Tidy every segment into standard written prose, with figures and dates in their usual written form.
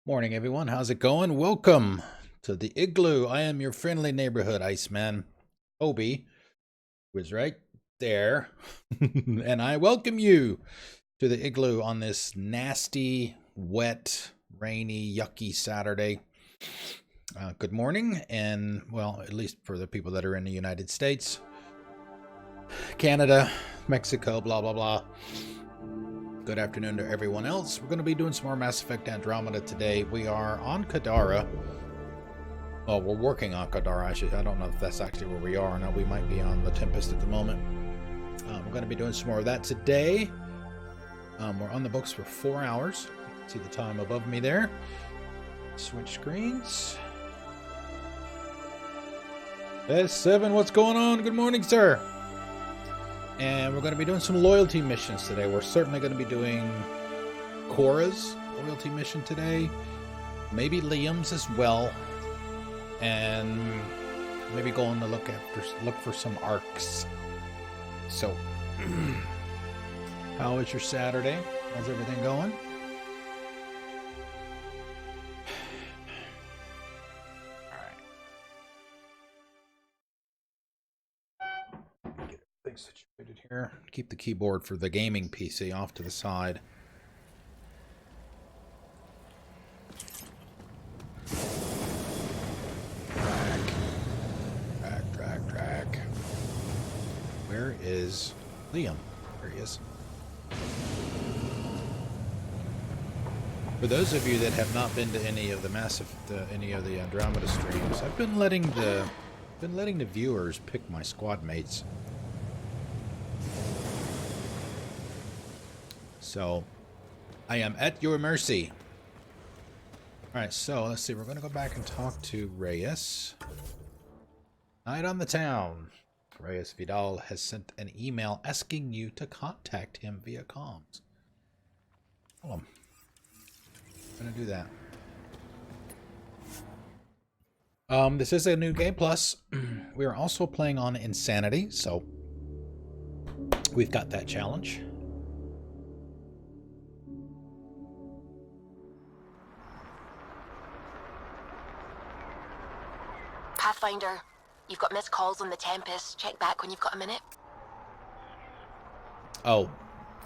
Morning, everyone. How's it going? Welcome to the Igloo. I am your friendly neighborhood Iceman, Obi, who is right there. And I welcome you to the Igloo on this nasty, wet, rainy, yucky Saturday. Good morning, and, well, at least for the people that are in the United States, Canada, Mexico, blah, blah, blah. Good afternoon to everyone else. We're going to be doing some more Mass Effect Andromeda today. We are on Kadara. Well, we're working on Kadara, actually. I don't know if that's actually where we are. Now we might be on the Tempest at the moment. We're going to be doing some more of that today. We're on the books for 4 hours. See the time above me there. Switch screens. S7, what's going on? Good morning, sir. And we're going to be doing some loyalty missions today. We're certainly going to be doing Cora's loyalty mission today. Maybe Liam's as well. And maybe going to look for some arcs. So, how was your Saturday? How's everything going? Situated here. Keep the keyboard for the gaming PC off to the side. Drack. is Liam. There he is. For those of you that have not been to any of the any of the Andromeda streams, I've been letting the viewers pick my squad mates. So I am at your mercy. All right, so let's see. We're going to go back and talk to Reyes. Night on the town. Reyes Vidal has sent an email asking you to contact him via comms. Hold on. I'm going to do that. This is a new game plus. We are also playing on Insanity, so we've got that challenge. Pathfinder, you've got missed calls on the Tempest. Check back when you've got a minute. Oh,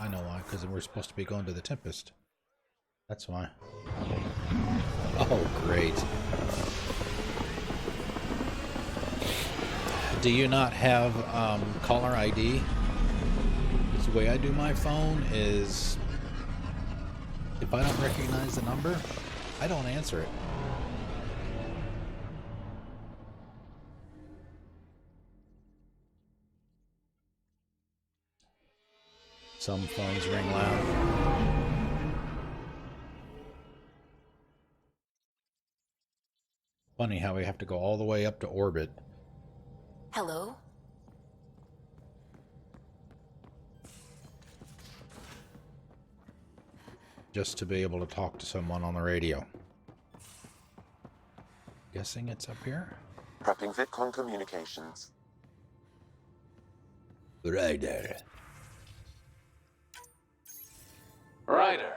I know why, because we're supposed to be going to the Tempest. That's why. Oh, great. Do you not have caller ID? Because the way I do my phone is, if I don't recognize the number, I don't answer it. Some phones ring loud. Funny how we have to go all the way up to orbit. Hello? Just to be able to talk to someone on the radio. Guessing it's up here? Prepping VidCon communications. Ryder. Ryder,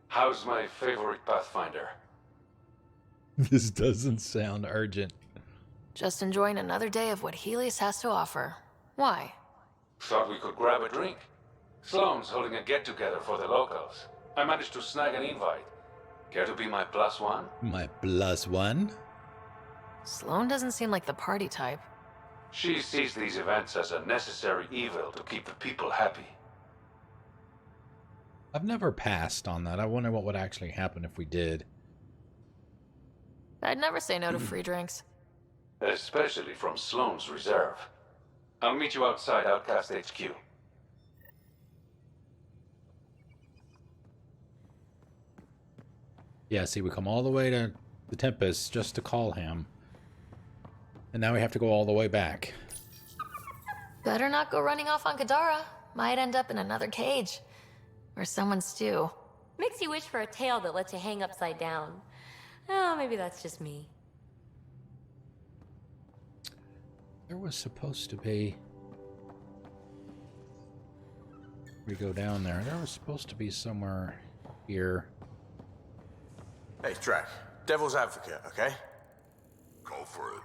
how's my favorite Pathfinder? This doesn't sound urgent. Just enjoying another day of what Helios has to offer. Why? Thought we could grab a drink. Sloane's holding a get-together for the locals. I managed to snag an invite. Care to be my +1? My +1? Sloane doesn't seem like the party type. She sees these events as a necessary evil to keep the people happy. I've never passed on that. I wonder what would actually happen if we did. I'd never say no to free drinks. Especially from Sloane's reserve. I'll meet you outside Outcast HQ. Yeah, see, we come all the way to the Tempest just to call him. And now we have to go all the way back. Better not go running off on Kadara. Might end up in another cage. Or someone's stew. Makes you wish for a tail that lets you hang upside down. Oh, maybe that's just me. There was supposed to be... We go down there. There was supposed to be somewhere here. Hey, Drack. Devil's advocate, okay? Go for it.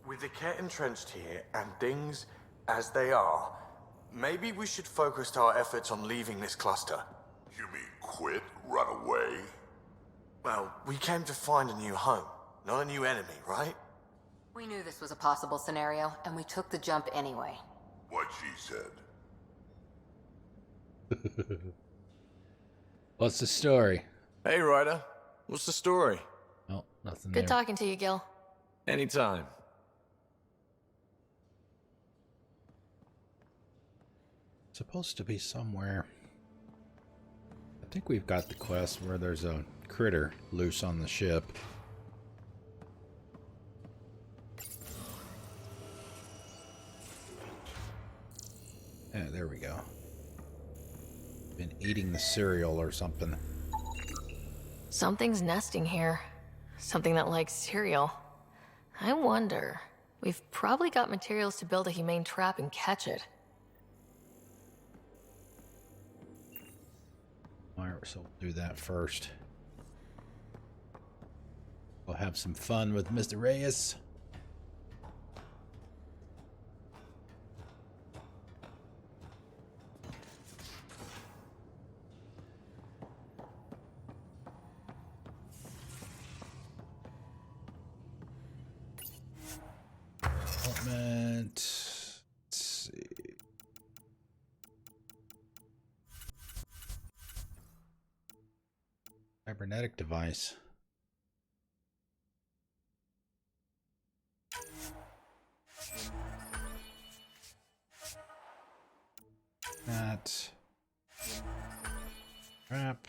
With the Ket entrenched here and things as they are, maybe we should focus our efforts on leaving this cluster. You mean quit? Run away? Well, we came to find a new home, not a new enemy, right? We knew this was a possible scenario, and we took the jump anyway. What she said. What's the story? Hey, Ryder. What's the story? Oh, nothing Good there. talking to you, Gil. Anytime. Supposed to be somewhere. I think we've got the quest where there's a critter loose on the ship. Yeah, there we go. Been eating the cereal or something. Something's nesting here. Something that likes cereal. I wonder. We've probably got materials to build a humane trap and catch it. Alright, so we'll do that first. We'll have some fun with Mr. Reyes. Development. Let's see. Cybernetic device. That. Trap.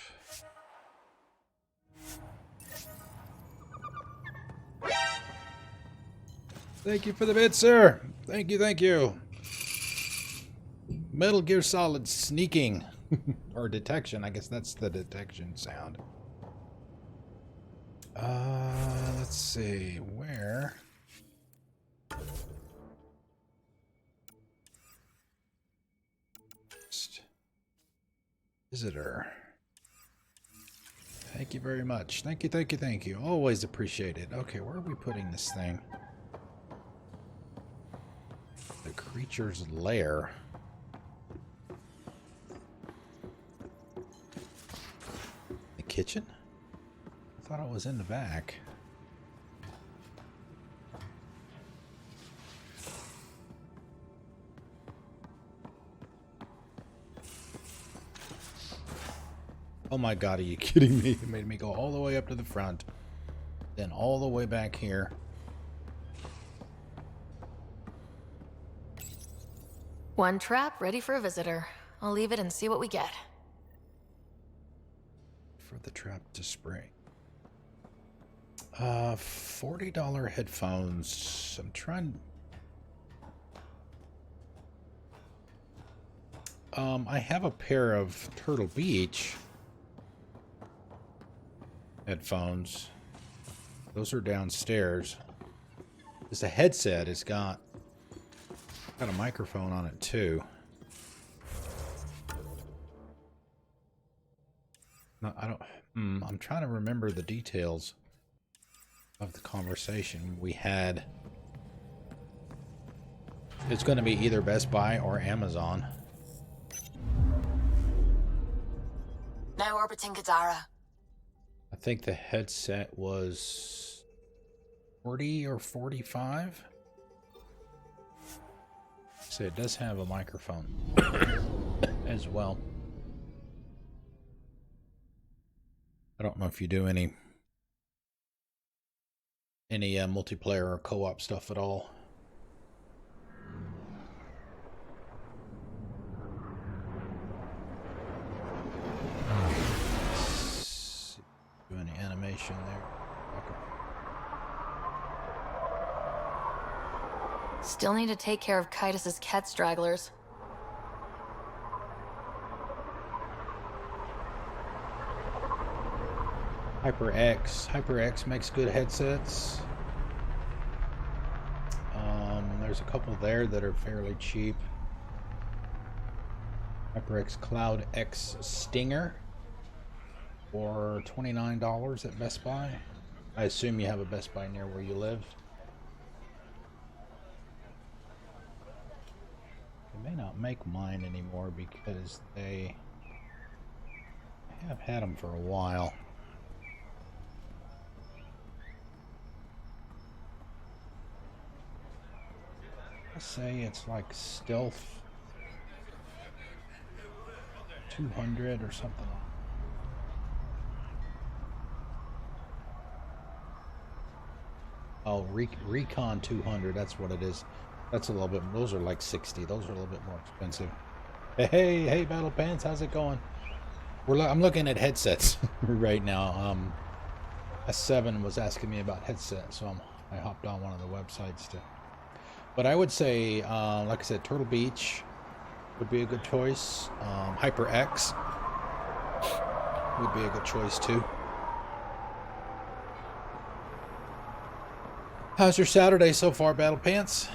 Thank you for the bid, sir. Thank you, thank you. Metal Gear Solid sneaking. Or detection. I guess that's the detection sound. Let's see. Where? Visitor. Thank you very much. Thank you, thank you, thank you. Always appreciate it. Okay, where are we putting this thing? The creature's lair. The kitchen? I thought it was in the back. Oh my god, are you kidding me? It made me go all the way up to the front, then all the way back here. One trap ready for a visitor. I'll leave it and see what we get. For the trap to spray. $40 headphones. I'm trying. I have a pair of Turtle Beach headphones. Those are downstairs. It's a headset. It's got a microphone on it too. No, I don't. I'm trying to remember the details of the conversation we had. It's going to be either Best Buy or Amazon. Now orbiting Kadara. I think the headset was 40 or 45. So it does have a microphone as well. I don't know if you do any multiplayer or co-op stuff at all. Do any animation there? Okay. Still need to take care of Kitus's cat stragglers. HyperX makes good headsets. There's a couple there that are fairly cheap. HyperX Cloud X Stinger for $29 at Best Buy. I assume you have a Best Buy near where you live. They may not make mine anymore because they have had them for a while. I say it's like Stealth 200 or something. Oh, Recon 200, that's what it is. That's a little bit, those are like 60. Those are a little bit more expensive. Hey, Battle Pants, how's it going? I'm looking at headsets right now. S7 was asking me about headsets, so I hopped on one of the websites to. But I would say, like I said, Turtle Beach would be a good choice. HyperX would be a good choice too. How's your Saturday so far, Battle Pants?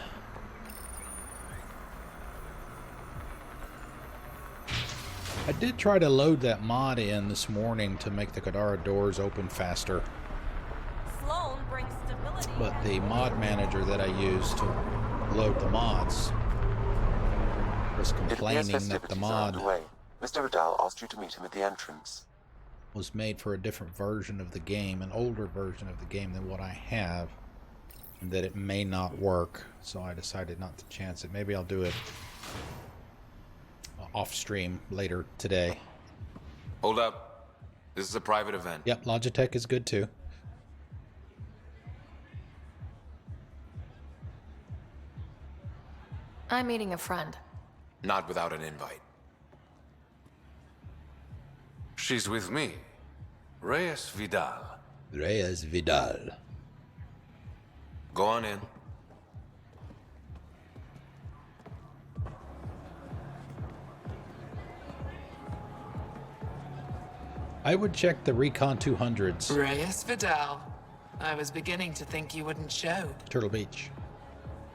I did try to load that mod in this morning to make the Kadara doors open faster. Sloan brings stability. But the mod manager that I used to load the mods was It appears complaining that festivities the are mod underway. Mr. Vidal asked you to meet him at the entrance. was made for a different version of the game, an older version of the game than what I have, and that it may not work, so I decided not to chance it. Maybe I'll do it off stream later today. Hold up. This is a private event. Yep, Logitech is good too. I'm meeting a friend. Not without an invite. She's with me. Reyes Vidal. Reyes Vidal. Go on in. I would check the Recon 200s. Reyes Vidal. I was beginning to think you wouldn't show. Turtle Beach.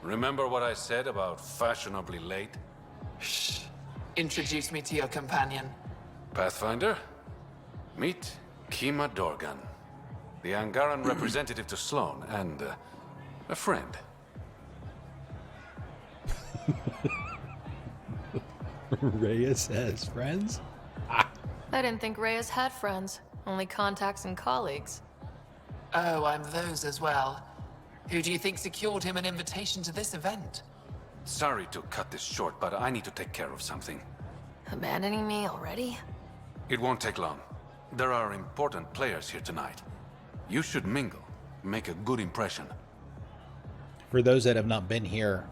Remember what I said about fashionably late? Shh. Introduce me to your companion. Pathfinder? Meet Kima Dorgan, the Angaran representative to Sloan, and a friend. Reyes has friends? I didn't think Reyes had friends. Only contacts and colleagues. Oh, I'm those as well. Who do you think secured him an invitation to this event? Sorry to cut this short, but I need to take care of something. Abandoning me already? It won't take long. There are important players here tonight. You should mingle, make a good impression. For those that have not been here,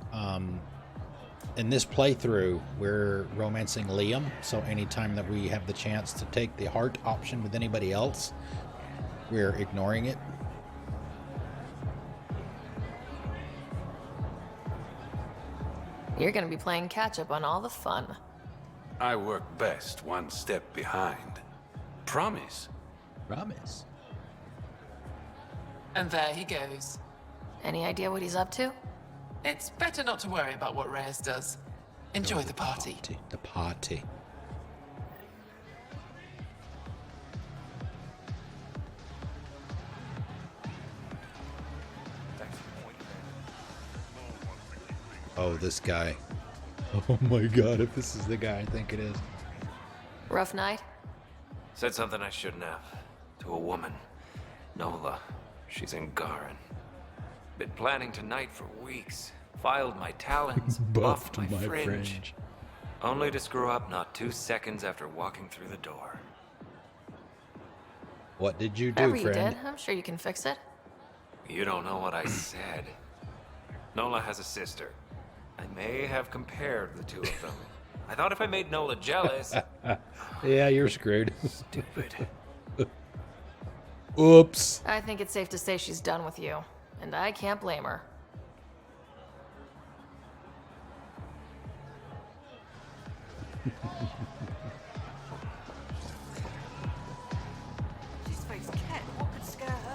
in this playthrough, we're romancing Liam, so anytime that we have the chance to take the heart option with anybody else, we're ignoring it. You're gonna be playing catch-up on all the fun. I work best one step behind. Promise. Promise. And there he goes. Any idea what he's up to? It's better not to worry about what Reyes does. Enjoy the party. The party. Oh, this guy. Oh my god, if this is the guy I think it is. Rough night? Said something I shouldn't have. To a woman. Nola. She's in Garin. Been planning tonight for weeks. Filed my talons, buffed my fringe. Only to screw up not 2 seconds after walking through the door. What did you do, Whatever you friend? did, I'm sure you can fix it. You don't know what I said. Nola has a sister. I may have compared the two of them. I thought if I made Nola jealous... Yeah, you're screwed. Stupid. Oops. I think it's safe to say she's done with you. And I can't blame her.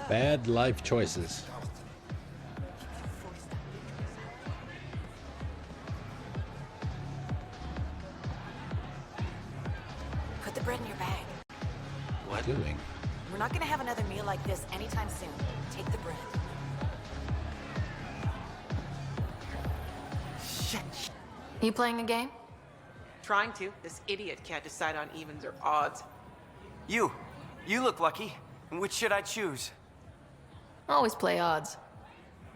Bad life choices. Put the bread in your bag. What doing? We're not gonna have another meal like this anytime soon. Take the bread. Shit. You playing a game? Trying to. This idiot can't decide on evens or odds. You look lucky. Which should I choose? Always play odds.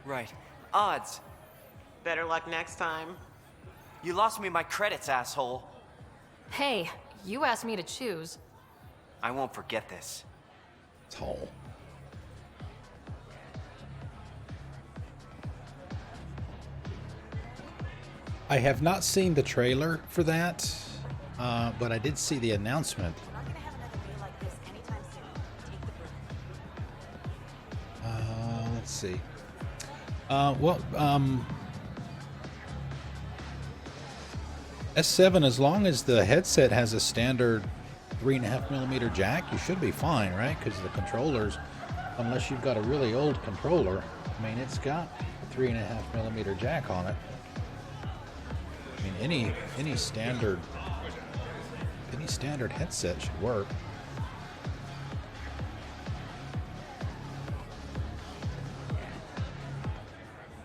Right. Odds. Better luck next time. You lost me my credits, asshole. Hey, you asked me to choose. I won't forget this. Toll. I have not seen the trailer for that, but I did see the announcement. We're not gonna have another meal like this anytime soon. Take the bread. Let's see. S7, as long as the headset has a standard 3.5mm jack, you should be fine, right? Because the controllers, unless you've got a really old controller, I mean, it's got a 3.5mm jack on it. I mean, any standard headset should work.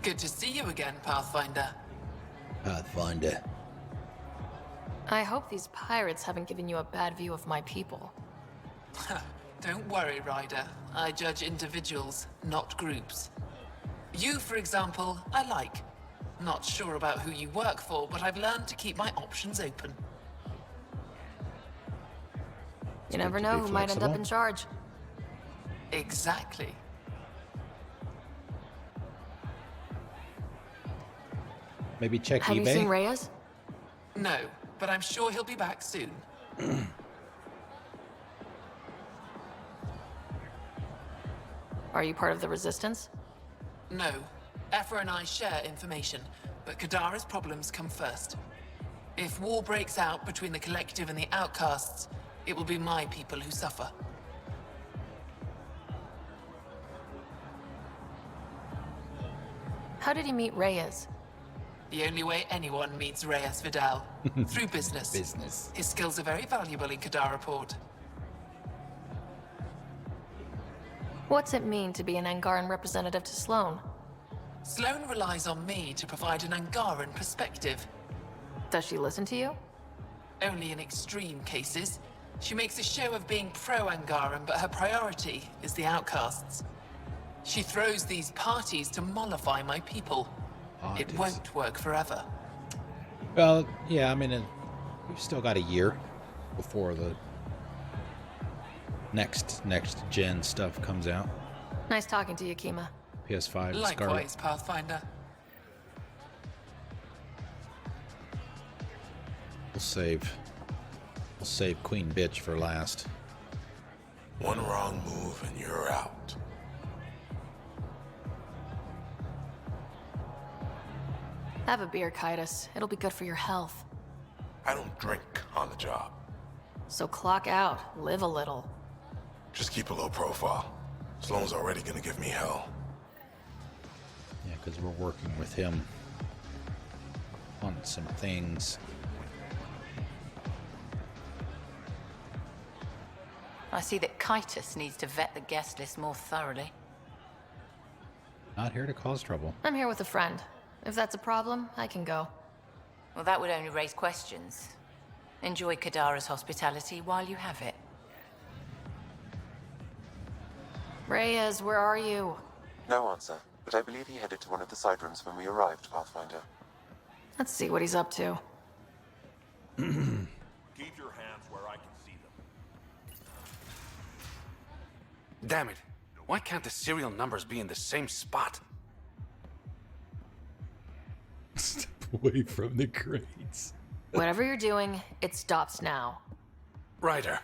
Good to see you again, Pathfinder. Pathfinder. I hope these pirates haven't given you a bad view of my people. Don't worry, Ryder. I judge individuals, not groups. You, for example, I like. Not sure about who you work for, but I've learned to keep my options open. You never know who might end up in charge. Exactly. Maybe check Have eBay? you seen Reyes? No, but I'm sure he'll be back soon. Are you part of the Resistance? No. Efra and I share information, but Kadara's problems come first. If war breaks out between the Collective and the Outcasts, it will be my people who suffer. How did he meet Reyes? The only way anyone meets Reyes Vidal. Through business. Business. His skills are very valuable in Kadara Port. What's it mean to be an Angaran representative to Sloane? Sloane relies on me to provide an Angaran perspective. Does she listen to you? Only in extreme cases. She makes a show of being pro-Angaran, but her priority is the Outcasts. She throws these parties to mollify my people. It won't work forever. Well, yeah, I mean, we've still got a year before the next gen stuff comes out. Nice talking to you, Kima. PS5. Likewise, Pathfinder. We'll save Queen Bitch for last. One wrong move and you're out. Have a beer, Kaitis. It'll be good for your health. I don't drink on the job. So clock out. Live a little. Just keep a low profile. Sloane's already gonna give me hell. Yeah, because we're working with him on some things. I see that Kaitis needs to vet the guest list more thoroughly. Not here to cause trouble. I'm here with a friend. If that's a problem, I can go. Well, that would only raise questions. Enjoy Kadara's hospitality while you have it. Reyes, where are you? No answer, but I believe he headed to one of the side rooms when we arrived, Pathfinder. Let's see what he's up to. Keep your hands where I can see them. Damn it. Why can't the serial numbers be in the same spot? Step away from the crates. Whatever you're doing, it stops now. Ryder,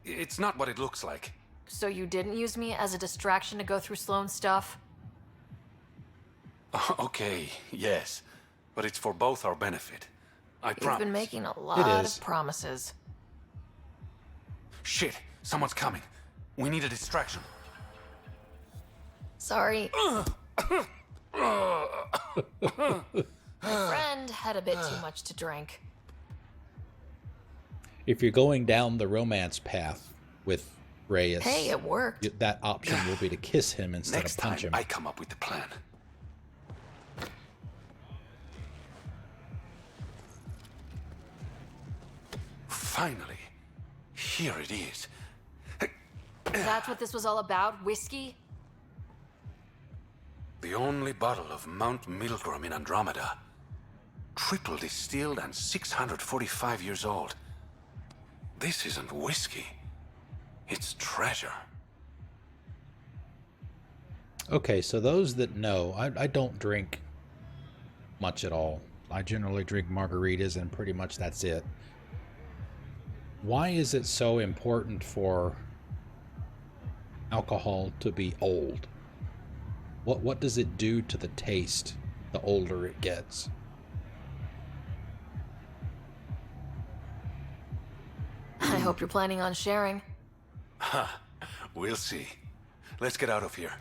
it's not what it looks like. So you didn't use me as a distraction to go through Sloane's stuff? Okay, yes. But it's for both our benefit. I You've promise. been making a lot of promises. Shit, someone's coming. We need a distraction. Sorry. My friend had a bit too much to drink. If you're going down the romance path with Reyes, Hey, it worked. that option will be to kiss him instead Next of punch time, him. I come up with the plan. Finally, here it is. That's what this was all about? Whiskey? The only bottle of Mount Milgrom in Andromeda. Triple distilled and 645 years old. This isn't whiskey. It's treasure. Okay, so those that know, I don't drink much at all. I generally drink margaritas and pretty much that's it. Why is it so important for alcohol to be old? What does it do to the taste the older it gets? I hope you're planning on sharing. Ha, we'll see. Let's get out of here.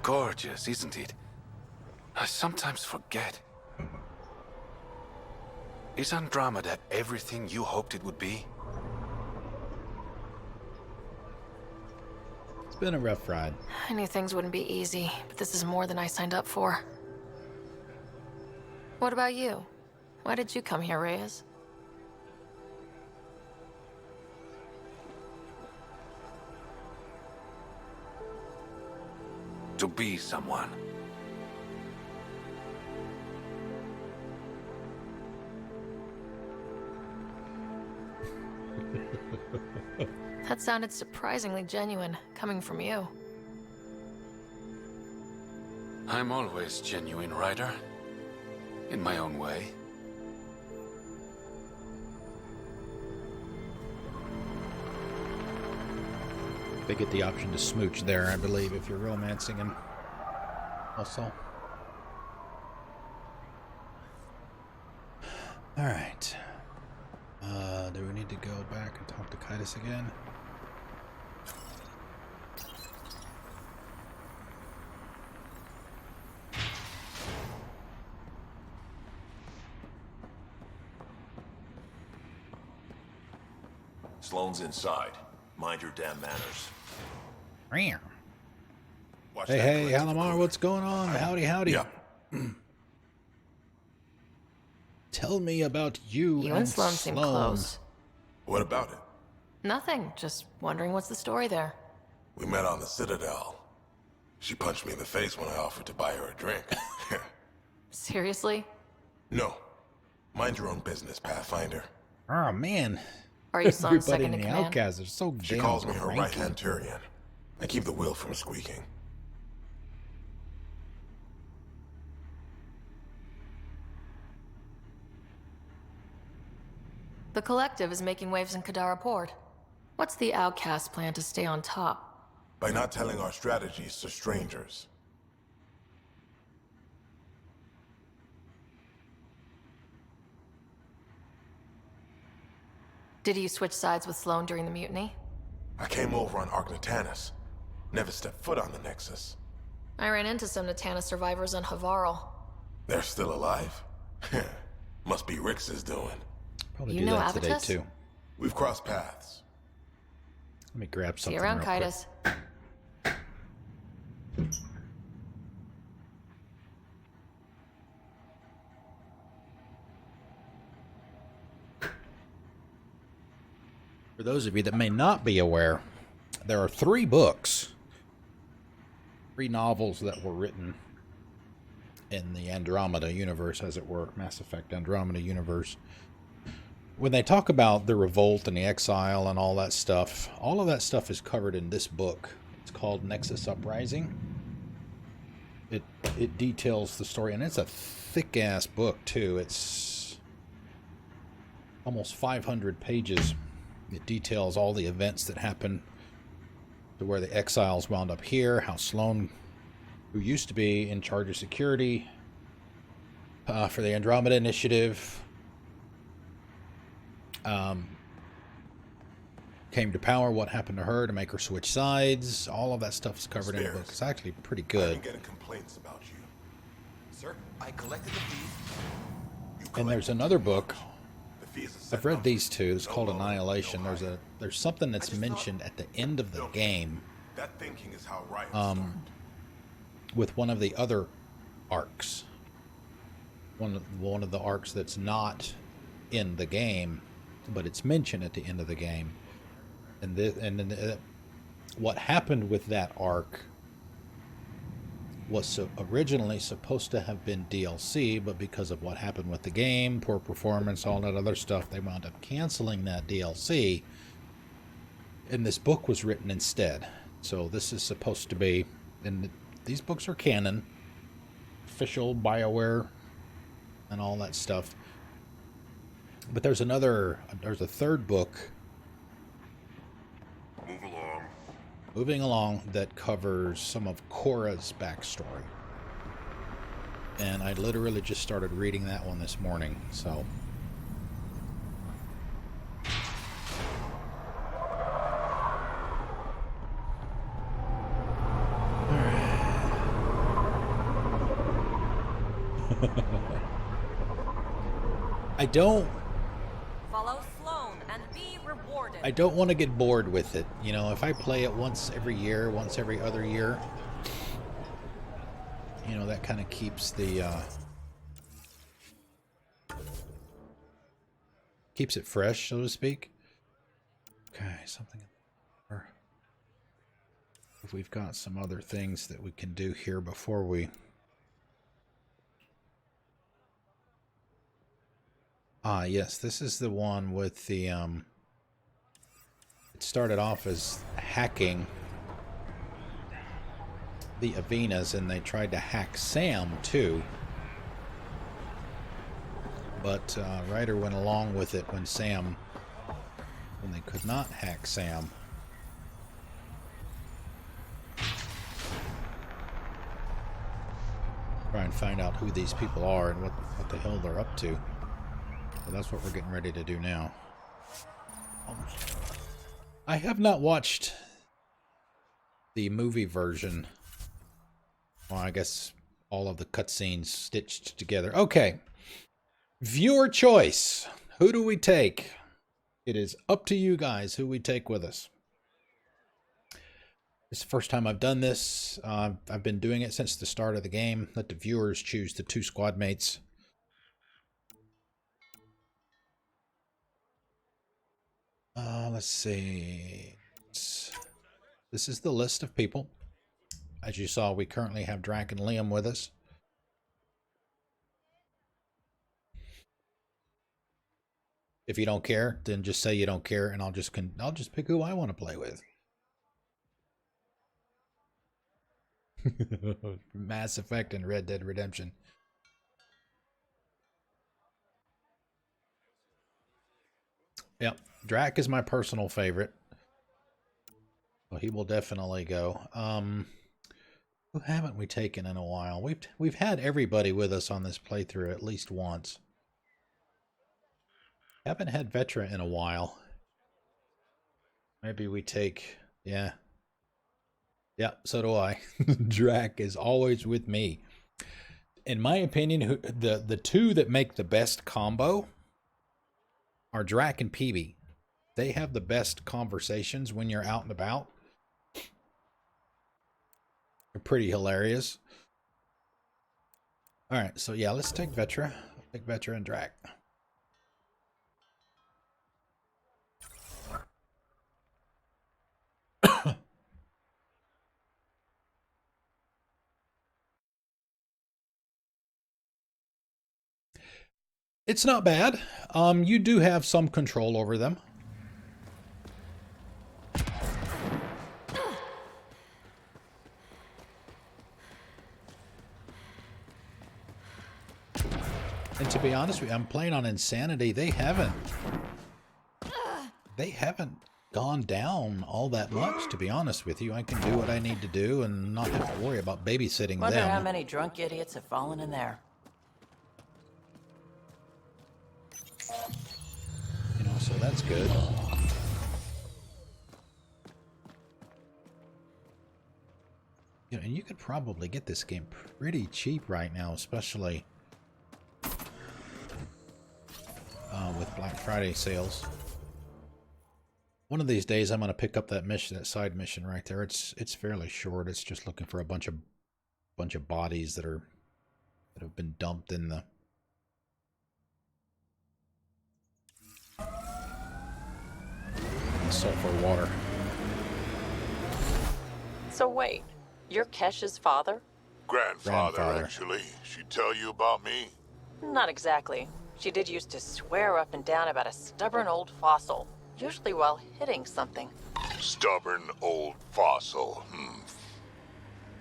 Gorgeous, isn't it? I sometimes forget. Is Andromeda everything you hoped it would be? It's been a rough ride. I knew things wouldn't be easy, but this is more than I signed up for. What about you? Why did you come here, Reyes? to be someone. That sounded surprisingly genuine, coming from you. I'm always genuine, Ryder. In my own way. They get the option to smooch there, I believe, if you're romancing him. Also. Alright. Do we need to go back and talk to Kaitis again? Sloane's inside. Mind your damn manners. Watch Hey, that hey, collective Halamar, group. what's going on? Howdy, howdy. Yeah. Tell me about you and Sloane seem close. What about it? Nothing, just wondering what's the story there. We met on the Citadel. She punched me in the face when I offered to buy her a drink. Seriously? No. Mind your own business, Pathfinder. Oh, man. Are you Sloane's Everybody second in in the command? Outcasts are so She damn calls me her cranky. right-hand Turian. I keep the wheel from squeaking. The Collective is making waves in Kadara Port. What's the Outcast plan to stay on top? By not telling our strategies to strangers. Did you switch sides with Sloane during the mutiny? I came over on Ark Natanus. Never stepped foot on the Nexus. I ran into some Natana survivors on Havarl. They're still alive? Must be Rix's doing. Probably You do know that today, Avitus? too. We've crossed paths. Let me grab See something you around, real quick. Kaitis. For those of you that may not be aware, there are 3 books, 3 novels that were written in the Andromeda universe, as it were, Mass Effect Andromeda universe. When they talk about the revolt and the exile and all that stuff is covered in this book. It's called Nexus Uprising. It details the story, and it's a thick-ass book, too. It's almost 500 pages. It details all the events that happened to where the exiles wound up here, how Sloane, who used to be in charge of security for the Andromeda Initiative, came to power, what happened to her to make her switch sides. All of that stuff is covered in the book. It's actually pretty I've good. been getting complaints about you. Sir, I collected the fees. And there's another book. The fees are set I've read up. these 2. It's No called loan, Annihilation. no There's something that's just mentioned at the end of the Look, game That thinking is how riots start. with one of the other arcs. One of the arcs that's not in the game, but it's mentioned at the end of the game. And what happened with that arc was originally supposed to have been DLC, but because of what happened with the game, poor performance, all that other stuff, they wound up canceling that DLC. And this book was written instead. So this is supposed to be, and these books are canon, official BioWare, and all that stuff. But there's a 3rd book moving along that covers some of Cora's backstory. And I literally just started reading that one this morning, so. I don't Follow Sloane and be rewarded. I don't want to get bored with it. You know, if I play it once every year, once every other year, you know, that kind of keeps the keeps it fresh, so to speak. Okay, something. If we've got some other things that we can do here before we... Ah, yes, this is the one with the, it started off as hacking the Avenas, and they tried to hack Sam, too. But Ryder went along with it when they could not hack Sam. Try and find out who these people are and what the hell they're up to. So that's what we're getting ready to do now. I have not watched the movie version. Well, I guess all of the cutscenes stitched together. Okay. Viewer choice. Who do we take? It is up to you guys who we take with us. It's the first time I've done this. I've been doing it since the start of the game. Let the viewers choose the 2 squad mates. Let's see. This is the list of people. As you saw, we currently have Drack and Liam with us. If you don't care, then just say you don't care, and I'll just pick who I want to play with. Mass Effect and Red Dead Redemption. Yep, Drack is my personal favorite. Well, he will definitely go. Who haven't we taken in a while? We've had everybody with us on this playthrough at least once. Haven't had Vetra in a while. Maybe we take... Yeah. Yeah, so do I. Drack is always with me. In my opinion, the 2 that make the best combo are Drack and Peavy. They have the best conversations when you're out and about. They're pretty hilarious. Alright, so yeah, let's take Vetra. Take Vetra and Drack. It's not bad. You do have some control over them. And to be honest with you, I'm playing on Insanity. They haven't gone down all that much, to be honest with you. I can do what I need to do and not have to worry about babysitting Wonder them. how many drunk idiots have fallen in there. You know, so that's good. You know, and you could probably get this game pretty cheap right now, especially with Black Friday sales. One of these days, I'm going to pick up that mission, that side mission right there. It's fairly short. It's just looking for a bunch of bodies that have been dumped in the sulfur water. So wait, you're Kesh's father? Grandfather, actually. She tell you about me? Not exactly. She did used to swear up and down about a stubborn old fossil, usually while hitting something. Stubborn old fossil.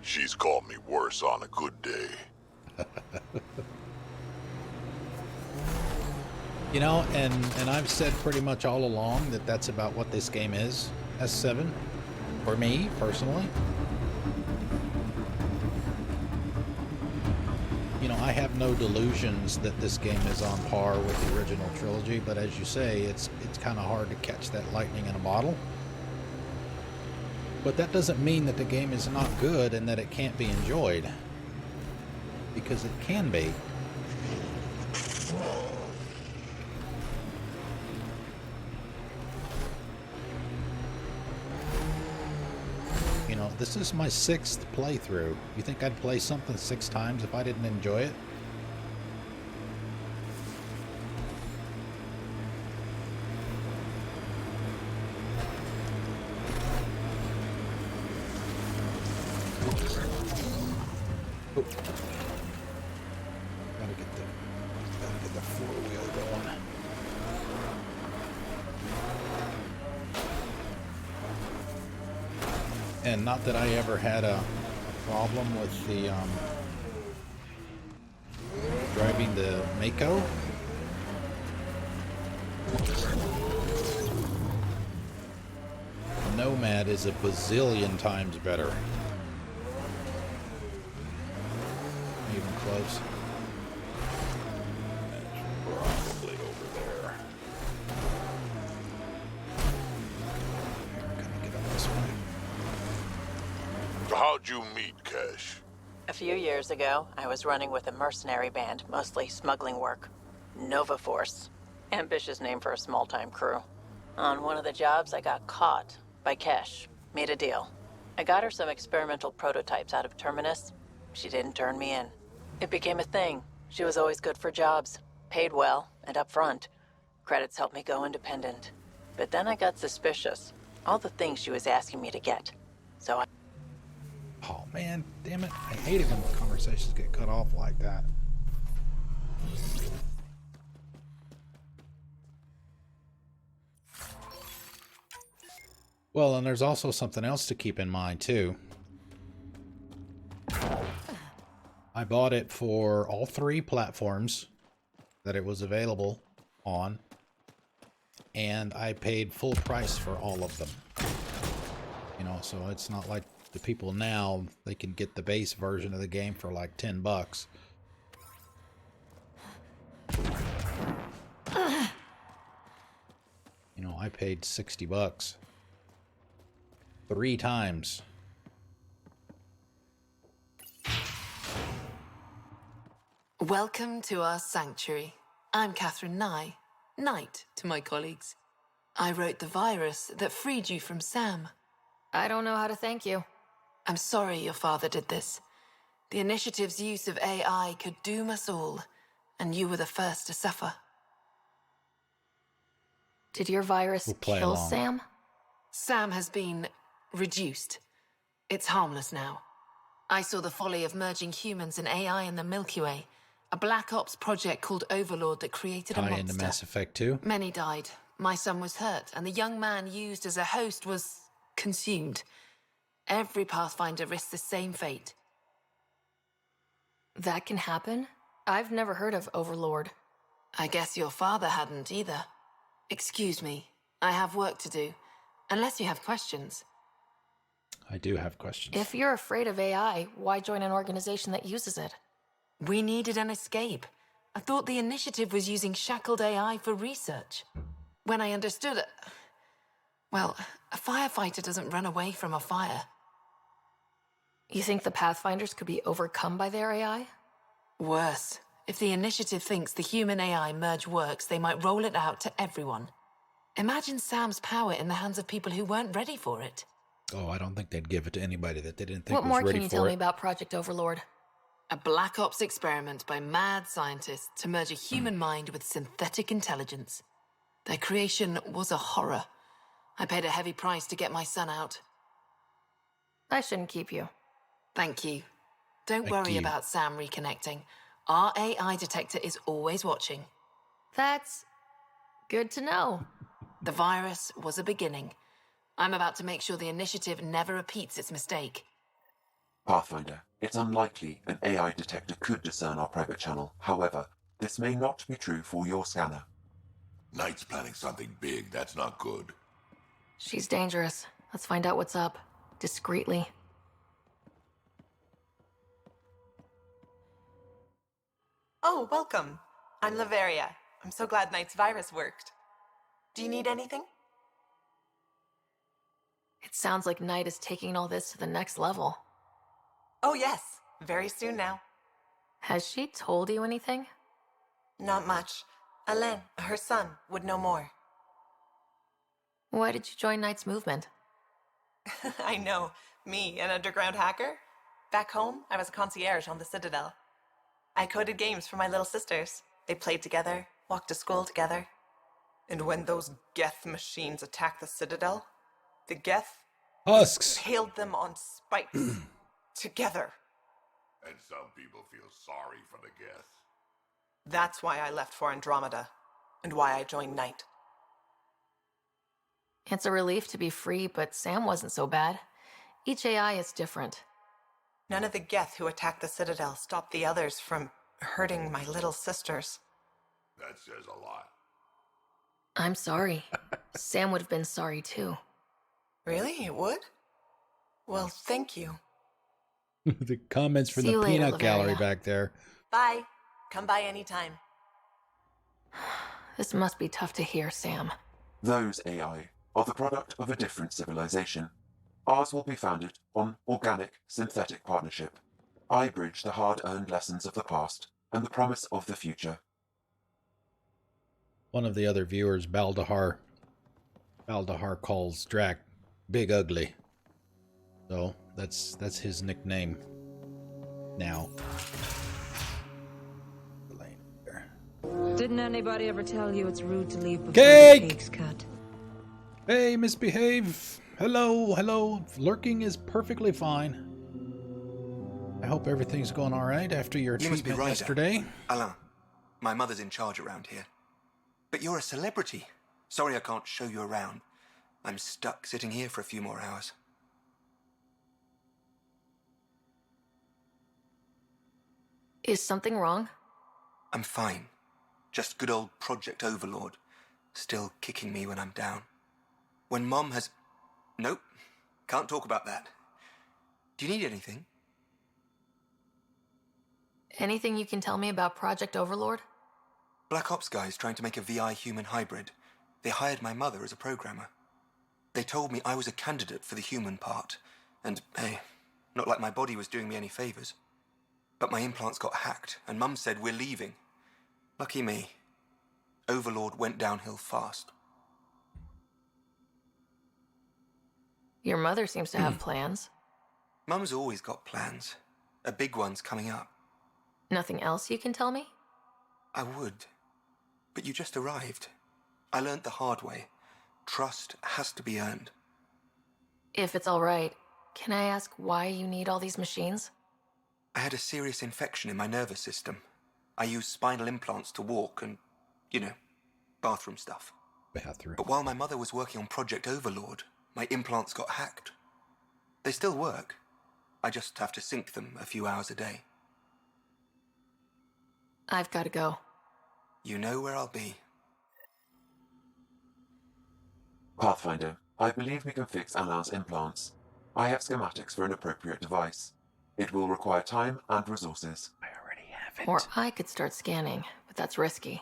She's called me worse on a good day. You know, and I've said pretty much all along that that's about what this game is. S7, for me, personally. You know, I have no delusions that this game is on par with the original trilogy, but as you say, it's kind of hard to catch that lightning in a bottle. But that doesn't mean that the game is not good and that it can't be enjoyed. Because it can be. You know, this is my 6th playthrough. You think I'd play something 6 times if I didn't enjoy it? Oh. Gotta get the four-wheel going. And not that I ever had a problem with the driving the Mako. Nomad is a bazillion times better. Even close. That's probably over there. Here, I'm gonna get up this way. So how'd you meet Cash? A few years ago, I was running with a mercenary band, mostly smuggling work. Nova Force. Ambitious name for a small-time crew. On one of the jobs, I got caught by Kesh. Made a deal. I got her some experimental prototypes out of Terminus. She didn't turn me in. It became a thing. She was always good for jobs. Paid well, and up front. Credits helped me go independent. But then I got suspicious. All the things she was asking me to get. So I... Oh man, damn it. I hate it when conversations get cut off like that. Well, and there's also something else to keep in mind too. I bought it for all 3 platforms that it was available on, and I paid full price for all of them. You know, so it's not like the people now, they can get the base version of the game for like $10. You know, I paid $60 3 times. Welcome to our sanctuary. I'm Catherine Nye, Knight to my colleagues. I wrote the virus that freed you from Sam. I don't know how to thank you. I'm sorry your father did this. The Initiative's use of AI could doom us all, and you were the first to suffer. Did your virus kill Sam? Sam has been reduced. It's harmless now. I saw the folly of merging humans and AI in the Milky Way, a Black Ops project called Overlord that created a monster. Into Mass Effect 2? Many died. My son was hurt, and the young man used as a host was consumed. Every Pathfinder risks the same fate. That can happen? I've never heard of Overlord. I guess your father hadn't either. Excuse me, I have work to do. Unless you have questions. I do have questions. If you're afraid of AI, why join an organization that uses it? We needed an escape. I thought the Initiative was using shackled AI for research. When I understood it... Well, a firefighter doesn't run away from a fire. You think the Pathfinders could be overcome by their AI? Worse. If the Initiative thinks the human-AI merge works, they might roll it out to everyone. Imagine Sam's power in the hands of people who weren't ready for it. Oh, I don't think they'd give it to anybody that they didn't think was was ready for it. What more can you tell me about Project Overlord? A Black Ops experiment by mad scientists to merge a human mind with synthetic intelligence. Their creation was a horror. I paid a heavy price to get my son out. I shouldn't keep you. Thank you. Don't worry about Sam reconnecting. Our AI detector is always watching. That's good to know. The virus was a beginning. I'm about to make sure the Initiative never repeats its mistake. Pathfinder, it's unlikely an AI detector could discern our private channel. However, this may not be true for your scanner. Knight's planning something big. That's not good. She's dangerous. Let's find out what's up. Discreetly. Oh, welcome. I'm Laveria. I'm so glad Knight's virus worked. Do you need anything? It sounds like Knight is taking all this to the next level. Oh, yes. Very soon now. Has she told you anything? Not much. Elaaden, her son, would know more. Why did you join Knight's movement? I know. Me, an underground hacker? Back home, I was a concierge on the Citadel. I coded games for my little sisters. They played together, walked to school together. And when those Geth machines attacked the Citadel, the Geth husks impaled them on spikes together. And some people feel sorry for the guests. That's why I left for Andromeda, and why I joined Knight. It's a relief to be free, but Sam wasn't so bad. Each AI is different. None of the Geth who attacked the Citadel stopped the others from hurting my little sisters. That says a lot. I'm sorry. Sam would have been sorry too. Really? It would? Well, thank you. The comments from See you the later, peanut gallery Laveria. back there. Bye. Come by anytime. This must be tough to hear, Sam. Those AI are the product of a different civilization. Ours will be founded on organic, synthetic partnership. I bridge the hard-earned lessons of the past and the promise of the future. One of the other viewers, Baldahar calls Drack Big Ugly. So that's his nickname now. Didn't anybody ever tell you it's rude to leave before Cake! the cake's cut? Hey, misbehave. Hello, hello. Lurking is perfectly fine. I hope everything's going all right after your You must be treatment Ryder. yesterday. Alain, my mother's in charge around here. But you're a celebrity. Sorry I can't show you around. I'm stuck sitting here for a few more hours. Is something wrong? I'm fine. Just good old Project Overlord. Still kicking me when I'm down. When Mom has... Nope. Can't talk about that. Do you need anything? Anything you can tell me about Project Overlord? Black Ops guys trying to make a VI human hybrid. They hired my mother as a programmer. They told me I was a candidate for the human part. And, hey, not like my body was doing me any favors. But my implants got hacked, and Mum said we're leaving. Lucky me. Overlord went downhill fast. Your mother seems to have plans. Mum's always got plans. A big one's coming up. Nothing else you can tell me? I would. But you just arrived. I learned the hard way. Trust has to be earned. If it's all right, can I ask why you need all these machines? I had a serious infection in my nervous system. I used spinal implants to walk and, bathroom stuff. Bathroom. But while my mother was working on Project Overlord, my implants got hacked. They still work. I just have to sync them a few hours a day. I've got to go. You know where I'll be. Pathfinder, I believe we can fix Alain's implants. I have schematics for an appropriate device. It will require time and resources. I already have it. Or I could start scanning, but that's risky.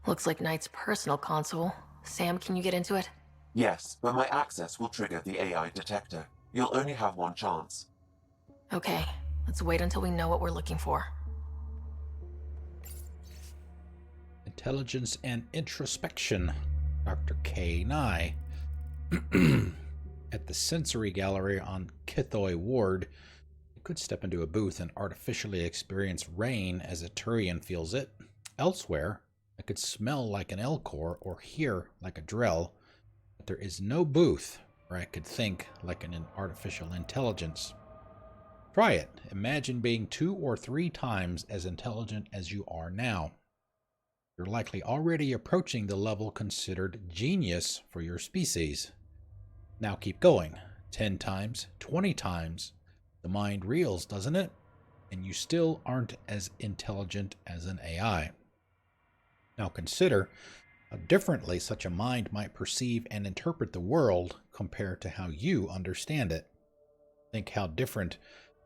Looks like Knight's personal console. Sam, can you get into it? Yes, but my access will trigger the AI detector. You'll only have one chance. Okay, let's wait until we know what we're looking for. Intelligence and introspection. Dr. K. Nye. At the sensory gallery on Kithoi Ward, you could step into a booth and artificially experience rain as a Turian feels it. Elsewhere, I could smell like an Elcor or hear like a Drell, but there is no booth where I could think like an artificial intelligence. Try it. Imagine being 2 or 3 times as intelligent as you are now. You're likely already approaching the level considered genius for your species. Now keep going. 10 times, 20 times. The mind reels, doesn't it? And you still aren't as intelligent as an AI. Now consider how differently such a mind might perceive and interpret the world compared to how you understand it. Think how different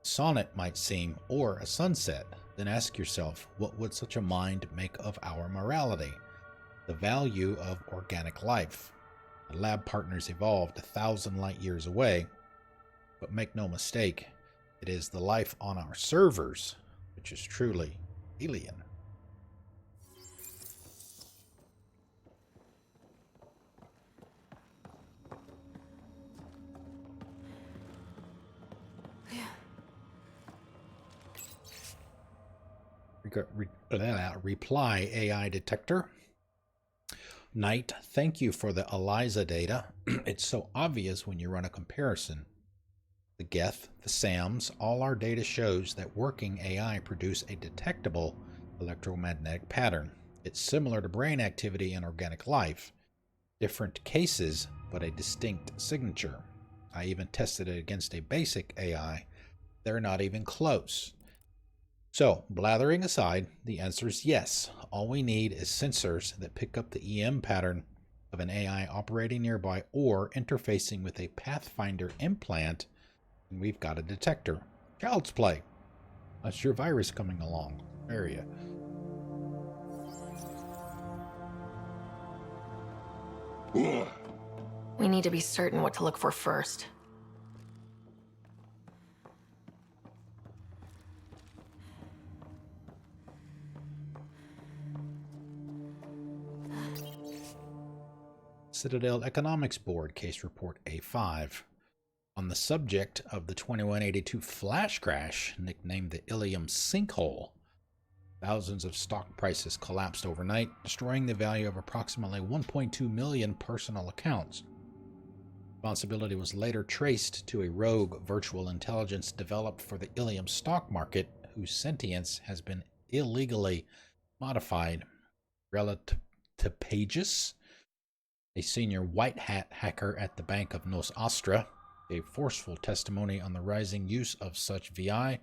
a sonnet might seem, or a sunset. Then ask yourself, what would such a mind make of our morality? The value of organic life. The lab partners evolved 1,000 light years away, but make no mistake, it is the life on our servers which is truly alien. reply AI detector. Knight, thank you for the ELIZA data. It's so obvious when you run a comparison. The Geth, the SAMs, all our data shows that working AI produce a detectable electromagnetic pattern. It's similar to brain activity in organic life. Different cases, but a distinct signature. I even tested it against a basic AI. They're not even close. So, blathering aside, the answer is yes. All we need is sensors that pick up the EM pattern of an AI operating nearby or interfacing with a Pathfinder implant, and we've got a detector. Child's play. That's your virus coming along. Area. We need to be certain what to look for first. Citadel Economics Board, Case Report A5. On the subject of the 2182 flash crash, nicknamed the Ilium Sinkhole, thousands of stock prices collapsed overnight, destroying the value of approximately 1.2 million personal accounts. Responsibility was later traced to a rogue virtual intelligence developed for the Ilium stock market, whose sentience has been illegally modified. Relative to Pages, a senior white hat hacker at the Bank of Nos Astra, gave forceful testimony on the rising use of such VI,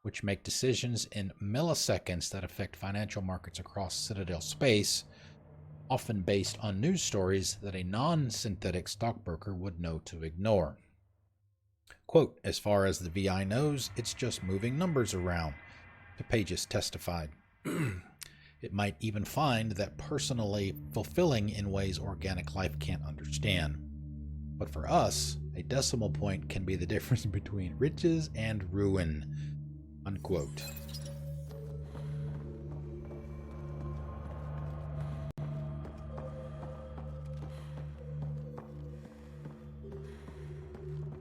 which make decisions in milliseconds that affect financial markets across Citadel space, often based on news stories that a non-synthetic stockbroker would know to ignore. Quote, as far as the VI knows, it's just moving numbers around, the Pages testified. It might even find that personally fulfilling in ways organic life can't understand. But for us, a decimal point can be the difference between riches and ruin. Unquote.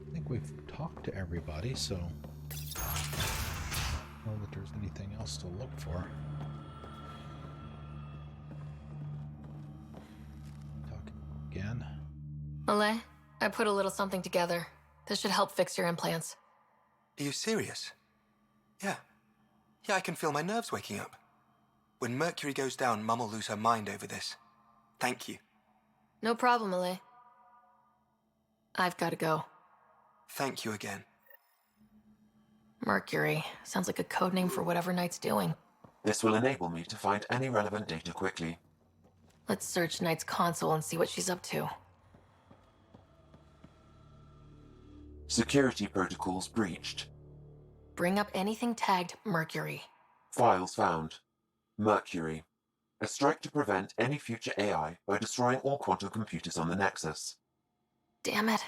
I think we've talked to everybody, so I don't know that there's anything else to look for. Again. Malay, I put a little something together. This should help fix your implants. Are you serious? Yeah. Yeah, I can feel my nerves waking up. When Mercury goes down, Mum will lose her mind over this. Thank you. No problem, Malay. I've got to go. Thank you again. Mercury. Sounds like a code name for whatever Knight's doing. This will enable me to find any relevant data quickly. Let's search Knight's console and see what she's up to. Security protocols breached. Bring up anything tagged Mercury. Files found. Mercury. A strike to prevent any future AI by destroying all quantum computers on the Nexus. Damn it.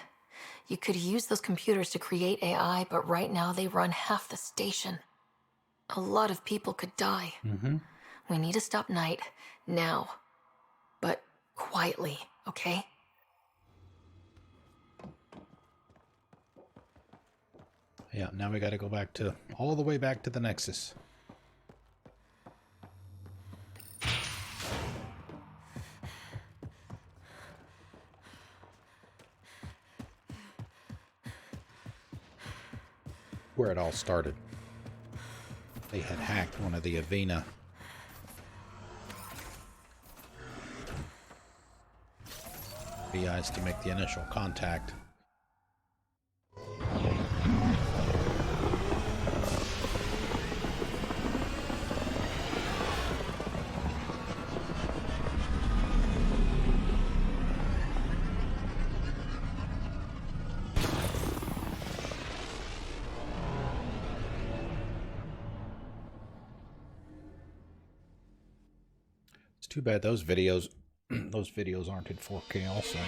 You could use those computers to create AI, but right now they run half the station. A lot of people could die. We need to stop Knight now. But quietly, okay? Yeah, now we gotta go back to, all the way back to the Nexus. Where it all started. They had hacked one of the Avena VIs to make the initial contact. It's too bad those videos aren't in 4K also.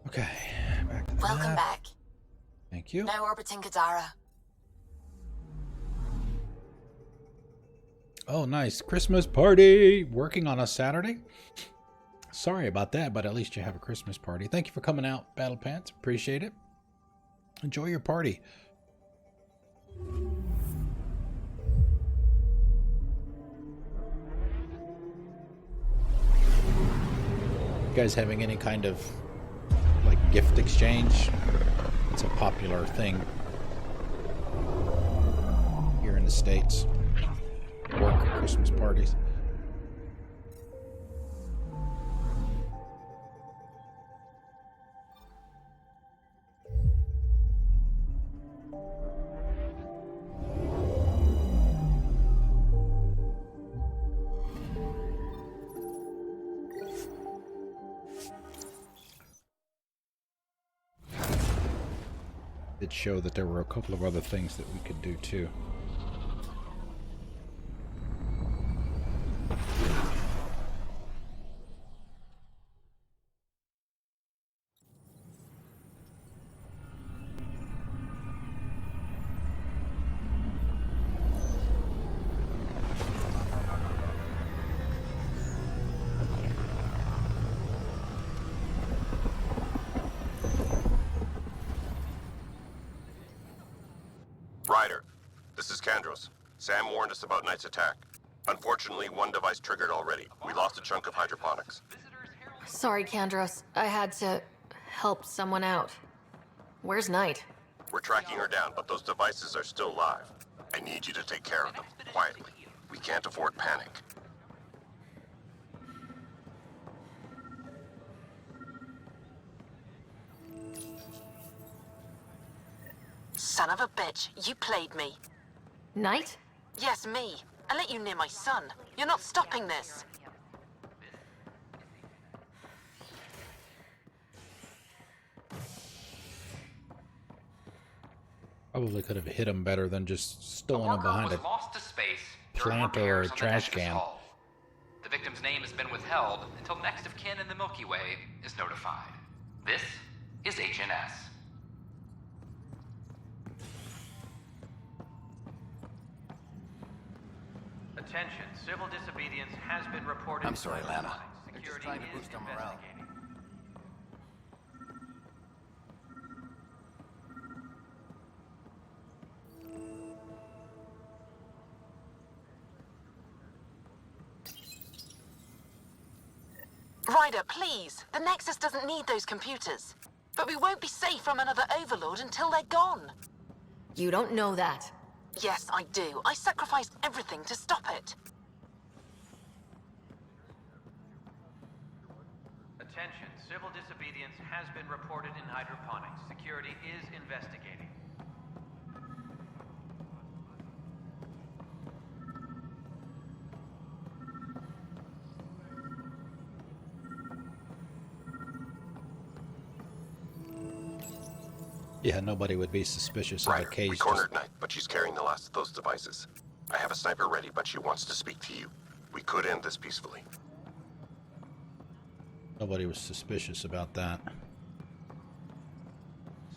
Okay, back to the Welcome map. back. Thank you. Now orbiting Kadara. Oh, nice. Christmas party! Working on a Saturday? Sorry about that, but at least you have a Christmas party. Thank you for coming out, Battle Pants. Appreciate it. Enjoy your party. You guys having any kind of like gift exchange? It's a popular thing here in the States. Work Christmas parties. Did show that there were a couple of other things that we could do too. Ryder, this is Kandros. Sam warned us about Knight's attack. Unfortunately, one device triggered already. We lost a chunk of hydroponics. Sorry, Kandros. I had to help someone out. Where's Knight? We're tracking her down, but those devices are still live. I need you to take care of them, quietly. We can't afford panic. Son of a bitch, you played me. Knight? Yes, me. I let you near my son. You're not stopping this. Probably could have hit him better than just stolen him behind a lost to space plant or a trash can. The victim's name has been withheld until next of kin in the Milky Way is notified. This is HNS. Attention, civil disobedience has been reported. I'm sorry, Lana. They're just trying to boost our morale. Ryder, please. The Nexus doesn't need those computers. But we won't be safe from another Overlord until they're gone. You don't know that. Yes, I do. I sacrificed everything to stop it. Attention, civil disobedience has been reported in hydroponics. Security is investigating. Yeah, nobody would be suspicious of a case. We cornered Knight, but she's carrying the last of those devices. I have a sniper ready, but she wants to speak to you. We could end this peacefully. Nobody was suspicious about that.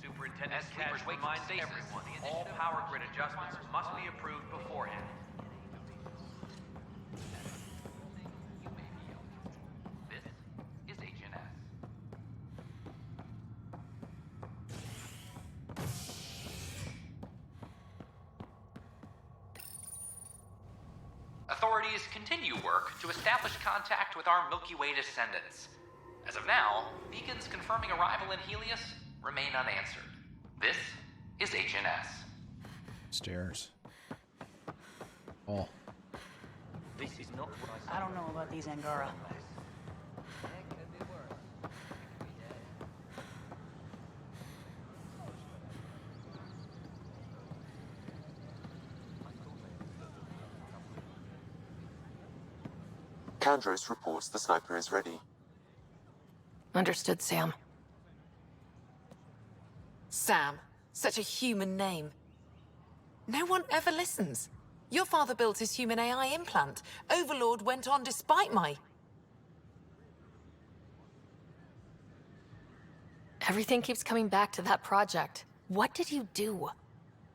Superintendent Cash reminds everyone all power grid adjustments must be approved beforehand. This is HNS. Authorities continue work to establish contact with our Milky Way descendants. As of now, beacons confirming arrival in Helios remain unanswered. This is HNS. Stairs. Oh. This is not. I don't know about these Angara. Kandros reports the sniper is ready. Understood, Sam. Sam. Such a human name. No one ever listens. Your father built his human AI implant. Overlord went on despite my... Everything keeps coming back to that project. What did you do?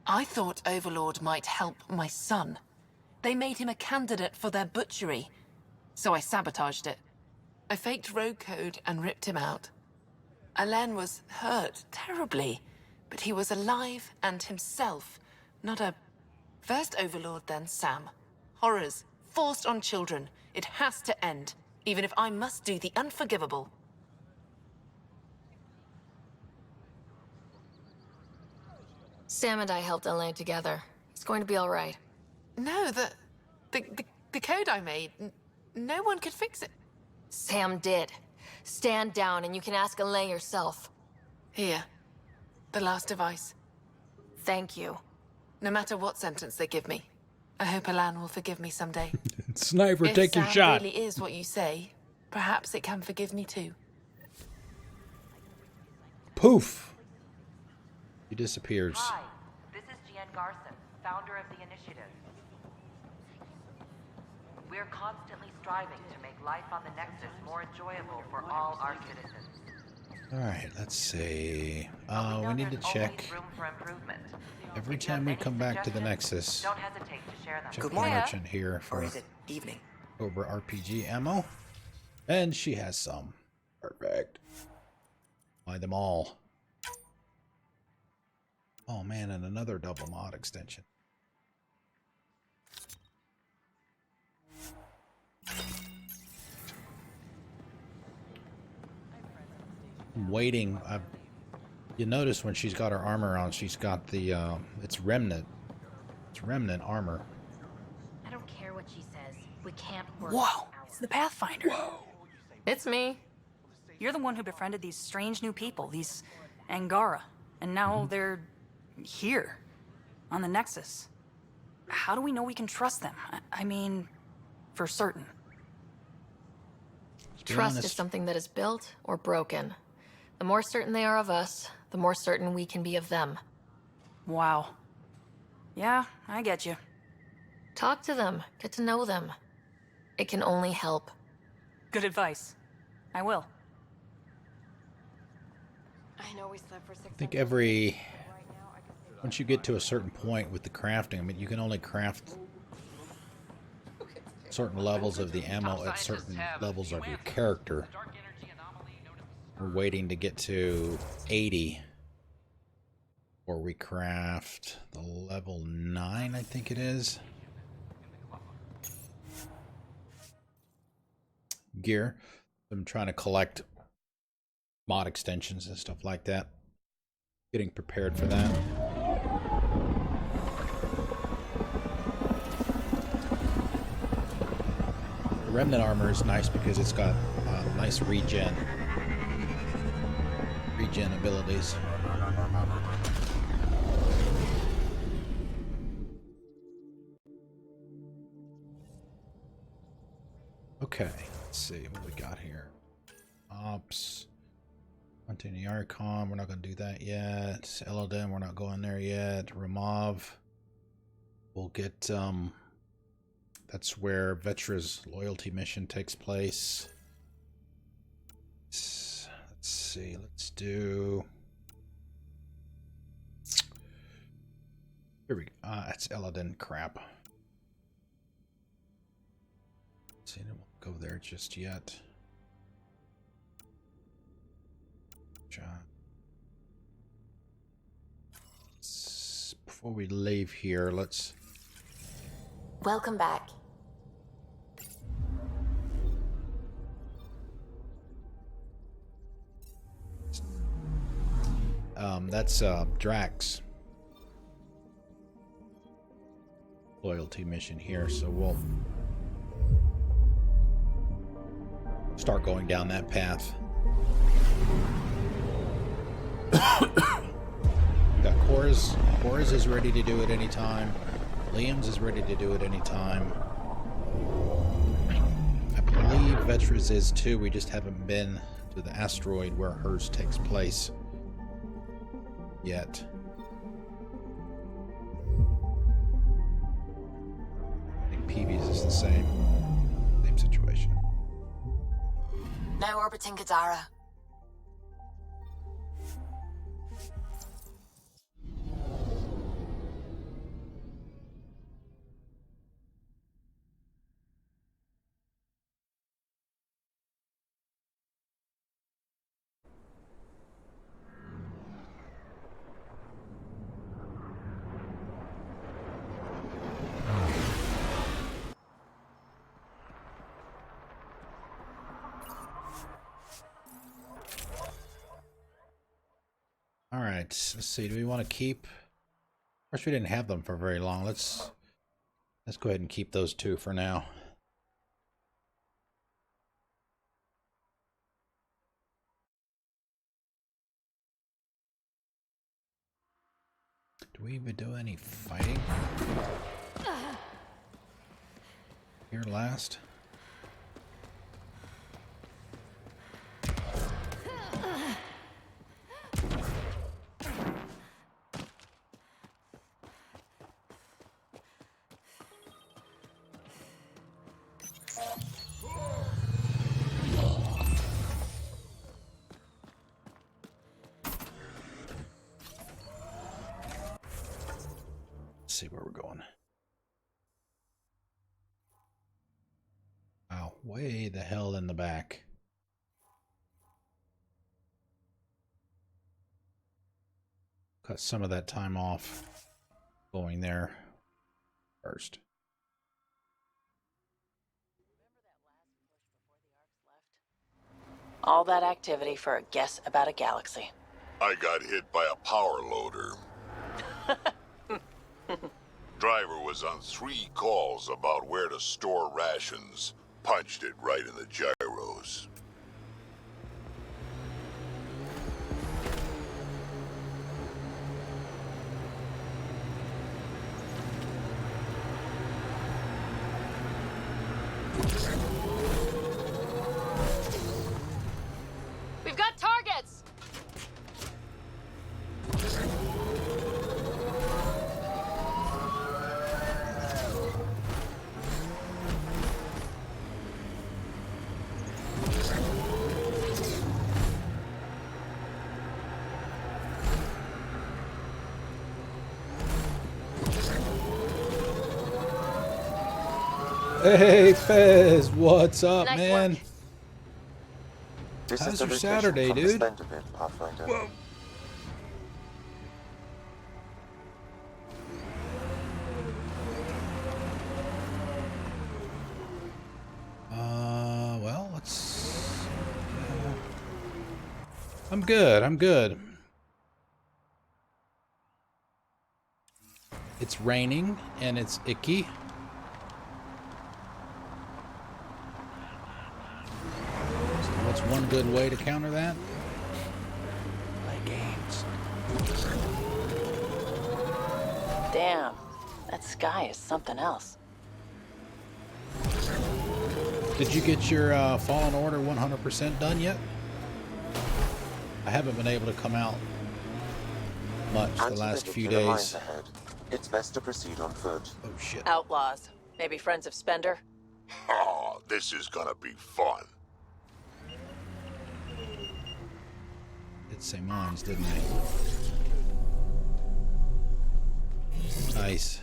I thought Overlord might help my son. They made him a candidate for their butchery. So I sabotaged it. I faked road code and ripped him out. Elaaden was hurt terribly, but he was alive and himself, not a... First Overlord, then Sam. Horrors, forced on children. It has to end, even if I must do the unforgivable. Sam and I helped Elaaden together. It's going to be all right. No, the code I made, no one could fix it. Sam did. Stand down and you can ask Elaaden yourself. Here. The last device. Thank you. No matter what sentence they give me, I hope Elaaden will forgive me someday. Sniper, if take your Sam shot. really is what you say, perhaps it can forgive me too. Poof. He disappears. Hi, this is Jan Garson, founder of the initiative. We're constantly striving to make life on the Nexus more enjoyable for all our citizens. Alright, let's see. We need to check. Every time we come back to the Nexus, don't hesitate to share them. check the merchant here for evening? Cobra RPG ammo. And she has some. Perfect. Buy them all. Oh man, and another double mod extension. I'm waiting. You notice when she's got her armor on, she's got the it's remnant. It's remnant armor. I don't care what she says. We can't work. Whoa! It's the Pathfinder. Whoa! It's me. You're the one who befriended these strange new people, these Angara, and now they're here, on the Nexus. How do we know we can trust them? I mean, for certain. Trust is something that is built or broken. The more certain they are of us, the more certain we can be of them. Wow. Yeah, I get you. Talk to them. Get to know them. It can only help. Good advice. I will. I know we slept for 6 I think once you get to a certain point with the crafting, I mean, you can only craft certain levels of the ammo at certain levels of your character. We're waiting to get to 80 or we craft the level 9, I think it is. Gear. I'm trying to collect mod extensions and stuff like that. Getting prepared for that. The remnant armor is nice because it's got nice regen abilities. Okay, let's see what we got here. Ops. Continue the Archon, we're not going to do that yet. Elaaden, we're not going there yet. Ramov. We'll get, that's where Vetra's loyalty mission takes place. Let's see, let's do... Here we go. That's Elaaden, crap. Let's see, I won't go there just yet. Before we leave here, let's... Welcome back. That's Drack's loyalty mission here, so we'll start going down that path. Got Cora's is ready to do it anytime. Liam's is ready to do it anytime. I believe Vetra's is too. We just haven't been to the asteroid where hers takes place yet. I think Peavy's is the same situation. Now orbiting Kadara. All right, let's see. Do we want to keep? Of course, we didn't have them for very long. Let's go ahead and keep those two for now. Do we even do any fighting here last? See where we're going. Wow, way the hell in the back. Cut some of that time off going there first. All that activity for a guess about a galaxy. I got hit by a power loader. Driver was on 3 calls about where to store rations. Punched it right in the gyros. We've got targets! Hey Fez, what's up, Nice man? work. This How's is the your location Saturday, from the dude? Spender Pit, Pathfinder. Whoa. Well, let's... I'm good, I'm good. It's raining, and it's icky. So what's one good way to counter that? Play games. Damn, that sky is something else. Did you get your Fallen Order 100% done yet? I haven't been able to come out much the last few Anti-vehicular days. lines ahead. It's best to proceed on foot. Oh shit. Outlaws. Maybe friends of Spender? Oh, this is gonna be fun. Did say mines, didn't they? Nice.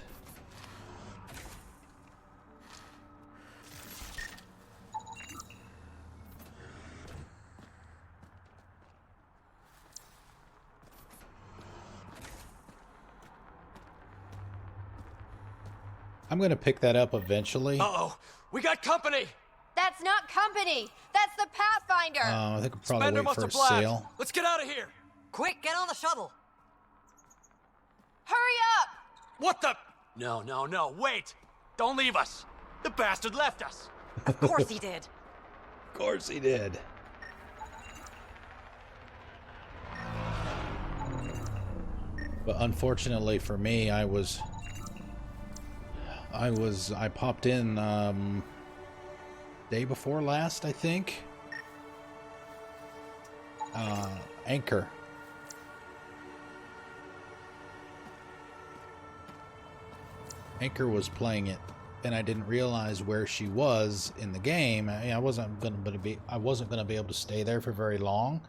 I'm gonna pick that up eventually. Uh-oh, we got company! That's not company! That's the Pathfinder! I think I'll probably Spender wait must for a have blagged. sale. Let's get out of here! Quick, get on the shuttle! Hurry up! What the? No, wait! Don't leave us! The bastard left us! Of course he did. Of course he did. But unfortunately for me, I popped in day before last, I think. Anchor. Anchor was playing it, and I didn't realize where she was in the game. I wasn't gonna be able to stay there for very long.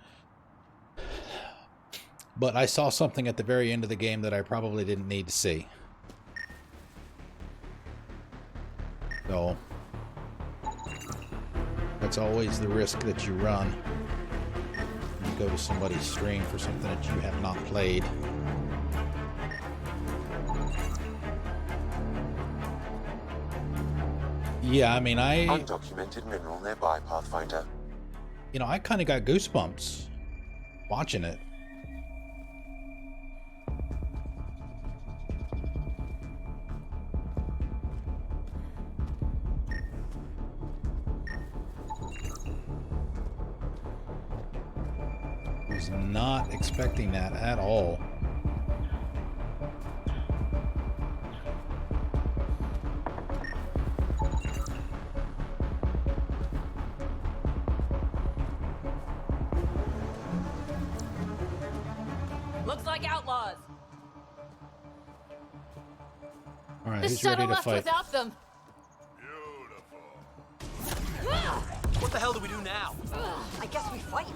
But I saw something at the very end of the game that I probably didn't need to see. So that's always the risk that you run. go to somebody's stream for something that you have not played. Yeah, I mean, Undocumented mineral nearby, Pathfinder. You know, I kind of got goosebumps watching it. Was not expecting that at all. Looks like outlaws. All right, The who's shuttle ready to left fight? without them. What the hell do we do now? I guess we fight.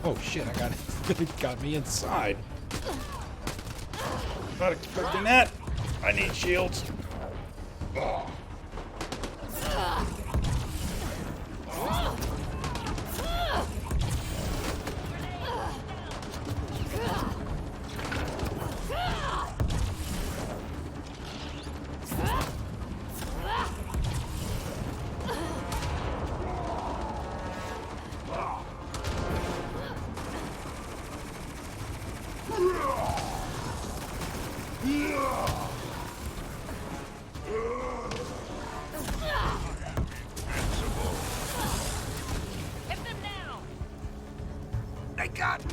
Oh shit, I got it. It got me inside. Not expecting that. I need shields. Hit them now. They got me.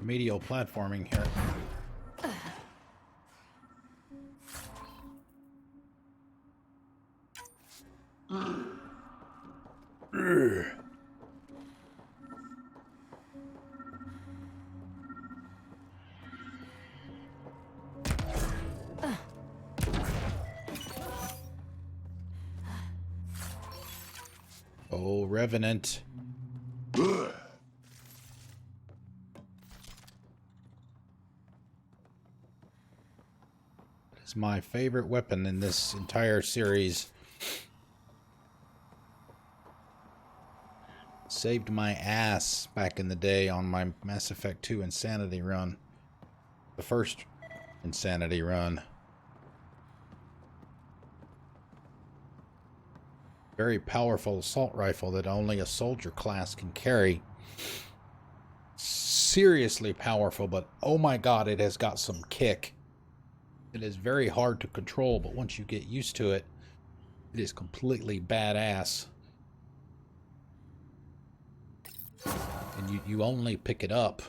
Remedial platforming here. Oh, Revenant. It's my favorite weapon in this entire series. Saved my ass back in the day on my Mass Effect 2 Insanity run. The first Insanity run. Very powerful assault rifle that only a soldier class can carry. Seriously powerful, but oh my god, it has got some kick. It is very hard to control, but once you get used to it, it is completely badass. And you only pick it up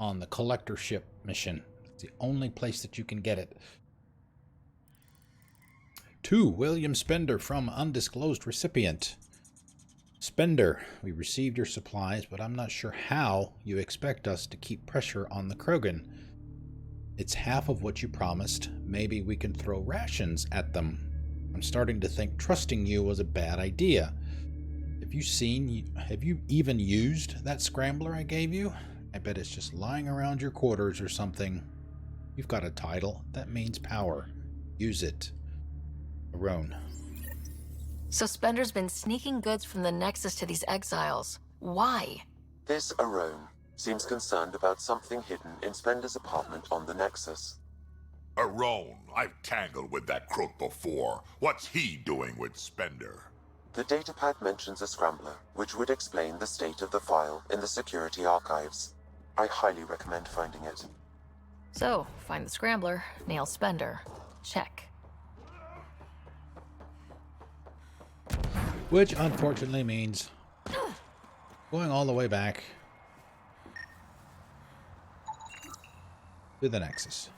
on the collector ship mission. It's the only place that you can get it. 2. William Spender from undisclosed recipient. Spender, we received your supplies, but I'm not sure how you expect us to keep pressure on the Krogan. It's half of what you promised. Maybe we can throw rations at them. I'm starting to think trusting you was a bad idea. Have you even used that scrambler I gave you? I bet it's just lying around your quarters or something. You've got a title. That means power. Use it. Arone. So Spender's been sneaking goods from the Nexus to these exiles. Why? This Arone seems concerned about something hidden in Spender's apartment on the Nexus. Arone, I've tangled with that crook before. What's he doing with Spender? The datapad mentions a scrambler, which would explain the state of the file in the security archives. I highly recommend finding it. So, find the scrambler, nail Spender. Check. Which unfortunately means going all the way back to the Nexus.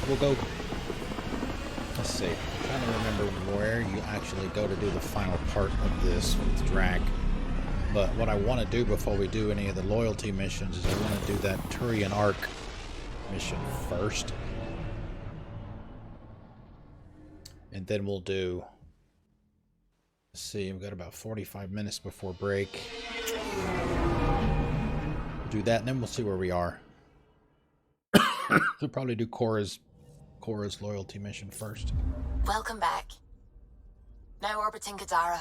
We'll go, let's see, I'm trying to remember where you actually go to do the final part of this with Drack. But what I want to do before we do any of the loyalty missions is I want to do that Turian Ark mission first. And then we'll do, let's see, we've got about 45 minutes before break. We'll do that and then we'll see where we are. We'll probably do Cora's loyalty mission first. Welcome back. Now orbiting Kadara.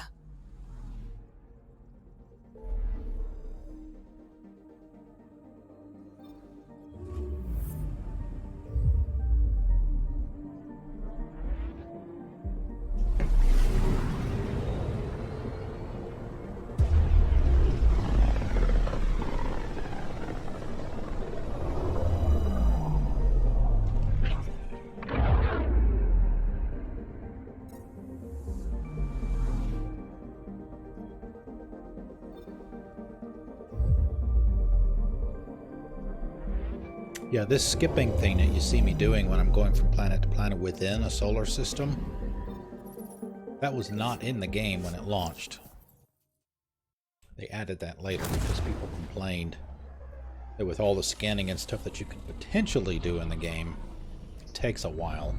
Yeah, this skipping thing that you see me doing when I'm going from planet to planet within a solar system, that was not in the game when it launched. They added that later because people complained that with all the scanning and stuff that you can potentially do in the game, it takes a while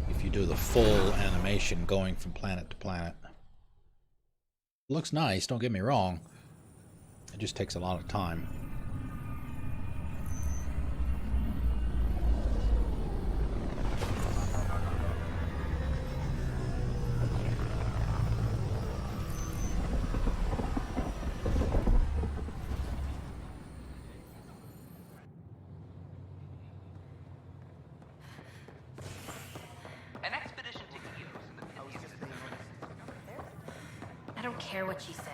if you do the full animation going from planet to planet. It looks nice, don't get me wrong. It just takes a lot of time. I don't care what she says.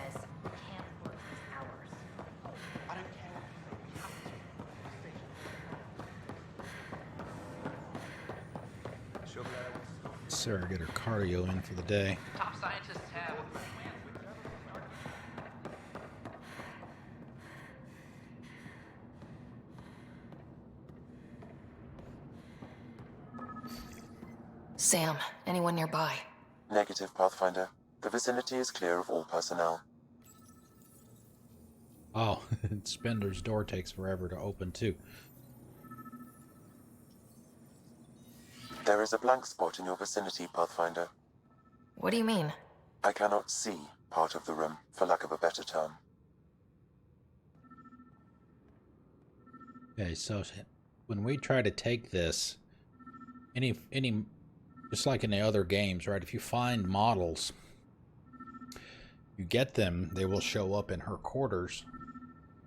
We can't work these hours. I don't care. Sarah get her cardio in for the day. Top scientists have. Sam, anyone nearby? Negative, Pathfinder. The vicinity is clear of all personnel. Oh, Spender's door takes forever to open too. There is a blank spot in your vicinity, Pathfinder. What do you mean? I cannot see part of the room, for lack of a better term. Okay, so when we try to take this, any just like in the other games, right? If you find models, you get them, they will show up in her quarters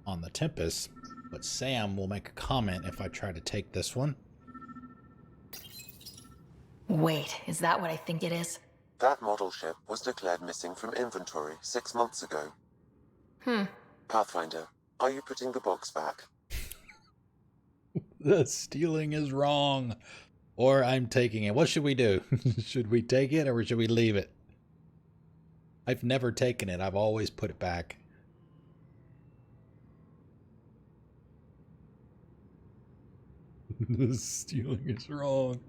on the Tempest, but Sam will make a comment if I try to take this one. Wait, is that what I think it is? That model ship was declared missing from inventory 6 months ago. Pathfinder, are you putting the box back? The stealing is wrong. Or I'm taking it. What should we do? Should we take it or should we leave it? I've never taken it. I've always put it back. The stealing is wrong.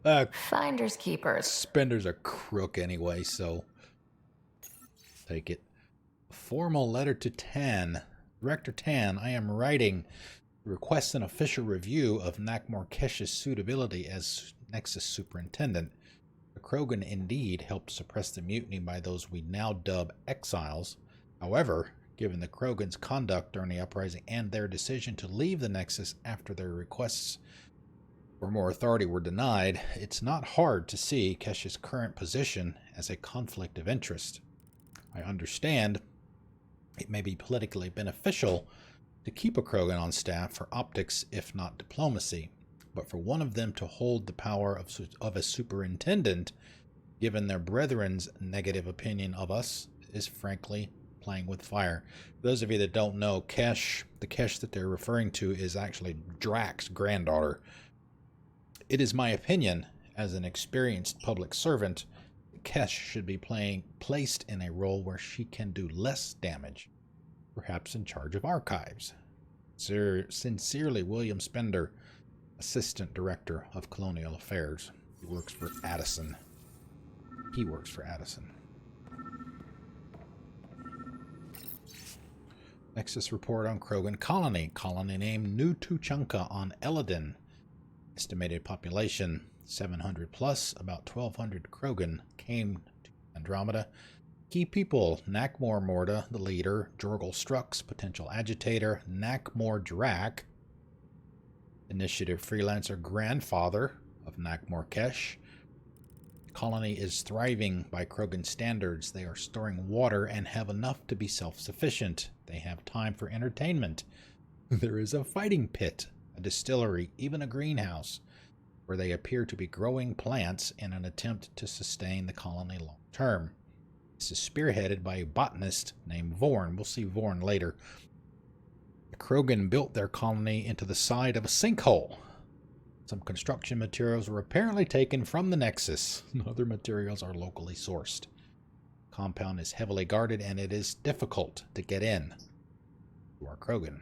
Finders keepers. Spender's a crook anyway, so take it. A formal letter to Tan. Director Tan, I am writing to request an official review of Nakmor Kesh's suitability as Nexus Superintendent. The Krogan indeed helped suppress the mutiny by those we now dub exiles. However, given the Krogan's conduct during the uprising and their decision to leave the Nexus after their requests for more authority were denied, it's not hard to see Kesh's current position as a conflict of interest. I understand it may be politically beneficial to keep a Krogan on staff for optics, if not diplomacy, but for one of them to hold the power of a superintendent, given their brethren's negative opinion of us, is frankly playing with fire. For those of you that don't know, Kesh, the Kesh that they're referring to, is actually Drack's granddaughter. It is my opinion, as an experienced public servant, that Kesh should be placed in a role where she can do less damage, perhaps in charge of archives. Sincerely, William Spender, Assistant Director of Colonial Affairs. He works for Addison. Nexus report on Krogan colony. Colony named New Tuchanka on Elaaden. Estimated population 700 plus. About 1,200 Krogan came to Andromeda. Key people: Nakmor Morda, the leader; Jorgal Strux, potential agitator; Nakmor Drack, initiative freelancer, grandfather of Nakmor Kesh. The colony is thriving by Krogan standards. They are storing water and have enough to be self-sufficient. They have time for entertainment. There is a fighting pit, a distillery, even a greenhouse, where they appear to be growing plants in an attempt to sustain the colony long term. This is spearheaded by a botanist named Vorn. We'll see Vorn later. The Krogan built their colony into the side of a sinkhole. Some construction materials were apparently taken from the Nexus. Other materials are locally sourced. The compound is heavily guarded and it is difficult to get in. You are Krogan.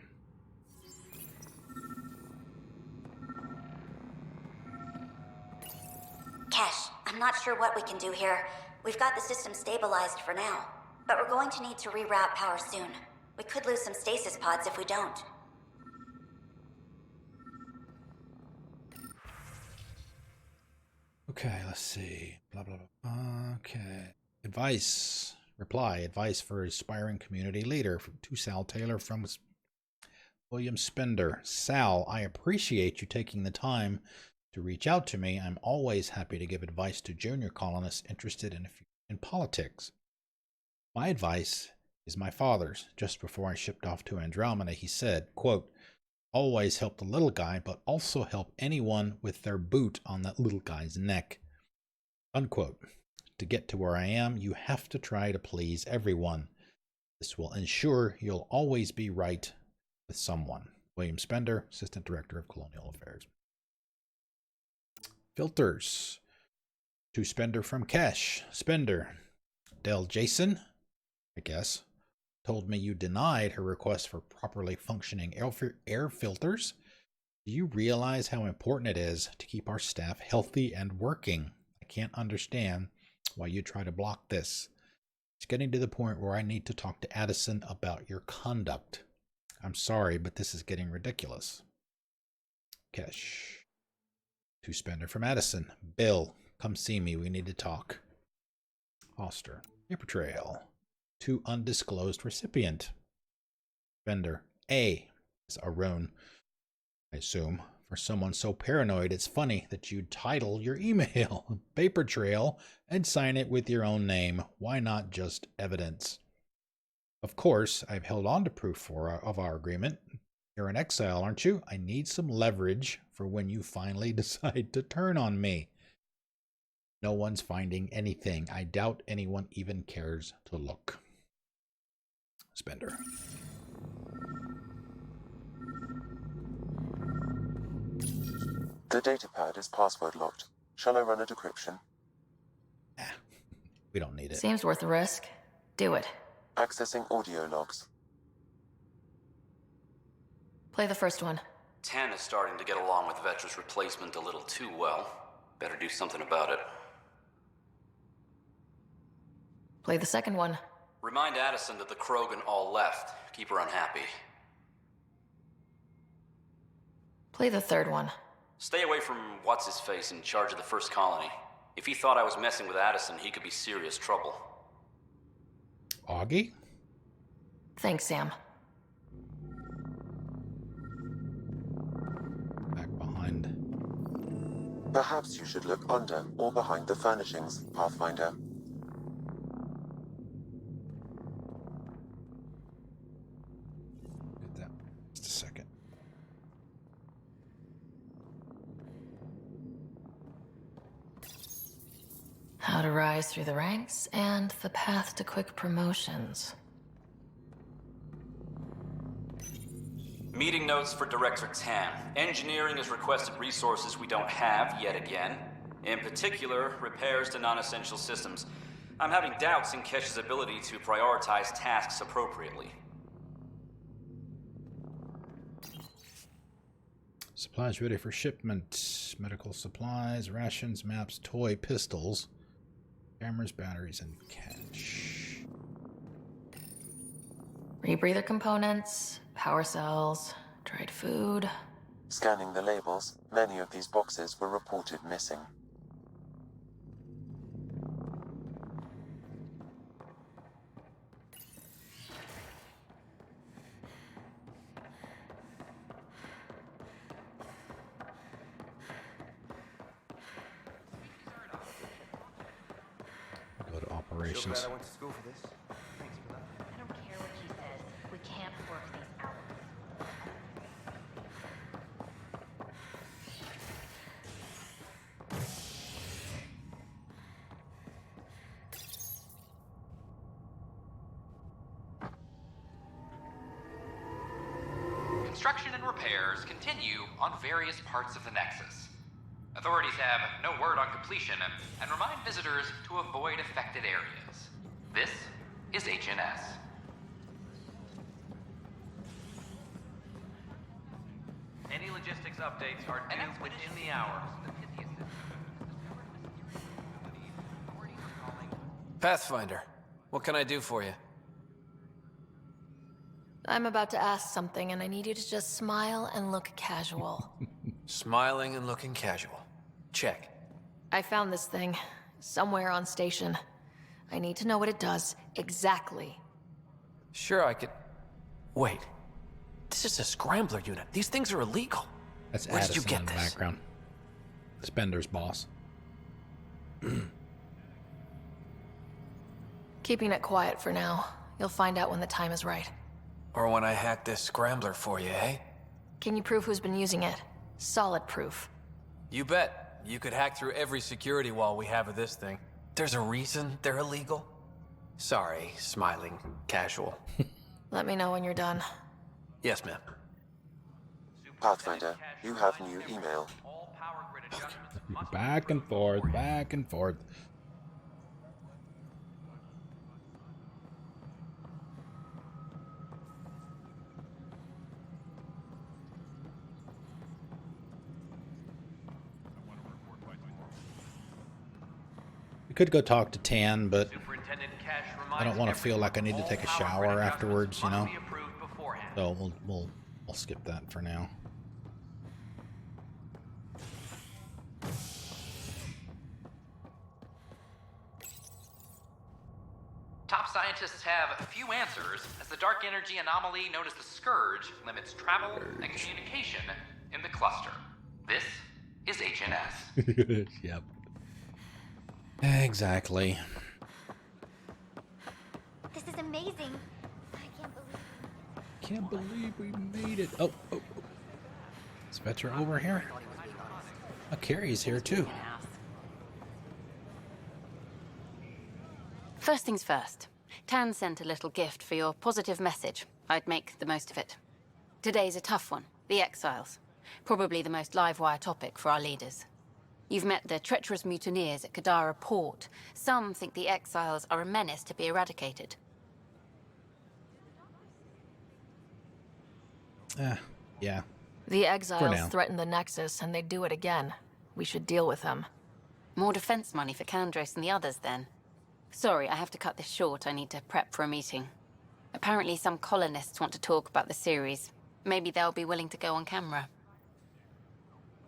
Kesh, I'm not sure what we can do here. We've got the system stabilized for now, but we're going to need to reroute power soon. We could lose some stasis pods if we don't. Okay, let's see. Blah, blah, blah. Okay. Advice. Reply. Advice for aspiring community leader. To Sal Taylor from William Spender. Sal, I appreciate you taking the time to reach out to me. I'm always happy to give advice to junior colonists interested in politics. My advice is my father's. Just before I shipped off to Andromeda, he said, quote, always help the little guy, but also help anyone with their boot on that little guy's neck. Unquote. To get to where I am, you have to try to please everyone. This will ensure you'll always be right with someone. William Spender, Assistant Director of Colonial Affairs. Filters. To Spender from Kesh. Spender. Del Jason, I guess, told me you denied her request for properly functioning air filters. Do you realize how important it is to keep our staff healthy and working? I can't understand why you try to block this. It's getting to the point where I need to talk to Addison about your conduct. I'm sorry, but this is getting ridiculous. Kesh. To Spender from Addison. Bill, come see me. We need to talk. Foster. Betrayal. To undisclosed recipient. Spender. A is Arun, I assume. For someone so paranoid, it's funny that you'd title your email Paper Trail and sign it with your own name. Why not just evidence? Of course, I've held on to proof of our agreement. You're an exile, aren't you? I need some leverage for when you finally decide to turn on me. No one's finding anything. I doubt anyone even cares to look. Spender. The datapad is password locked. Shall I run a decryption? We don't need it. Seems worth the risk. Do it. Accessing audio logs. Play the first one. Tan is starting to get along with Vetra's replacement a little too well. Better do something about it. Play the second one. Remind Addison that the Krogan all left. Keep her unhappy. Play the third one. Stay away from what's-his-face in charge of the first colony. If he thought I was messing with Addison, he could be serious trouble. Augie? Thanks, Sam. Back behind. Perhaps you should look under or behind the furnishings, Pathfinder. Get that. Just a second. How to rise through the ranks and the path to quick promotions. Meeting notes for Director Tan. Engineering has requested resources we don't have yet again. In particular, repairs to non-essential systems. I'm having doubts in Kesh's ability to prioritize tasks appropriately. Supplies ready for shipment. Medical supplies, rations, maps, toy, pistols, cameras, batteries, and cash. Rebreather components, power cells, dried food. Scanning the labels, many of these boxes were reported missing. Go to operations. So glad I went to school for this. Thanks for that. I don't care what she says. We can't work these hours. Construction and repairs continue on various parts of the Nexus. Authorities have no word on completion and remind visitors to avoid affected areas. This is HNS. Any logistics updates are due within the hour. Pathfinder, what can I do for you? I'm about to ask something, and I need you to just smile and look casual. Smiling and looking casual. Check. I found this thing somewhere on station. I need to know what it does exactly. Sure, I could... Wait. This is a scrambler unit. These things are illegal. That's Where Addison did you get in the this? background. Spender's boss. Keeping it quiet for now. You'll find out when the time is right. Or when I hack this scrambler for you, eh? Can you prove who's been using it? Solid proof. You bet. You could hack through every security wall we have of this thing. There's a reason they're illegal. Sorry, smiling casual. Let me know when you're done. Yes, ma'am. Pathfinder, you have new email. Back and forth, back and forth. We could go talk to Tan, but I don't want to feel like I need to take a shower afterwards, you know? So we'll skip that for now. Top scientists have few answers, as the dark energy anomaly known as the Scourge limits travel and communication in the cluster. This is HNS. Yep. Exactly. This is amazing. Can't believe we made it. Oh. Is Vetra over here? Oh, Carrie's here too. First things first. Tan sent a little gift for your positive message. I'd make the most of it. Today's a tough one. The Exiles. Probably the most live-wire topic for our leaders. You've met the treacherous mutineers at Kadara Port. Some think the Exiles are a menace to be eradicated. Yeah. The Exiles threatened the Nexus, and they'd do it again. We should deal with them. More defense money for Kandros and the others, then. Sorry, I have to cut this short. I need to prep for a meeting. Apparently some colonists want to talk about the series. Maybe they'll be willing to go on camera.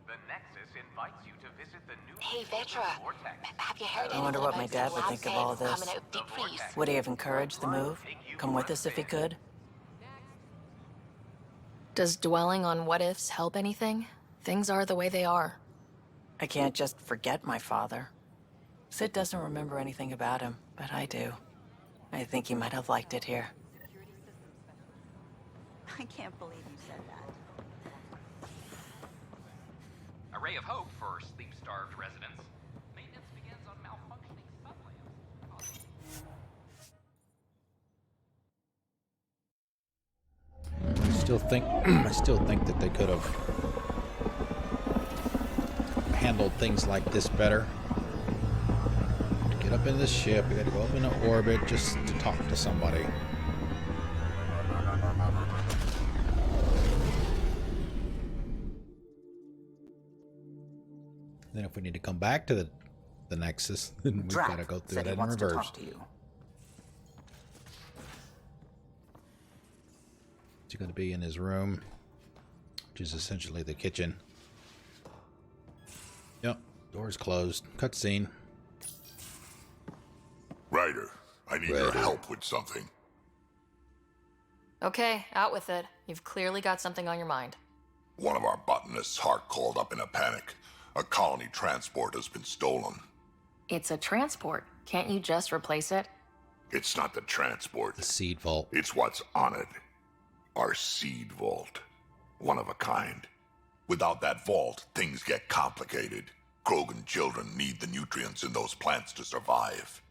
The Nexus invites you to visit the new... Hey, Vetra. Have you heard I wonder anything what my about dad some would lab think of all fans this. coming out of deep freeze? Would he have encouraged the move? Come with us if he could? Does dwelling on what-ifs help anything? Things are the way they are. I can't just forget my father. Sid doesn't remember anything about him, but I do. I think he might have liked it here. I can't believe you said that. A ray of hope for sleep-starved residents. Maintenance begins on malfunctioning sublamps. I still think that they could have handled things like this better. To get up in this ship, we got to go up into orbit just to talk to somebody. Then if we need to come back to the Nexus, then we've got to go through that in reverse. He's going to be in his room, which is essentially the kitchen. Yep, door's closed. Cutscene. Ryder, I need your help with something. Okay, out with it. You've clearly got something on your mind. One of our botanists, Hart, called up in a panic. A colony transport has been stolen. It's a transport. Can't you just replace it? It's not the transport. The seed vault. It's what's on it. Our seed vault. One of a kind. Without that vault, things get complicated. Krogan children need the nutrients in those plants to survive.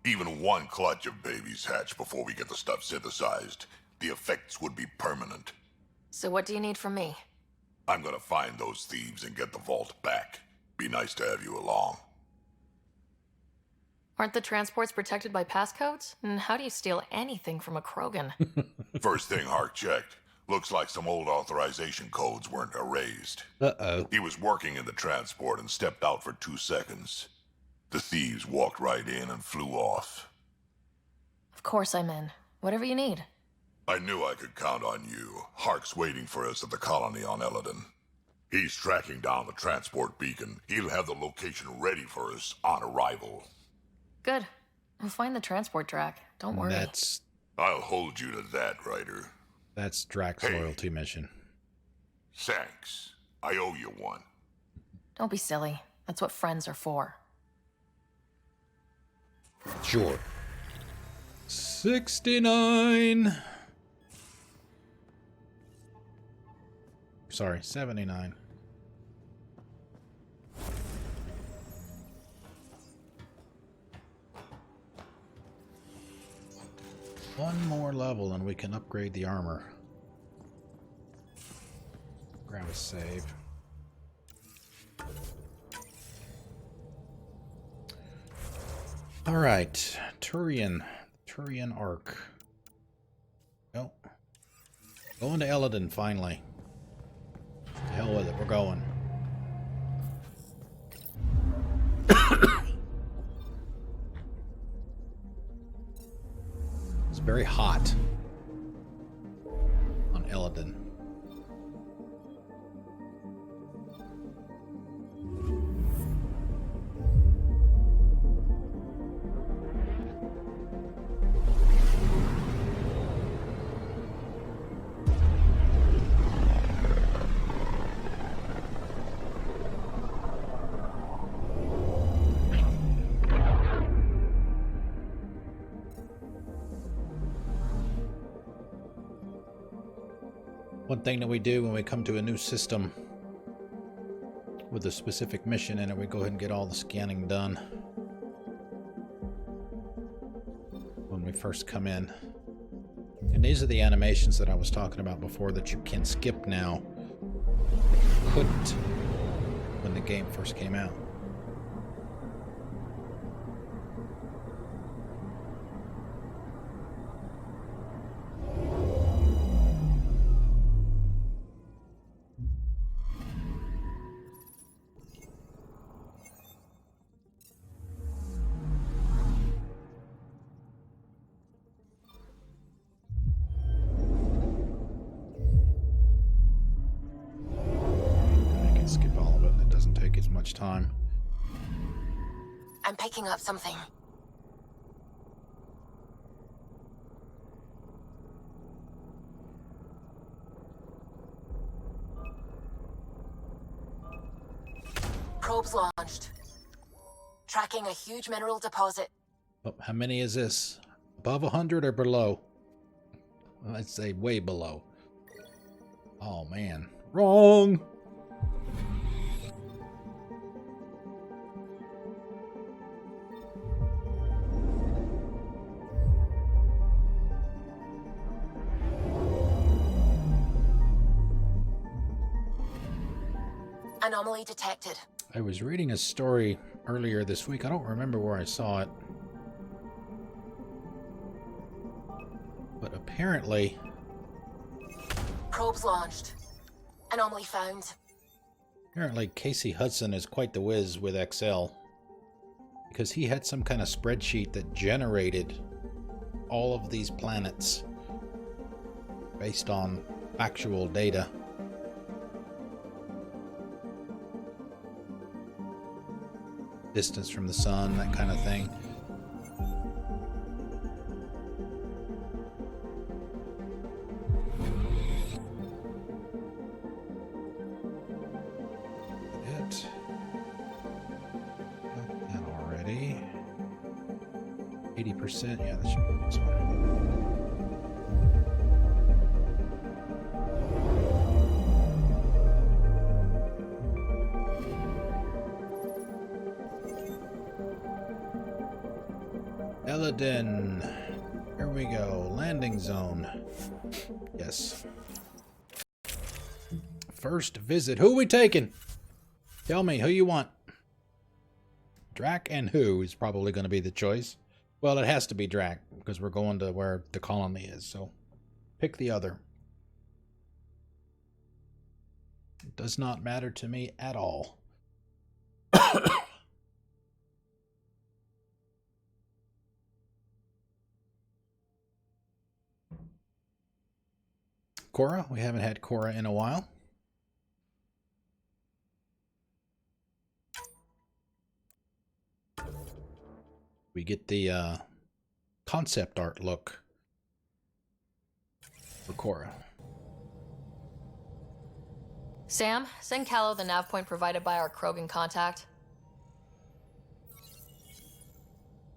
Even one clutch of babies hatch before we get the stuff synthesized. The effects would be permanent. So what do you need from me? I'm gonna find those thieves and get the vault back. Be nice to have you along. Aren't the transports protected by passcodes? And how do you steal anything from a Krogan? First thing Hart checked. Looks like some old authorization codes weren't erased. Uh-oh. He was working in the transport and stepped out for 2 seconds. The thieves walked right in and flew off. Of course I'm in. Whatever you need. I knew I could count on you. Hark's waiting for us at the colony on Elaaden. He's tracking down the transport beacon. He'll have the location ready for us on arrival. Good. We'll find the transport Drack. Don't worry. I'll hold you to that, Ryder. That's Drack's loyalty mission. Thanks. I owe you one. Don't be silly. That's what friends are for. Sure. 69. Sorry, 79. One more level and we can upgrade the armor. Grab a save. All right, Turian Ark. Go. Going to Elaaden finally. To hell with it, we're going. It's very hot on Elaaden. One thing that we do when we come to a new system with a specific mission in it, we go ahead and get all the scanning done when we first come in. And these are the animations that I was talking about before that you can skip now. Couldn't when the game first came out. much time. I'm picking up something. Probes launched. Tracking a huge mineral deposit. Oh, how many is this? Above 100 or below? I'd say way below. Oh man. Wrong! Anomaly detected. I was reading a story earlier this week. I don't remember where I saw it. But apparently... Probes launched. Anomaly found. Apparently Casey Hudson is quite the whiz with Excel. Because he had some kind of spreadsheet that generated all of these planets based on actual data. Distance from the sun, that kind of thing. It. Got that already. 80%, yeah, that should be this one. Elaaden. Here we go. Landing zone. Yes. First visit. Who we taking? Tell me who you want. Drack and who is probably going to be the choice. Well, it has to be Drack because we're going to where the colony is. So pick the other. It does not matter to me at all. Cora, we haven't had Cora in a while. We get the concept art look for Cora. Sam, send Callow the nav point provided by our Krogan contact.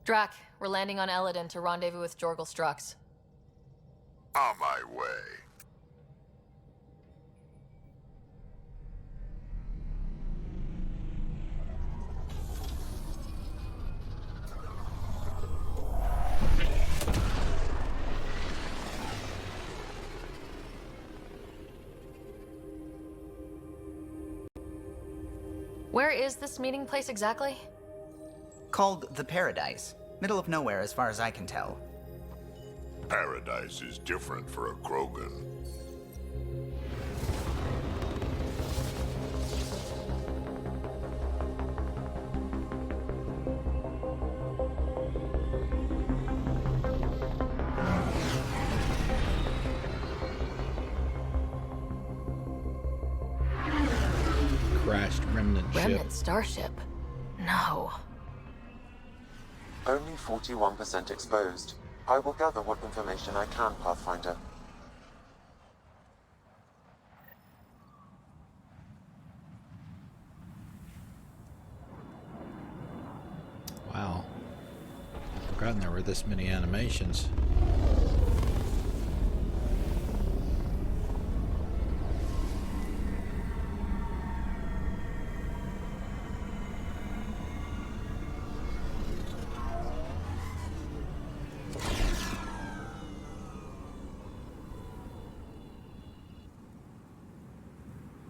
Drack, we're landing on Elaaden to rendezvous with Jorgal Strux. On my way. Where is this meeting place exactly? Called the Paradise. Middle of nowhere as far as I can tell. Paradise is different for a Krogan. Crashed remnant ship. Remnant starship? No. Only 41% exposed. I will gather what information I can, Pathfinder. Wow. I've forgotten there were this many animations.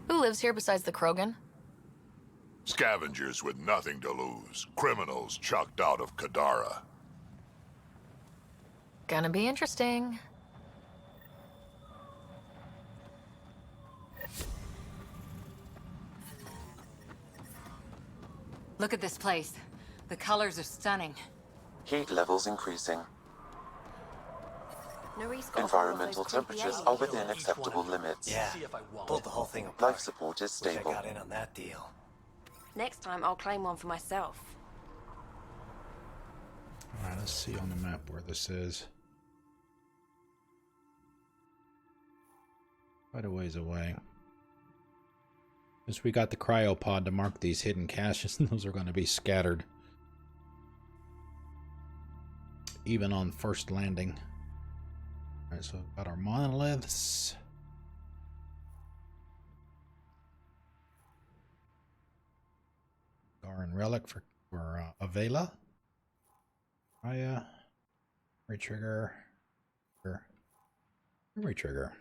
Who lives here besides the Krogan? Scavengers with nothing to lose. Criminals chucked out of Kadara. Gonna be interesting. Look at this place. The colors are stunning. Heat levels increasing. Environmental temperatures are within acceptable limits. Yeah, pulled the whole thing apart. Life support is stable. Wish I got in on that deal. Next time, I'll claim one for myself. Alright, let's see on the map where this is. Quite a ways away. Since we got the cryopod to mark these hidden caches, those are going to be scattered. Even on first landing. Alright, so we've got our monoliths. Garan relic for Avela. Raya. Retrigger. Retrigger.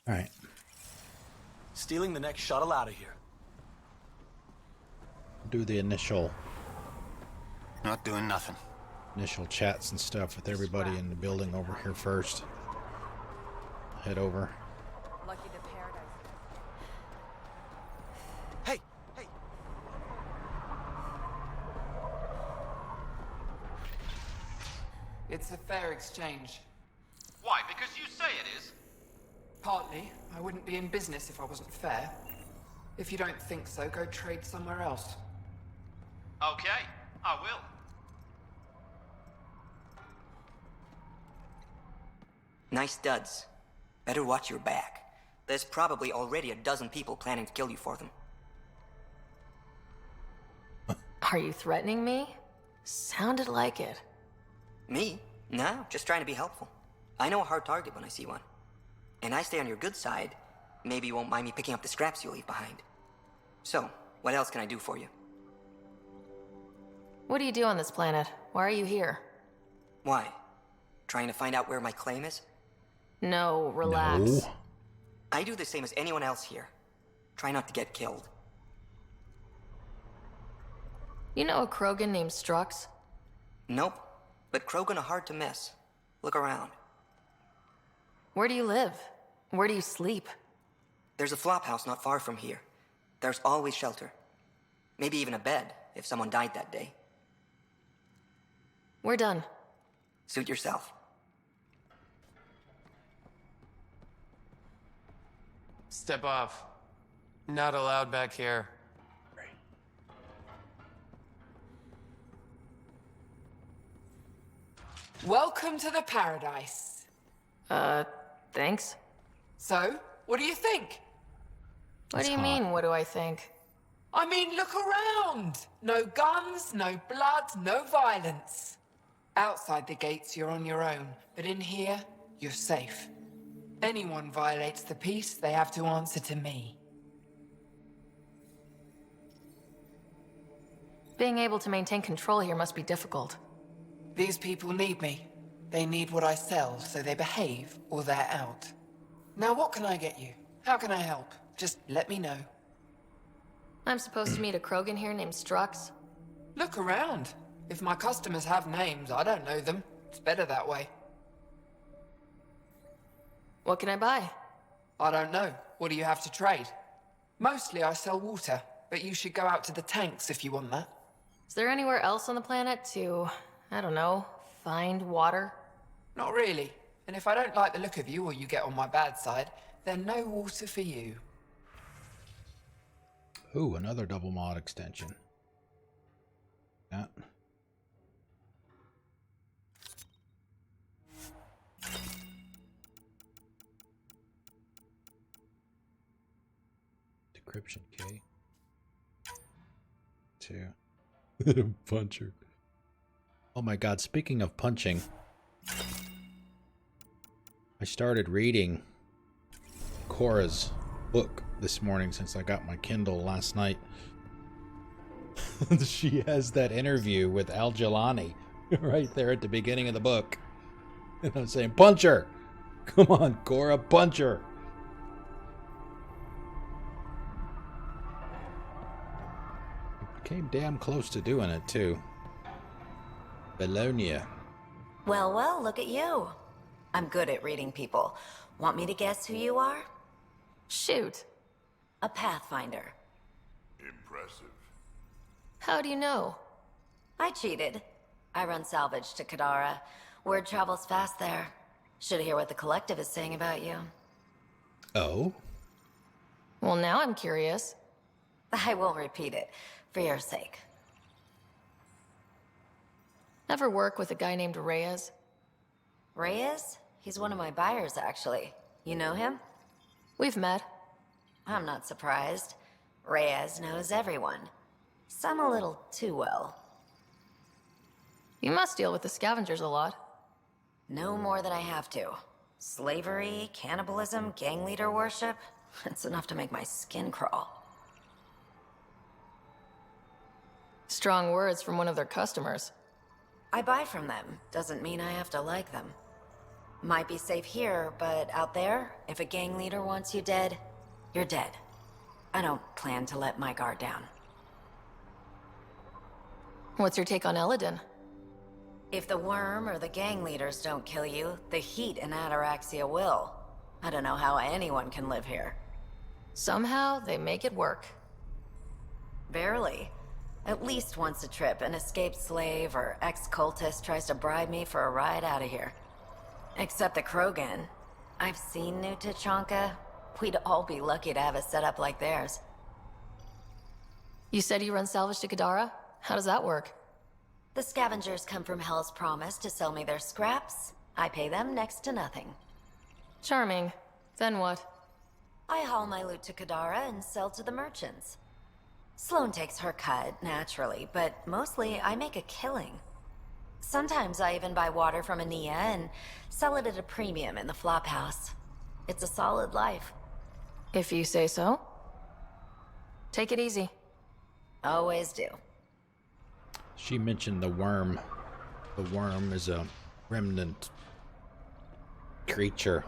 Alright. Stealing the next shuttle out of here. Do the initial. Not doing nothing. Initial chats and stuff with everybody in the building over here first. Head over. Lucky the paradise. Hey! Hey! It's a fair exchange. Why? Because you say it is? Partly. I wouldn't be in business if I wasn't fair. If you don't think so, go trade somewhere else. Okay, I will. Nice studs. Better watch your back. There's probably already a dozen people planning to kill you for them. Are you threatening me? Sounded like it. Me? No, just trying to be helpful. I know a hard target when I see one. And I stay on your good side. Maybe you won't mind me picking up the scraps you leave behind. So, what else can I do for you? What do you do on this planet? Why are you here? Why? Trying to find out where my claim is? No, relax. No. I do the same as anyone else here. Try not to get killed. You know a Krogan named Strux? Nope. But Krogan are hard to miss. Look around. Where do you live? Where do you sleep? There's a flop house not far from here. There's always shelter. Maybe even a bed, if someone died that day. We're done. Suit yourself. Step off. Not allowed back here. Welcome to the paradise. Thanks. So, what do you think? What do you mean, what do I think? I mean, look around. No guns, no blood, no violence. Outside the gates, you're on your own. But in here, you're safe. Anyone violates the peace, they have to answer to me. Being able to maintain control here must be difficult. These people need me. They need what I sell, so they behave or they're out. Now what can I get you? How can I help? Just let me know. I'm supposed to meet a Krogan here named Strux. Look around. If my customers have names, I don't know them. It's better that way. What can I buy? I don't know. What do you have to trade? Mostly I sell water, but you should go out to the tanks if you want that. Is there anywhere else on the planet to, I don't know, find water? Not really. And if I don't like the look of you or you get on my bad side, then no water for you. Ooh, another double mod extension. Yeah. Decryption key. 2. Puncher. Oh my god, speaking of punching, I started reading Cora's book this morning since I got my Kindle last night. She has that interview with Al Jelani right there at the beginning of the book. And I'm saying, punch her! Come on, Cora, punch her! Came damn close to doing it, too. Bologna. Well, well, look at you. I'm good at reading people. Want me to guess who you are? Shoot. A Pathfinder. Impressive. How do you know? I cheated. I run salvage to Kadara. Word travels fast there. Should hear what the Collective is saying about you. Oh? Well, now I'm curious. I won't repeat it, for your sake. Ever work with a guy named Reyes? Reyes? He's one of my buyers, actually. You know him? We've met. I'm not surprised. Reyes knows everyone. Some a little too well. You must deal with the scavengers a lot. No more than I have to. Slavery, cannibalism, gang leader worship. It's enough to make my skin crawl. Strong words from one of their customers. I buy from them. Doesn't mean I have to like them. Might be safe here, but out there, if a gang leader wants you dead, you're dead. I don't plan to let my guard down. What's your take on Elaaden? If the worm or the gang leaders don't kill you, the heat in Ataraxia will. I don't know how anyone can live here. Somehow, they make it work. Barely. At least once a trip, an escaped slave or ex-cultist tries to bribe me for a ride out of here. Except the Krogan. I've seen New Tachanka. We'd all be lucky to have a setup like theirs. You said you run salvage to Kadara? How does that work? The scavengers come from Hell's Promise to sell me their scraps. I pay them next to nothing. Charming. Then what? I haul my loot to Kadara and sell to the merchants. Sloane takes her cut, naturally, but mostly I make a killing. Sometimes I even buy water from Ania and sell it at a premium in the flop house. It's a solid life. If you say so. Take it easy. Always do. She mentioned the worm. The worm is a remnant creature.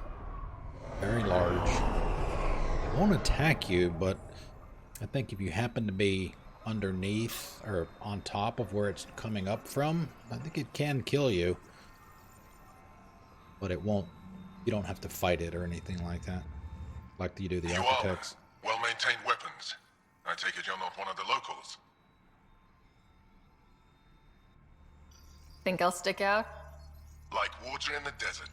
Very large. It won't attack you, but I think if you happen to be underneath or on top of where it's coming up from, I think it can kill you. But it won't. You don't have to fight it or anything like that. Like you do the architects. Well-maintained weapons. I take it you're not one of the locals. Think I'll stick out? Like water in the desert.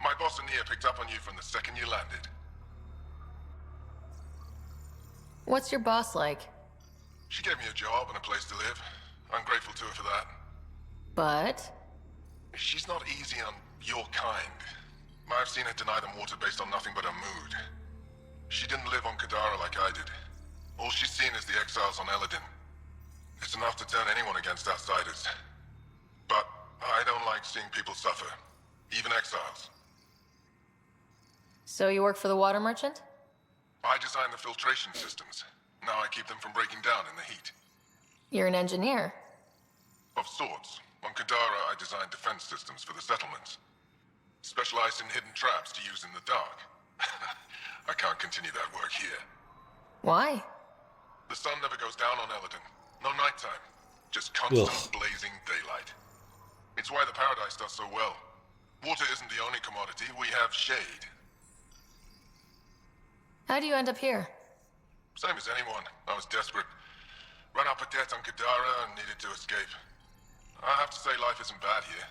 My boss Ania picked up on you from the second you landed. What's your boss like? She gave me a job and a place to live. I'm grateful to her for that. But? She's not easy on your kind. I've seen her deny them water based on nothing but her mood. She didn't live on Kadara like I did. All she's seen is the exiles on Elaaden. It's enough to turn anyone against outsiders. But I don't like seeing people suffer. Even exiles. So you work for the water merchant? I design the filtration systems. Now I keep them from breaking down in the heat. You're an engineer. Of sorts. On Kadara, I designed defense systems for the settlements. Specialized in hidden traps to use in the dark. I can't continue that work here. Why? The sun never goes down on Elaaden. No nighttime. Just constant blazing daylight. It's why the Paradise does so well. Water isn't the only commodity. We have shade. How do you end up here? Same as anyone. I was desperate. Ran up a debt on Kadara and needed to escape. I have to say life isn't bad here.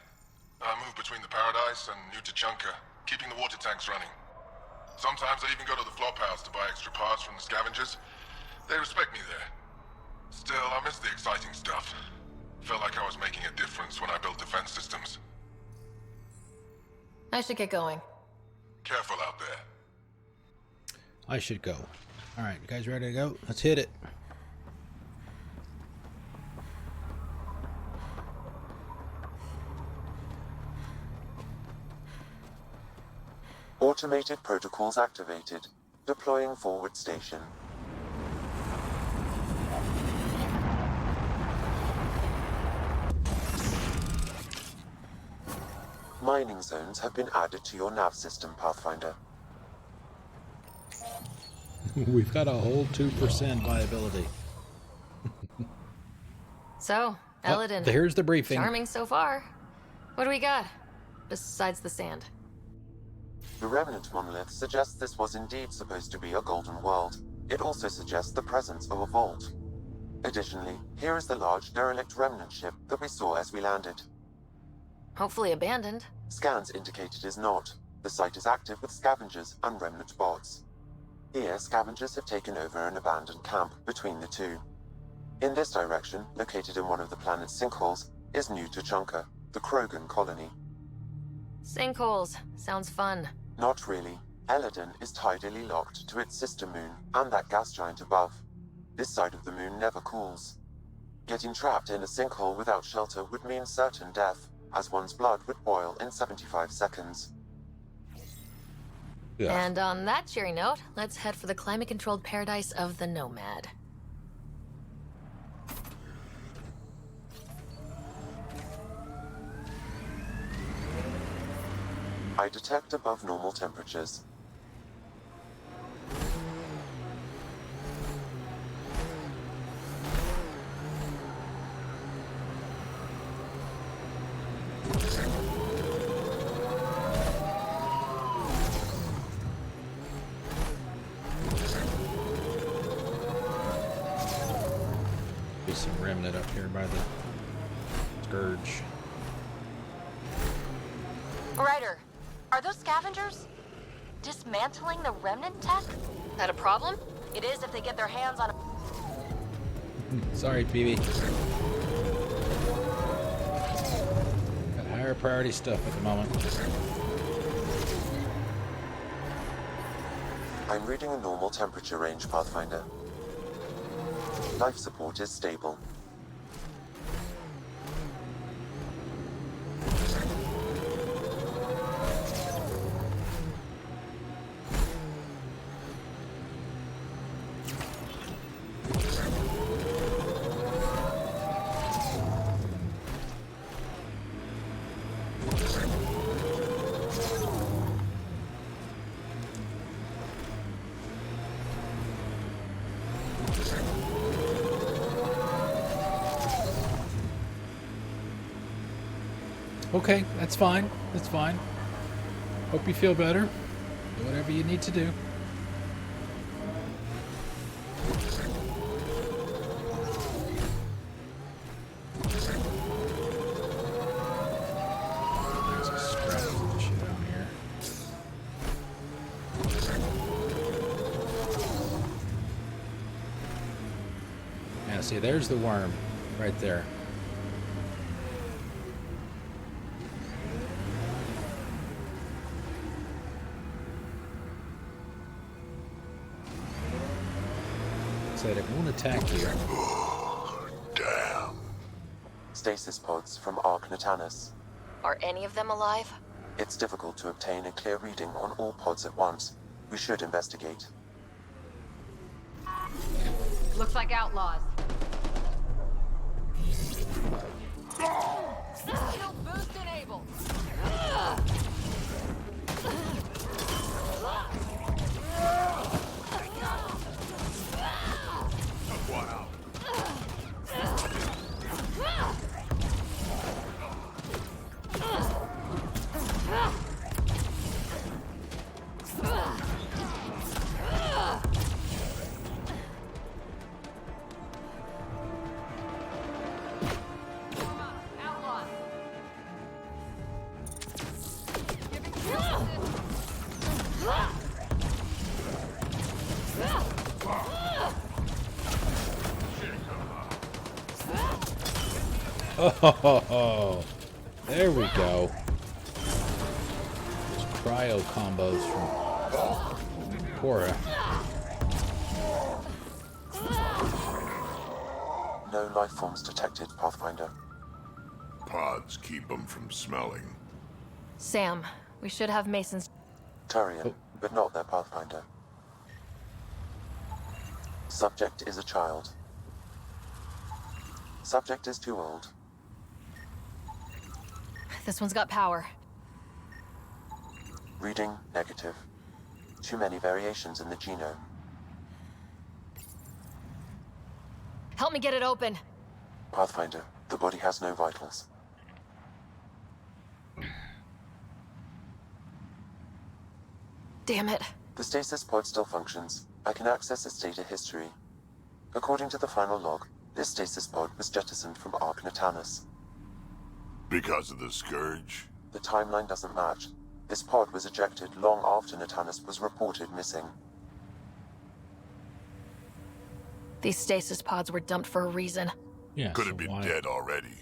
I move between the Paradise and New Tachanka, keeping the water tanks running. Sometimes I even go to the flop house to buy extra parts from the scavengers. They respect me there. Still, I miss the exciting stuff. Felt like I was making a difference when I built defense systems. I should get going. Careful out there. I should go. Alright, you guys ready to go? Let's hit it. Automated protocols activated. Deploying forward station. Mining zones have been added to your nav system, Pathfinder. We've got a whole 2% viability. So, Elaaden. Here's the briefing. Charming so far. What do we got? Besides the sand. The Remnant monolith suggests this was indeed supposed to be a golden world. It also suggests the presence of a vault. Additionally, here is the large derelict Remnant ship that we saw as we landed. Hopefully abandoned. Scans indicate it is not. The site is active with scavengers and remnant bots. Here, scavengers have taken over an abandoned camp between the two. In this direction, located in one of the planet's sinkholes, is New Tuchanka, the Krogan colony. Sinkholes. Sounds fun. Not really. Elaaden is tidally locked to its sister moon and that gas giant above. This side of the moon never cools. Getting trapped in a sinkhole without shelter would mean certain death, as one's blood would boil in 75 seconds. Yeah. And on that cheery note, let's head for the climate-controlled paradise of the Nomad. I detect above normal temperatures. Be some remnant up here by the scourge. Ryder, are those scavengers dismantling the remnant tech? That a problem? It is if they get their hands on a... Sorry, PB. Got higher priority stuff at the moment. I'm reading a normal temperature range, Pathfinder. Life support is stable. Okay, that's fine. That's fine. Hope you feel better. Do whatever you need to do. There's a scrap of shit down here. Yeah, see, there's the worm right there. Said it won't attack you. Damn. Stasis pods from Ark Natanus. Are any of them alive? It's difficult to obtain a clear reading on all pods at once. We should investigate. Looks like outlaws. Shield boost enabled. Oh, there we go. Those cryo combos from Cora. No life forms detected, Pathfinder. Pods keep them from smelling. Sam, we should have Mason's... Turian, but not their Pathfinder. Subject is a child. Subject is too old. This one's got power. Reading negative. Too many variations in the genome. Help me get it open. Pathfinder, the body has no vitals. Damn it. The stasis pod still functions. I can access its data history. According to the final log, this stasis pod was jettisoned from Ark Natanus. Because of the Scourge? The timeline doesn't match. This pod was ejected long after Natanus was reported missing. These stasis pods were dumped for a reason. Yeah. Could it be dead already?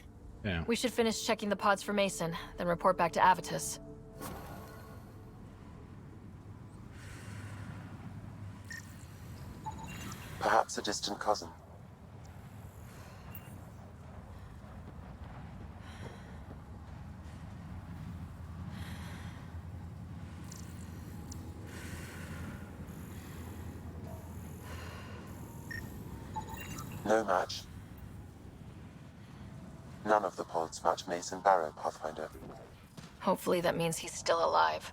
Yeah. We should finish checking the pods for Mason, then report back to Avitus. Perhaps a distant cousin. No match. None of the pods match Mason Barrow, Pathfinder. Hopefully that means he's still alive.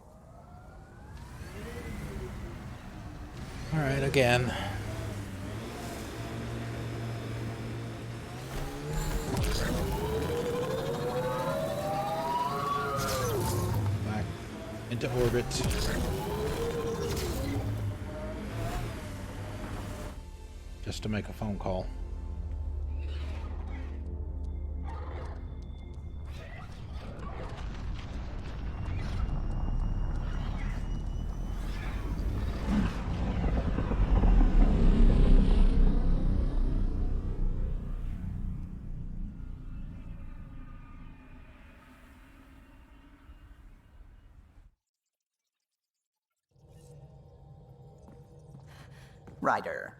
Alright, again. Back into orbit. Just to make a phone call. Ryder.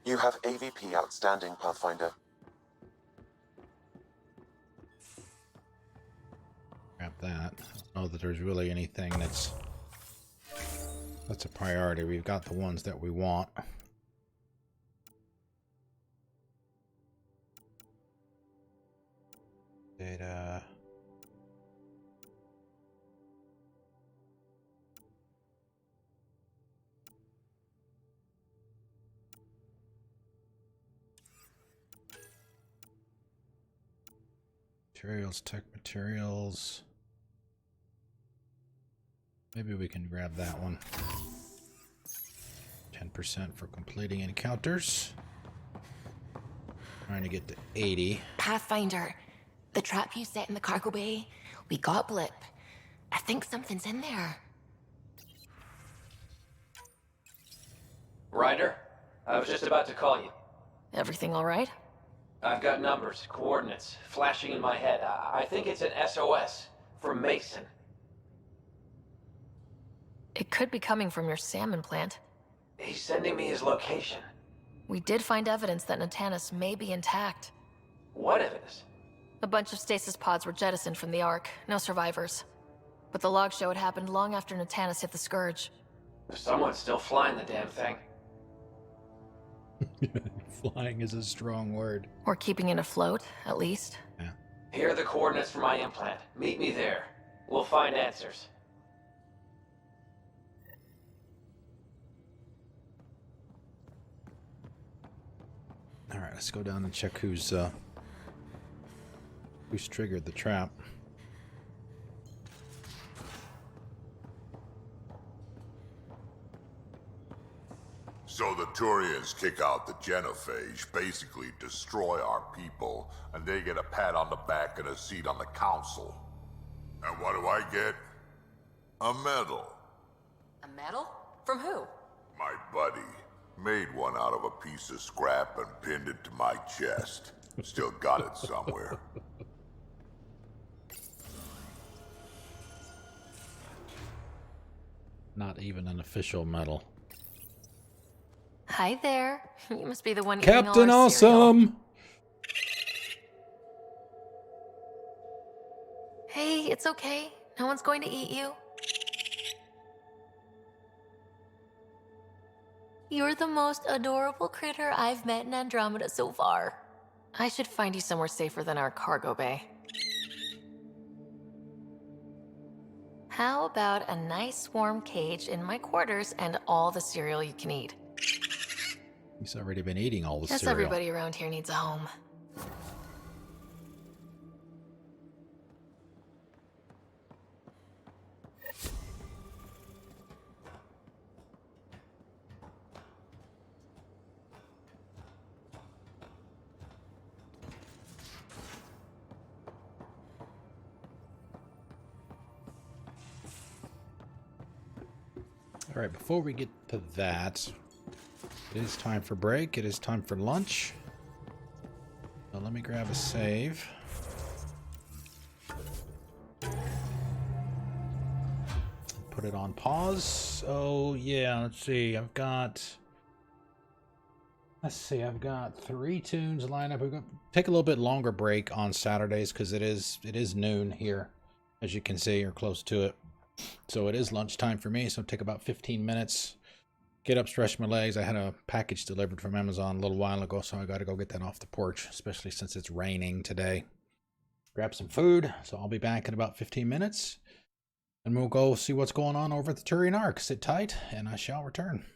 You have AVP outstanding, Pathfinder. Grab that. I don't know that there's really anything that's a priority. We've got the ones that we want. Data. Materials, tech materials. Maybe we can grab that one. 10% for completing encounters. Trying to get to 80. Pathfinder, the trap you set in the cargo bay, we got blip. I think something's in there. Ryder, I was just about to call you. Everything all right? I've got numbers, coordinates, flashing in my head. I think it's an SOS from Mason. It could be coming from your salmon plant. He's sending me his location. We did find evidence that Natanus may be intact. What evidence? A bunch of stasis pods were jettisoned from the Ark. No survivors. But the logs show it happened long after Natanus hit the Scourge. Someone's still flying the damn thing. Flying is a strong word. Or keeping it afloat, at least. Yeah. Here are the coordinates for my implant. Meet me there. We'll find answers. Alright, let's go down and check who's triggered the trap. So the Turians kick out the genophage, basically destroy our people, and they get a pat on the back and a seat on the council. And what do I get? A medal. A medal? From who? My buddy. Made one out of a piece of scrap and pinned it to my chest. Still got it somewhere. Not even an official medal. Hi there. You must be the one eating all Captain our cereal. Awesome! Hey, it's okay. No one's going to eat you. You're the most adorable critter I've met in Andromeda so far. I should find you somewhere safer than our cargo bay. How about a nice warm cage in my quarters and all the cereal you can eat? He's already been eating all the Guess cereal. everybody around here needs a home. Alright, before we get to that, it is time for break. It is time for lunch. So let me grab a save. Put it on pause. Oh, yeah, let's see. I've got 3 tunes lined up. We're going to take a little bit longer break on Saturdays because it is noon here, as you can see, or close to it. So it is lunchtime for me, so it'll take about 15 minutes. Get up, stretch my legs. I had a package delivered from Amazon a little while ago, so I got to go get that off the porch, especially since it's raining today. Grab some food, so I'll be back in about 15 minutes. And we'll go see what's going on over at the Turian Ark. Sit tight, and I shall return.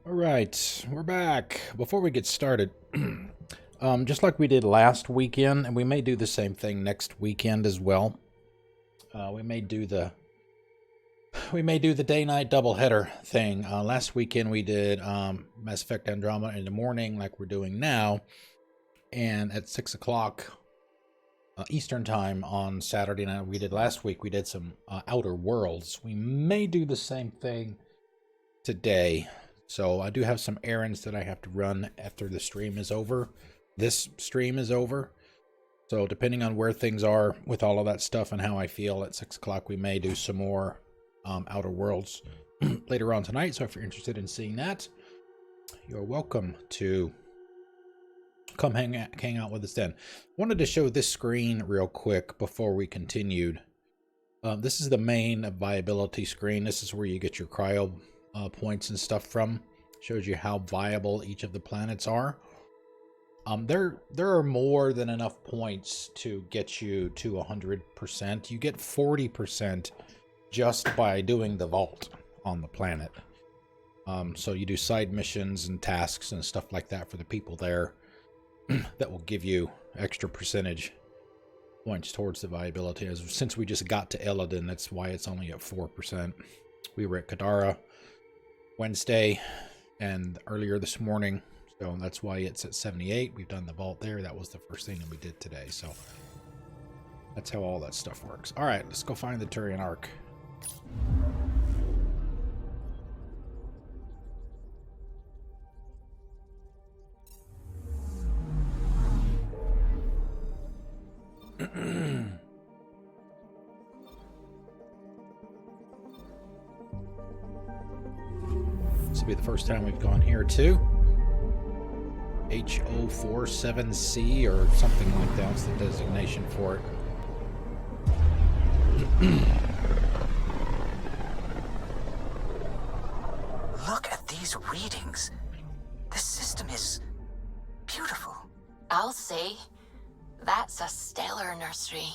All right, we're back. Before we get started, just like we did last weekend, and we may do the same thing next weekend as well. We may do the day-night doubleheader thing. Last weekend we did Mass Effect Andromeda in the morning, like we're doing now, and at 6 o'clock Eastern time on Saturday night. We did last week. We did some Outer Worlds. We may do the same thing today. So I do have some errands that I have to run after the stream is over. This stream is over. So depending on where things are with all of that stuff and how I feel at 6 o'clock, we may do some more Outer Worlds later on tonight. So if you're interested in seeing that, you're welcome to come hang out with us then. Wanted to show this screen real quick before we continued. This is the main viability screen. This is where you get your cryo points and stuff from. Shows you how viable each of the planets are. There are more than enough points to get you to 100%. You get 40% just by doing the vault on the planet. So you do side missions and tasks and stuff like that for the people there that will give you extra percentage points towards the viability. Since we just got to Elaaden, that's why it's only at 4%. We were at Kadara Wednesday and earlier this morning, so that's why it's at 78. We've done the vault there. That was the first thing that we did today, so that's how all that stuff works. All right, let's go find the Turian Ark. This will be the first time we've gone here too. HO47C or something like that's the designation for it. Look at these readings. This system is beautiful. I'll say, that's a stellar nursery.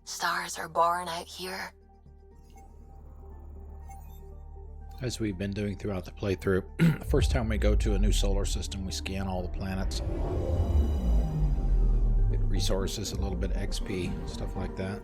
Stars are born out here. As we've been doing throughout the playthrough, the first time we go to a new solar system, we scan all the planets. Get resources, a little bit of XP, stuff like that.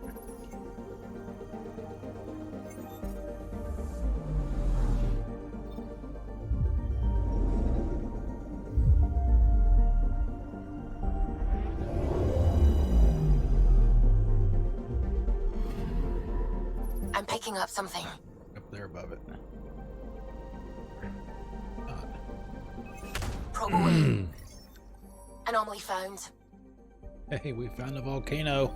I'm picking up something. Up there above it. Probe away. Anomaly found. Hey, we found a volcano.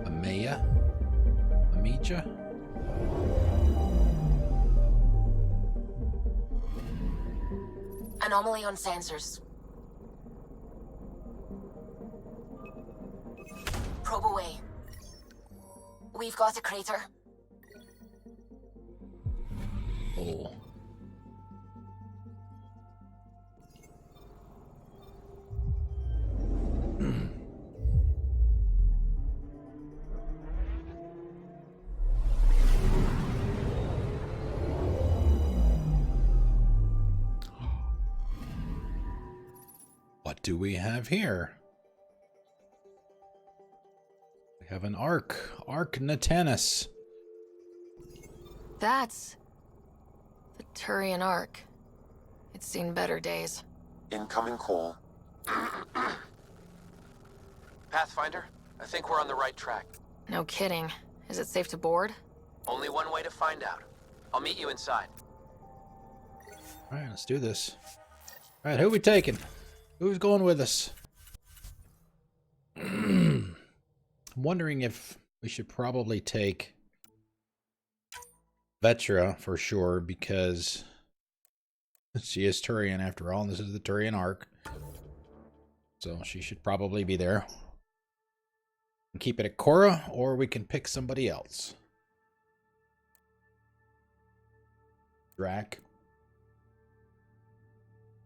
Amija? Anomaly on sensors. Probe away. We've got a crater. Oh. What do we have here? We have an Ark. Ark Natanus. That's the Turian Ark. It's seen better days. Incoming call. Pathfinder, I think we're on the right track. No kidding. Is it safe to board? Only one way to find out. I'll meet you inside. Alright, let's do this. Alright, who are we taking? Who's going with us? I'm wondering if we should probably take Vetra for sure, because she is Turian after all, and this is the Turian Ark. So she should probably be there. And keep it at Cora, or we can pick somebody else. Drack.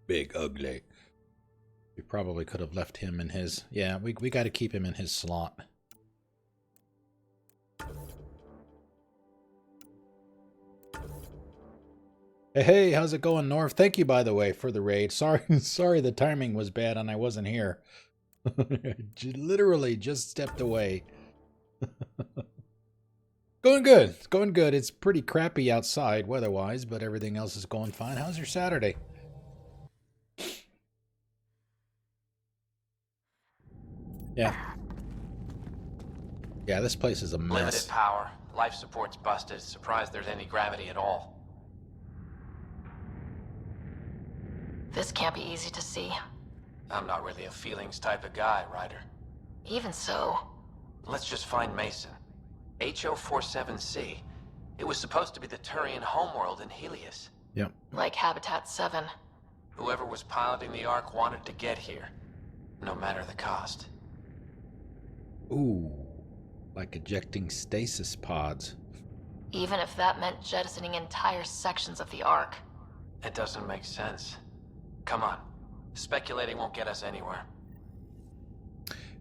Big ugly. We probably could have left him in his... Yeah, we got to keep him in his slot. Hey, how's it going, North? Thank you, by the way, for the raid. Sorry the timing was bad and I wasn't here. Literally just stepped away. Going good. It's going good. It's pretty crappy outside weather-wise, but everything else is going fine. How's your Saturday? Yeah. Yeah, this place is a mess. Limited power. Life support's busted. Surprised there's any gravity at all. This can't be easy to see. I'm not really a feelings type of guy, Ryder. Even so. Let's just find Mason. HO47C. It was supposed to be the Turian homeworld in Helios. Yep. Like Habitat 7. Whoever was piloting the Ark wanted to get here. No matter the cost. Ooh. Like ejecting stasis pods. Even if that meant jettisoning entire sections of the Ark. It doesn't make sense. Come on. Speculating won't get us anywhere.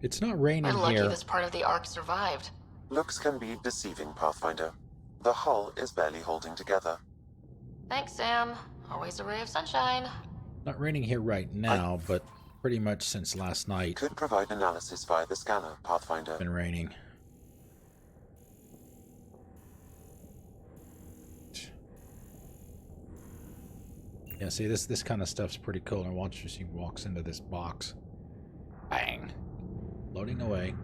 It's not raining We're lucky here. this part of the Ark survived. Looks can be deceiving, Pathfinder. The hull is barely holding together. Thanks, Sam. Always a ray of sunshine. Not raining here right now, but pretty much since last night. Could provide analysis via the scanner, Pathfinder. Been raining. Yeah, see, this kind of stuff's pretty cool. And watch as he walks into this box. Bang. Loading away.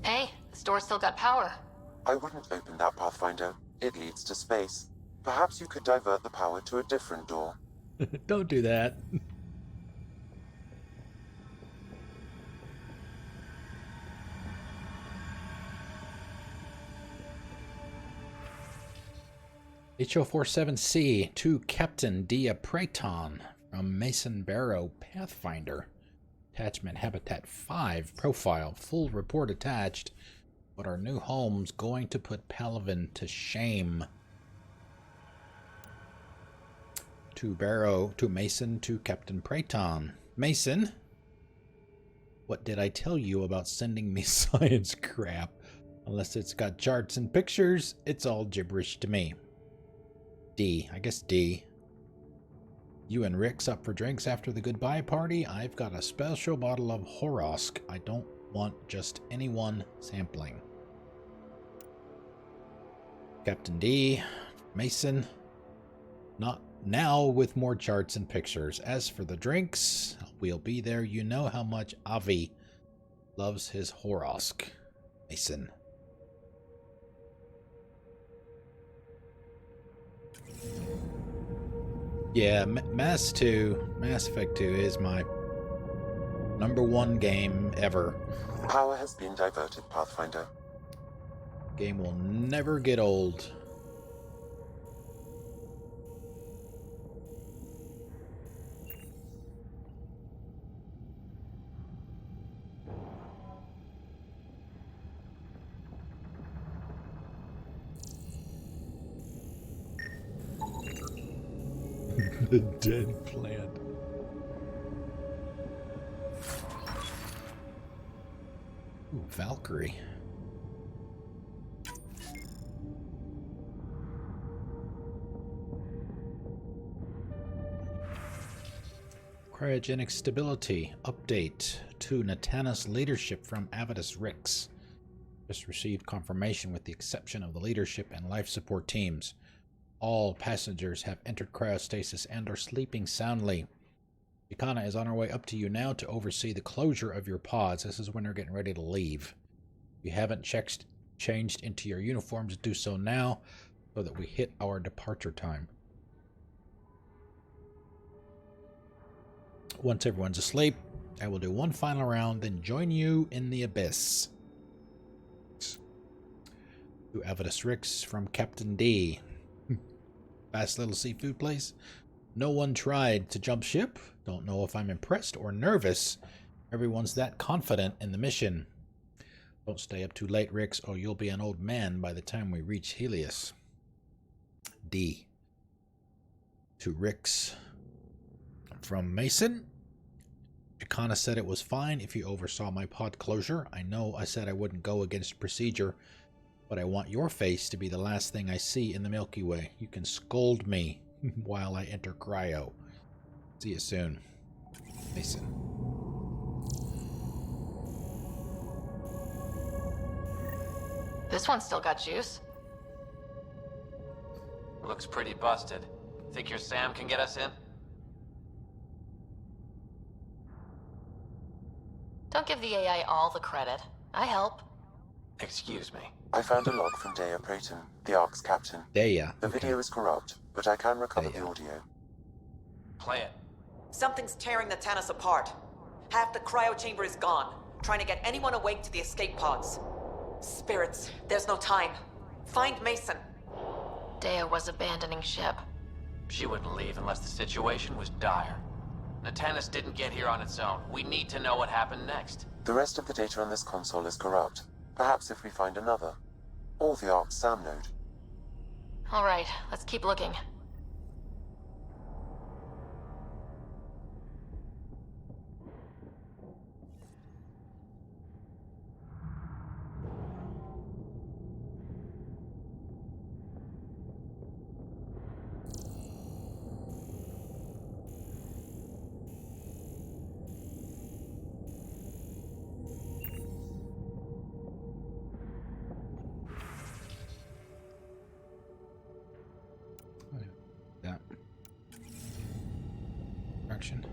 Hey, the store's still got power. I wouldn't open that, Pathfinder. It leads to space. Perhaps you could divert the power to a different door. Don't do that. HO47C to Captain Dia Praeton from Mason Barrow Pathfinder. Attachment Habitat 5 profile. Full report attached. But our new home's going to put Palavin to shame. To Barrow, to Mason, to Captain Praeton. Mason, what did I tell you about sending me science crap? Unless it's got charts and pictures, it's all gibberish to me. D. I guess D. You and Rick's up for drinks after the goodbye party? I've got a special bottle of Horosk. I don't want just anyone sampling. Captain D. Mason. Not now with more charts and pictures. As for the drinks, we'll be there. You know how much Avi loves his Horosk. Mason. Yeah, Mass Effect 2 is my #1 game ever. Power has been diverted, Pathfinder. Game will never get old. The dead plant. Ooh, Valkyrie. Cryogenic stability update to Natana's leadership from Avidus Rix. Just received confirmation with the exception of the leadership and life support teams. All passengers have entered cryostasis and are sleeping soundly. Ikana is on her way up to you now to oversee the closure of your pods. This is when they're getting ready to leave. If you haven't changed into your uniforms, do so now so that we hit our departure time. Once everyone's asleep, I will do one final round, then join you in the abyss. To Avidus Rix from Captain D. Fast little seafood place. No one tried to jump ship. Don't know if I'm impressed or nervous. Everyone's that confident in the mission. Don't stay up too late, Rix, or you'll be an old man by the time we reach Helios. D. To Rick's from Mason. Chicana said it was fine if you oversaw my pod closure. I know I said I wouldn't go against procedure, but I want your face to be the last thing I see in the Milky Way. You can scold me while I enter cryo. See you soon. Mason. This one's still got juice. Looks pretty busted. Think your Sam can get us in? Don't give the AI all the credit. I help. Excuse me. I found a log from Dea Praeton, the Ark's captain. Dea. The video is corrupt, but I can recover the audio. Play it. Something's tearing the Tannis apart. Half the cryo chamber is gone, trying to get anyone awake to the escape pods. Spirits, there's no time. Find Mason. Dea was abandoning ship. She wouldn't leave unless the situation was dire. Tannis didn't get here on its own. We need to know what happened next. The rest of the data on this console is corrupt. Perhaps if we find another. Or the Ark's SAM node. All right, let's keep looking. Action.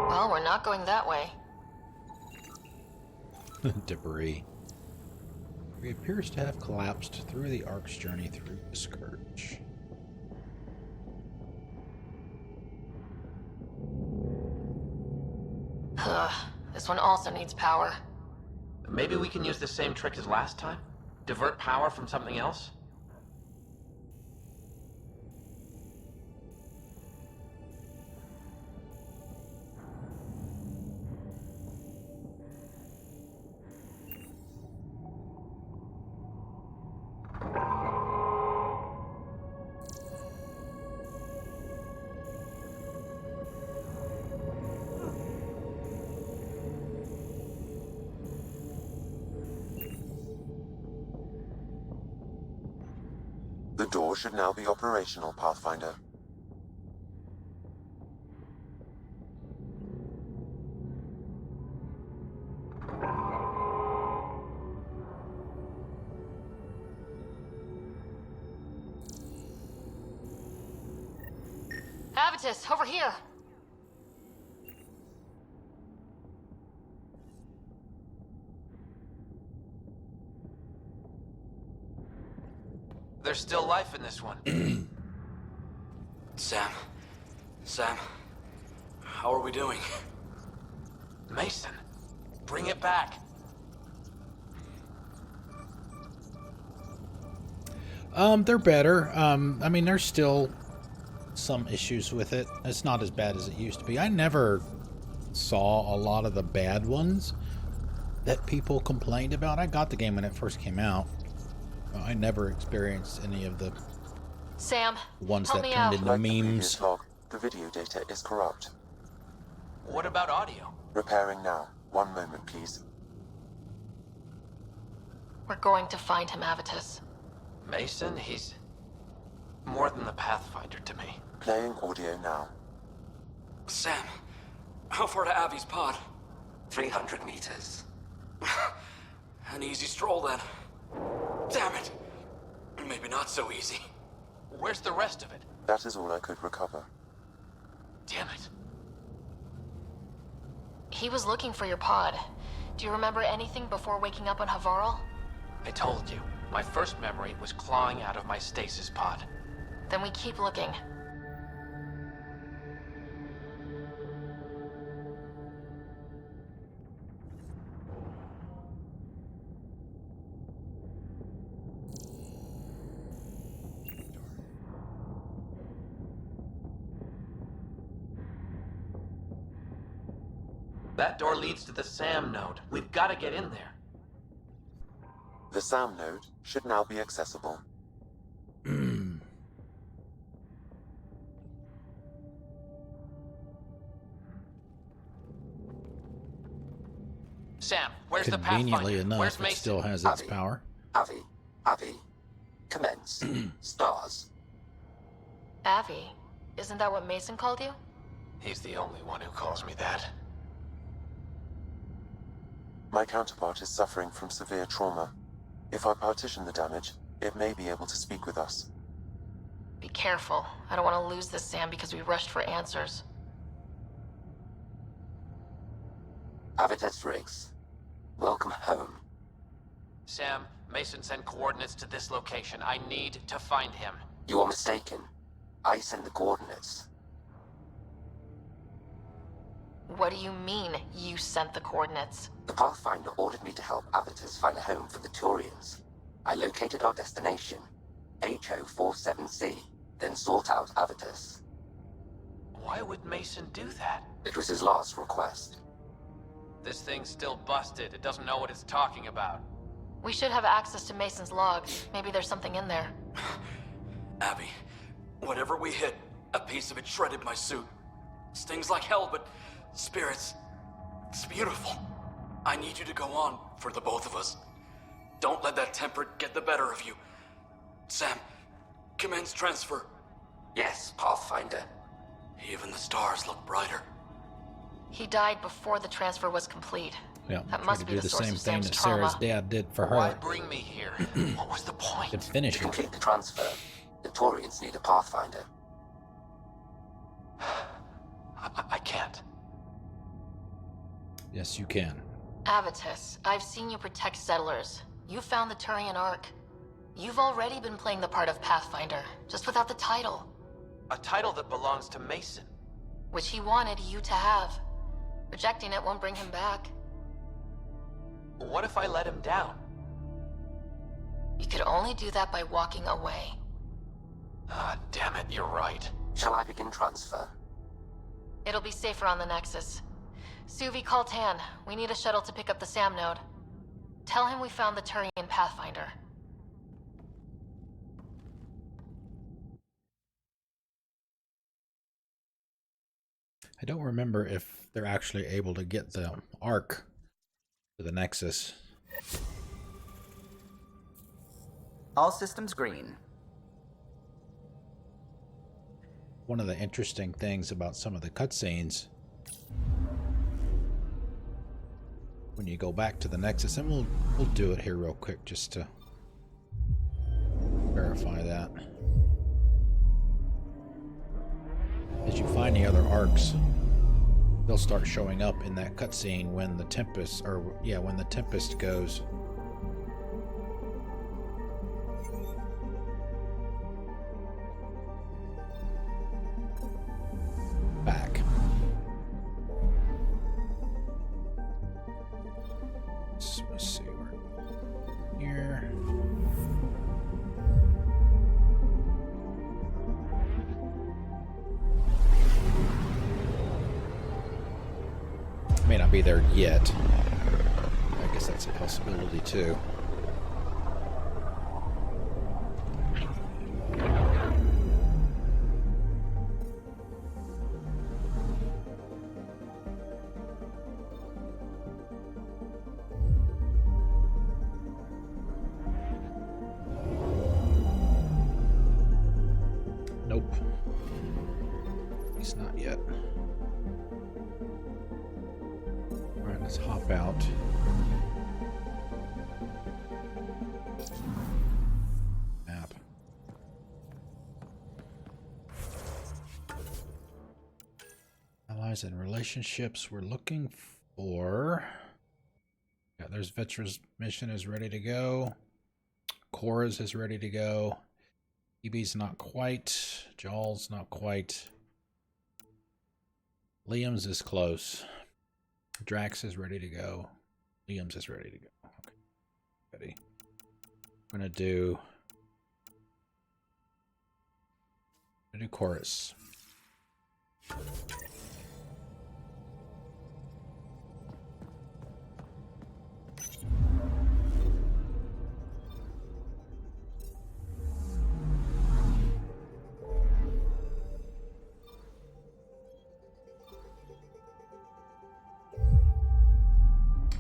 Well, we're not going that way. Debris. He appears to have collapsed through the Ark's journey through the Scourge. This one also needs power. Maybe we can use the same trick as last time? Divert power from something else? The door should now be operational, Pathfinder. Avitus, over here! There's still life in this one. Sam, how are we doing? Mason, bring it back. They're better. I mean, there's still some issues with it. It's not as bad as it used to be. I never saw a lot of the bad ones that people complained about. I got the game when it first came out. I never experienced any of the Sam, ones help that me turned out. into Like the memes. previous log, the video data is corrupt. What about audio? Repairing now. 1 moment, please. We're going to find him, Avitus. Mason, he's more than the Pathfinder to me. Playing audio now. Sam, how far to Avi's pod? 300 meters. An easy stroll then. Damn it! Maybe not so easy. Where's the rest of it? That is all I could recover. Damn it. He was looking for your pod. Do you remember anything before waking up on Havarl? I told you. My first memory was clawing out of my stasis pod. Then we keep looking. That door leads to the SAM node. We've got to get in there. The SAM node should now be accessible. Sam, where's the Conveniently Pathfinder? enough, Where's it Mason? still has its power. Avi. Commence. Stars. Avi, isn't that what Mason called you? He's the only one who calls me that. My counterpart is suffering from severe trauma. If I partition the damage, it may be able to speak with us. Be careful. I don't want to lose this Sam because we rushed for answers. Avitus Riggs. Welcome home. Sam, Mason sent coordinates to this location. I need to find him. You are mistaken. I sent the coordinates. What do you mean, you sent the coordinates? The Pathfinder ordered me to help Avitus find a home for the Turians. I located our destination, HO47C, then sought out Avitus. Why would Mason do that? It was his last request. This thing's still busted. It doesn't know what it's talking about. We should have access to Mason's logs. Maybe there's something in there. Abby, whatever we hit, a piece of it shredded my suit. Stings like hell, but spirits, it's beautiful. I need you to go on for the both of us. Don't let that temper get the better of you. Sam, commence transfer. Yes, Pathfinder. Even the stars look brighter. He died before the transfer was complete. Yeah, that try must to be do the the source same of thing Sam's that trauma. Sarah's dad did for her. Why bring me here? What was the point? To finish To it. complete the transfer, the Turians need a Pathfinder. I can't. Yes, you can. Avitus, I've seen you protect settlers. You found the Turian Ark. You've already been playing the part of Pathfinder, just without the title. A title that belongs to Mason. Which he wanted you to have. Rejecting it won't bring him back. What if I let him down? You could only do that by walking away. Ah, damn it, you're right. Shall I begin transfer? It'll be safer on the Nexus. Suvi, call Tan. We need a shuttle to pick up the SAM node. Tell him we found the Turian Pathfinder. I don't remember if they're actually able to get the Ark to the Nexus. All systems green. One of the interesting things about some of the cutscenes, when you go back to the Nexus, and we'll do it here real quick just to verify that. As you find the other arcs, they'll start showing up in that cutscene when the Tempest, when the Tempest goes. Back. So let's see, we're here. May not be there yet. I guess that's a possibility too. Nope. At least not yet. Alright, let's hop out. Map. Allies and relationships. We're looking for... Yeah, there's Vetra's mission is ready to go. Cora's is ready to go. EB's not quite. Jawl's not quite. Liam's is close. Drax is ready to go. Liam's is ready to go. Okay. Ready. I'm gonna do chorus.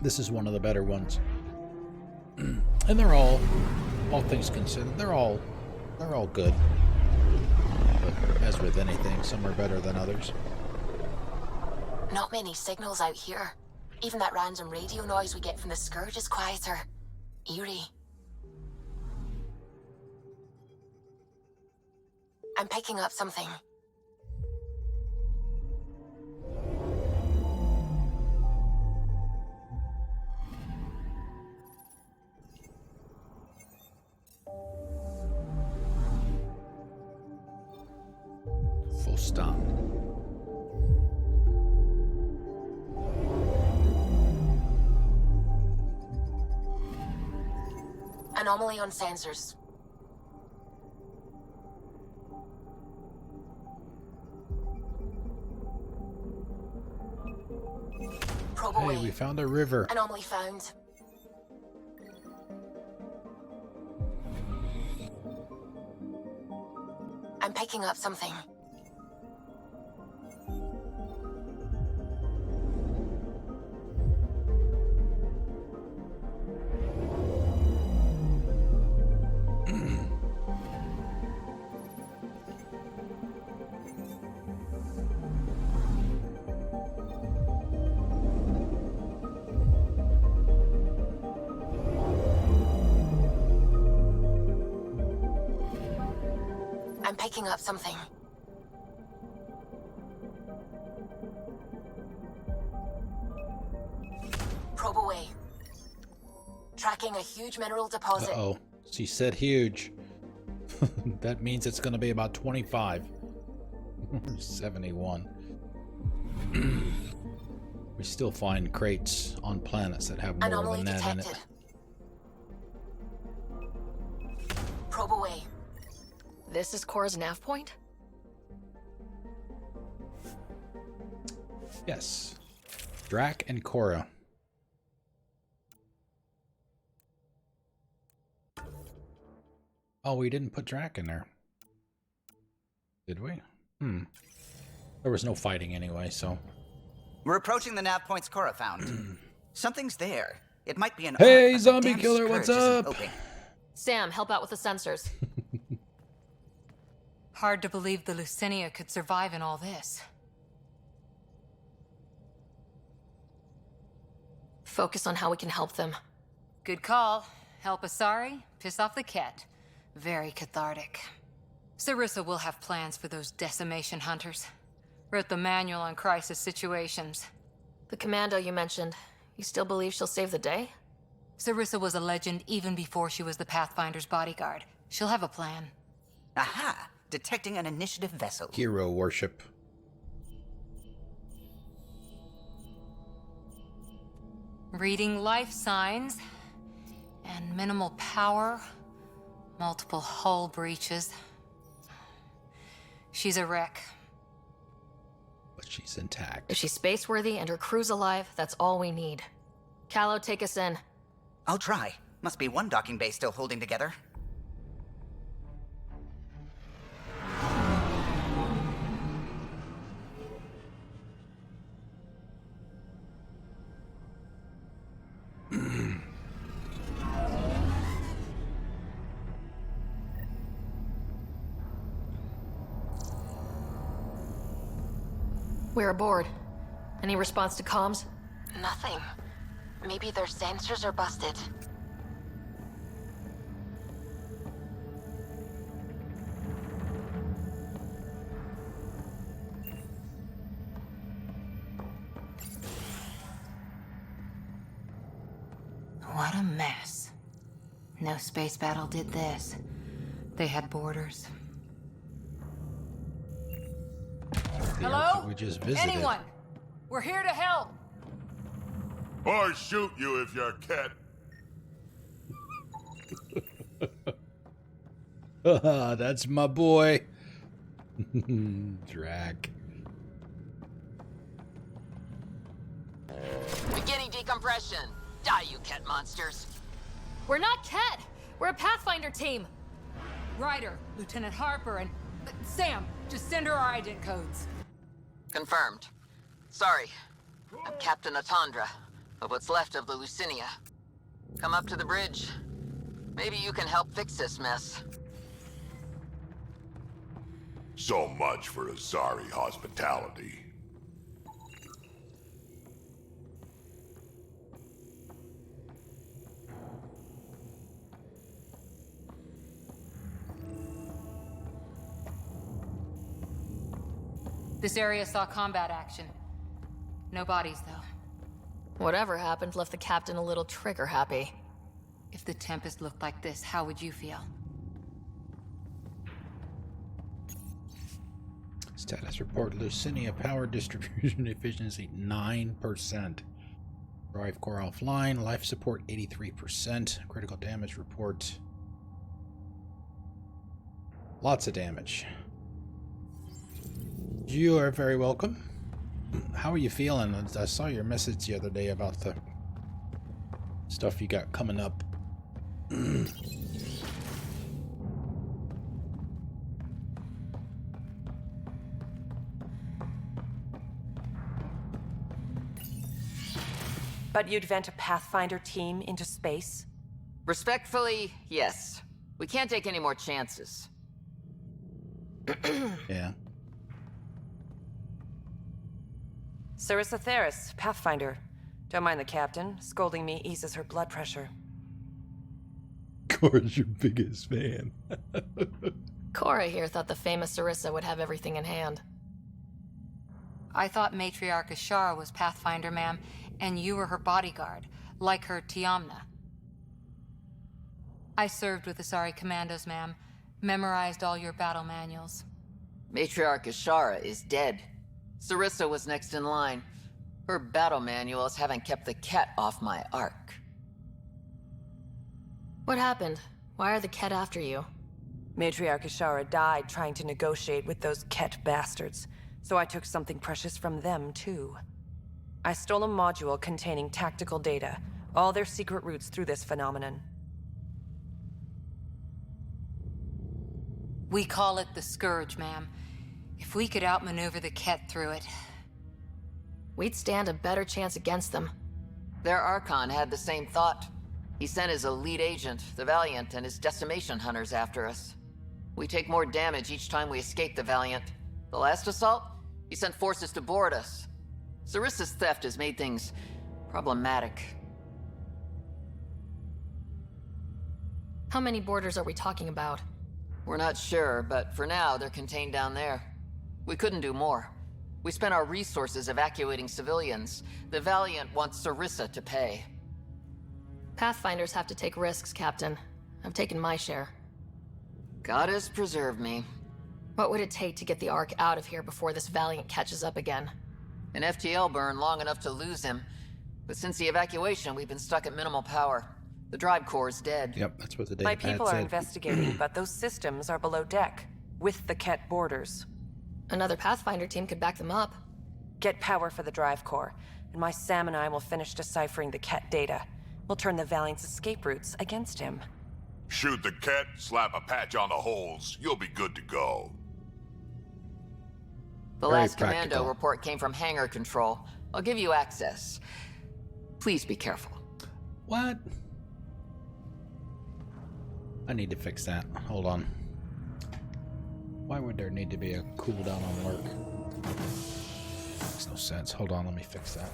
This is one of the better ones. And they're all things considered, they're all good. But as with anything, some are better than others. Not many signals out here. Even that random radio noise we get from the Scourge is quieter. Eerie. I'm picking up something. Full stop. Anomaly on sensors. Probe away. Hey, we found a river. Anomaly found. I'm picking up something. I'm picking up something. Probe away. Tracking a huge mineral deposit. Uh-oh. She said huge. That means it's going to be about 25. 71. We still find crates on planets that have more Anomaly than that detected. in it. Probe away. This is Cora's nav point? Yes. Drack and Cora. Oh, we didn't put Drack in there. Did we? There was no fighting anyway, so... We're approaching the nav points Cora found. Something's there. It might be an... Hey, ark, but zombie the damn killer, what's scourge isn't up? open. Sam, help out with the sensors. Hard to believe the Lucinia could survive in all this. Focus on how we can help them. Good call. Help Asari, piss off the Ket. Very cathartic. Sarissa will have plans for those decimation hunters. Wrote the manual on crisis situations. The commando you mentioned, you still believe she'll save the day? Sarissa was a legend even before she was the Pathfinder's bodyguard. She'll have a plan. Aha! Detecting an initiative vessel. Hero worship. Reading life signs. And minimal power. Multiple hull breaches. She's a wreck. But she's intact. If she's space-worthy and her crew's alive, that's all we need. Callow, take us in. I'll try. Must be one docking bay still holding together. We're aboard. Any response to comms? Nothing. Maybe their sensors are busted. What a mess. No space battle did this. They had borders. Hello? We just visited. Anyone? We're here to help. Or shoot you if you're a cat. That's my boy. Drack. Beginning decompression. Die, you Ket monsters. We're not Ket. We're a Pathfinder team. Ryder, Lieutenant Harper, and Sam. Just send her our ident codes. Confirmed. Sorry. I'm Captain Atandra. of what's left of the Lucinia. Come up to the bridge. Maybe you can help fix this mess. So much for Asari hospitality. This area saw combat action. No bodies, though. Whatever happened left the captain a little trigger happy. If the Tempest looked like this, how would you feel? Status report: Lucinia power distribution efficiency 9%. Drive core offline. Life support 83%. Critical damage report. Lots of damage. You are very welcome. How are you feeling? I saw your message the other day about the stuff you got coming up. But you'd vent a Pathfinder team into space? Respectfully, yes. We can't take any more chances. Yeah. Sarissa Theris, Pathfinder. Don't mind the captain. Scolding me eases her blood pressure. Cora's your biggest fan. Cora here thought the famous Sarissa would have everything in hand. I thought Matriarch Ashara was Pathfinder, ma'am, and you were her bodyguard, like her Tiamna. I served with Asari commandos, ma'am. Memorized all your battle manuals. Matriarch Ashara is dead. Sarissa was next in line. Her battle manuals haven't kept the Ket off my Ark. What happened? Why are the Ket after you? Matriarch Ashara died trying to negotiate with those Ket bastards, so I took something precious from them, too. I stole a module containing tactical data, all their secret routes through this phenomenon. We call it the Scourge, ma'am. If we could outmaneuver the Ket through it, we'd stand a better chance against them. Their Archon had the same thought. He sent his elite agent, the Valiant, and his decimation hunters after us. We take more damage each time we escape the Valiant. The last assault, he sent forces to board us. Sarissa's theft has made things problematic. How many boarders are we talking about? We're not sure, but for now, they're contained down there. We couldn't do more. We spent our resources evacuating civilians. The Valiant wants Sarissa to pay. Pathfinders have to take risks, Captain. I've taken my share. God has preserved me. What would it take to get the Ark out of here before this Valiant catches up again? An FTL burn long enough to lose him. But since the evacuation, we've been stuck at minimal power. The drive core is dead. Yep, that's what the data My pad people said. are investigating, but those systems are below deck, with the Ket borders. Another Pathfinder team could back them up. Get power for the drive core, and my Sam and I will finish deciphering the Ket data. We'll turn the Valiant's escape routes against him. Shoot the Ket, slap a patch on the holes, you'll be good to go. The last commando report came from hangar control. I'll give you access. Please be careful. What? I need to fix that. Hold on. Why would there need to be a cooldown on work? Makes no sense. Hold on, let me fix that.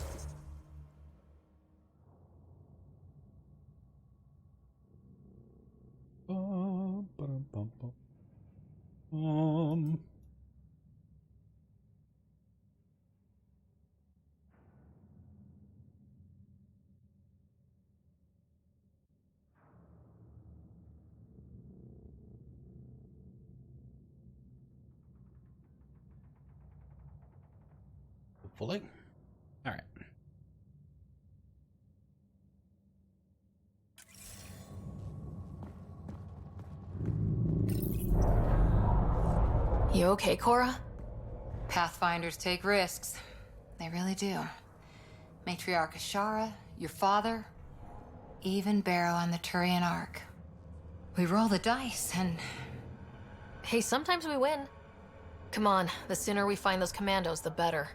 Hopefully. All right. You okay, Cora? Pathfinders take risks. They really do. Matriarch Ashara, your father, even Barrow on the Turian Ark. We roll the dice and... Hey, sometimes we win. Come on, the sooner we find those commandos, the better.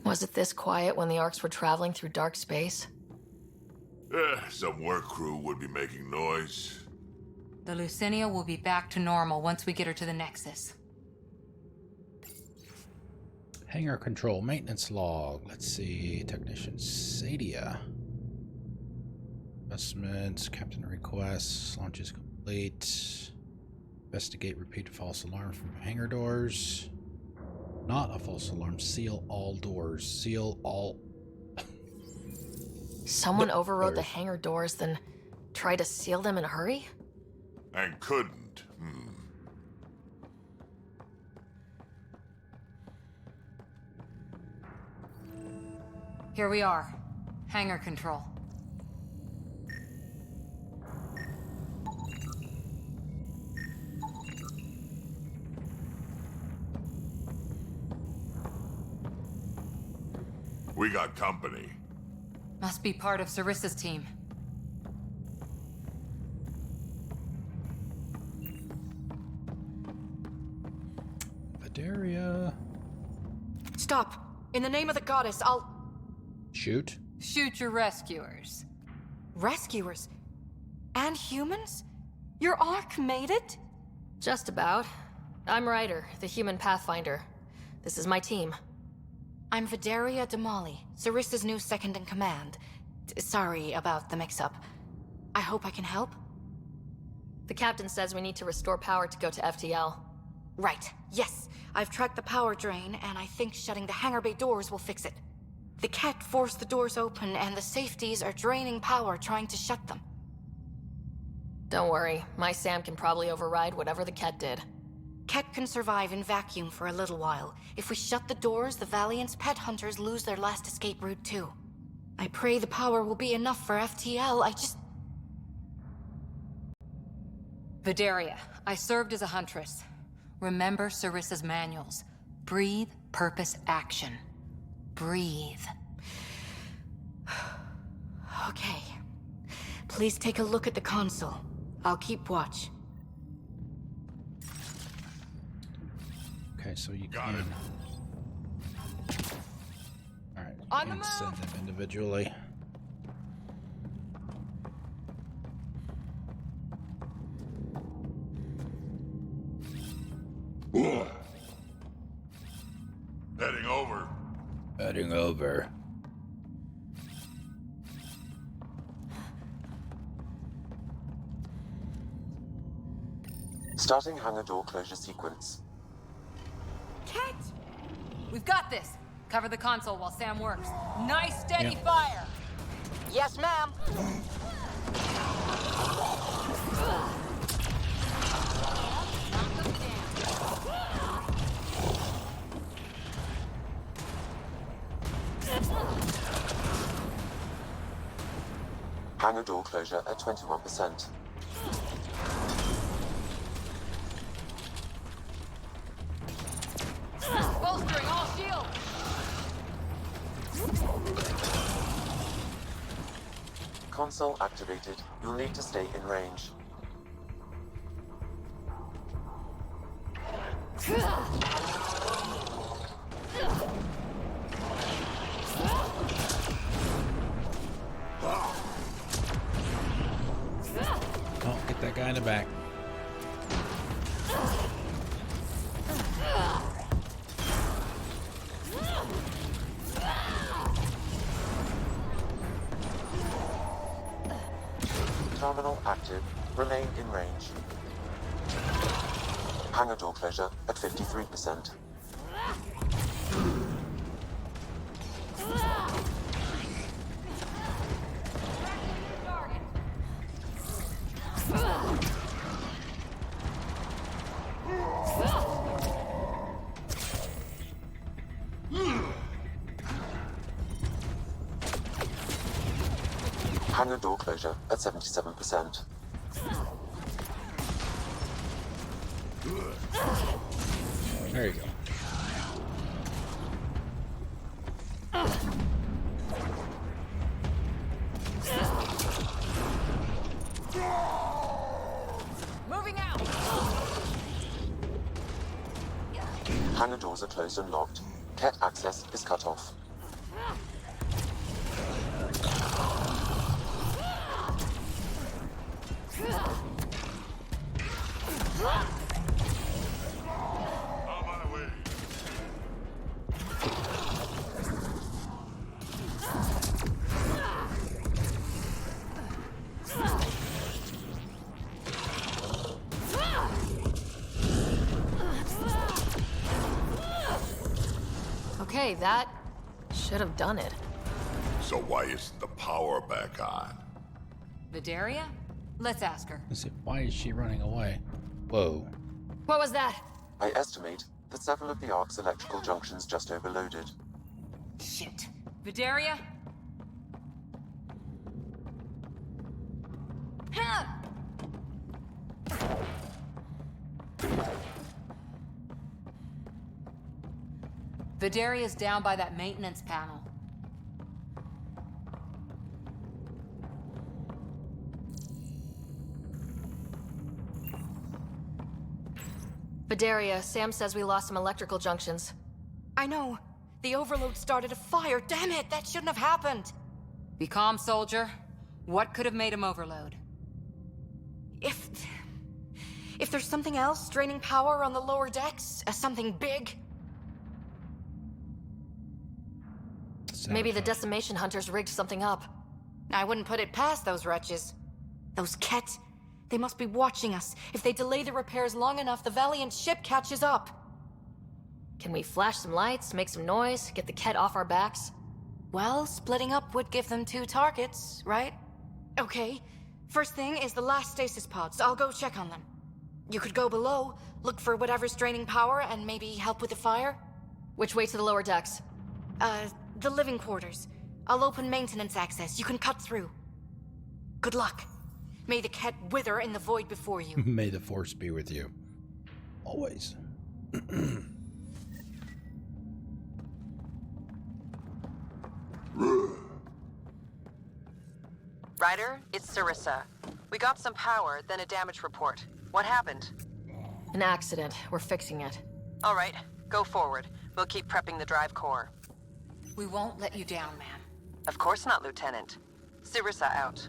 Was it this quiet when the Arks were traveling through dark space? Some work crew would be making noise. The Lucinia will be back to normal once we get her to the Nexus. Hangar control maintenance log. Let's see. Technician Sadia. Investments, captain requests, launch is complete. Investigate repeated false alarms from hangar doors. Not a false alarm. Seal all doors. Seal all. Someone overrode the hangar doors, then tried to seal them in a hurry? And couldn't. Here we are. Hangar control. We got company. Must be part of Sarissa's team. Vadaria. Stop! In the name of the goddess, I'll... Shoot? Shoot your rescuers. Rescuers? And humans? Your Ark made it? Just about. I'm Ryder, the human pathfinder. This is my team. I'm Vadaria Damali, Sarissa's new second-in-command. Sorry about the mix-up. I hope I can help? The captain says we need to restore power to go to FTL. Right, yes. I've tracked the power drain, and I think shutting the hangar bay doors will fix it. The Ket forced the doors open, and the safeties are draining power trying to shut them. Don't worry, my Sam can probably override whatever the Ket did. Ket can survive in vacuum for a little while. If we shut the doors, the Valiant's pet hunters lose their last escape route too. I pray the power will be enough for FTL, Vadaria, I served as a huntress. Remember Sarissa's manuals. Breathe, purpose, action. Breathe. Okay. Please take a look at the console. I'll keep watch. Okay, so you got can. it. Alright, you On the can send them individually. Heading over. Heading over. Starting hangar door closure sequence. Ket! We've got this. Cover the console while Sam works. Nice steady fire! Yes, ma'am. Hangar door closure at 21%. Bolstering all shields! Console activated. You'll need to stay in range. Oh, get that guy in the back. Terminal active. Remain in range. Hangar door closure at 53%. Hangar door closure at 77%. There you go. Moving out! Hangar doors are closed and locked. Ket access is cut off. Okay, that should have done it. So why isn't the power back on? Vidaria? Let's ask her. Why is she running away? Whoa. What was that? I estimate that several of the Ark's electrical junctions just overloaded. Shit. Vidaria? Vidaria's down by that maintenance panel. Vidaria, Sam says we lost some electrical junctions. I know. The overload started a fire. Damn it, that shouldn't have happened. Be calm, soldier. What could have made him overload? If there's something else draining power on the lower decks, something big. Maybe the decimation hunters rigged something up. I wouldn't put it past those wretches. Those Ket, they must be watching us. If they delay the repairs long enough, the Valiant ship catches up. Can we flash some lights, make some noise, get the Ket off our backs? Well, splitting up would give them 2 targets, right? Okay. First thing is the last stasis pods. I'll go check on them. You could go below, look for whatever's draining power, and maybe help with the fire. Which way to the lower decks? The living quarters. I'll open maintenance access. You can cut through. Good luck. May the Ket wither in the void before you. May the force be with you. Always. Ryder, it's Sarissa. We got some power, then a damage report. What happened? An accident. We're fixing it. All right, go forward. We'll keep prepping the drive core. We won't let you down, ma'am. Of course not, Lieutenant. Sarissa out.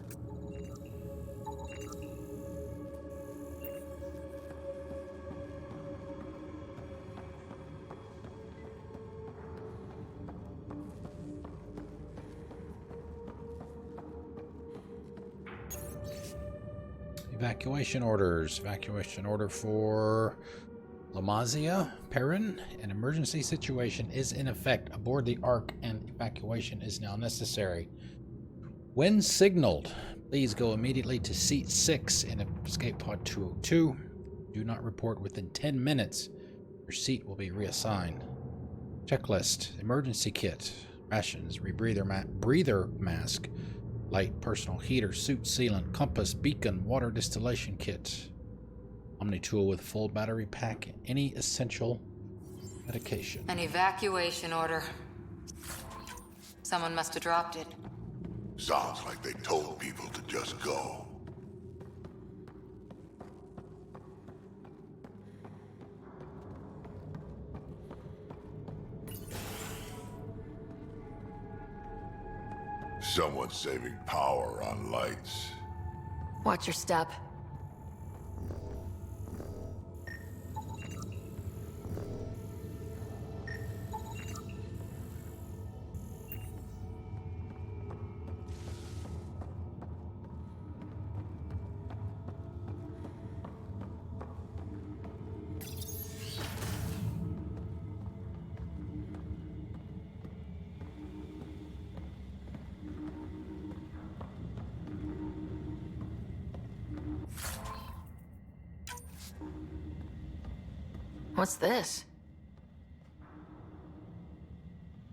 Evacuation orders. Evacuation order for Lamazia, Perrin. An emergency situation is in effect aboard the Ark and evacuation is now necessary. When signaled, please go immediately to seat 6 in escape pod 202. Do not report within 10 minutes. Your seat will be reassigned. Checklist. Emergency kit. Rations. Breather mask. Light personal heater, suit sealant, compass, beacon, water distillation kit. Omni-tool with full battery pack, any essential medication. An evacuation order. Someone must have dropped it. Sounds like they told people to just go. Someone's saving power on lights. Watch your step. What's this?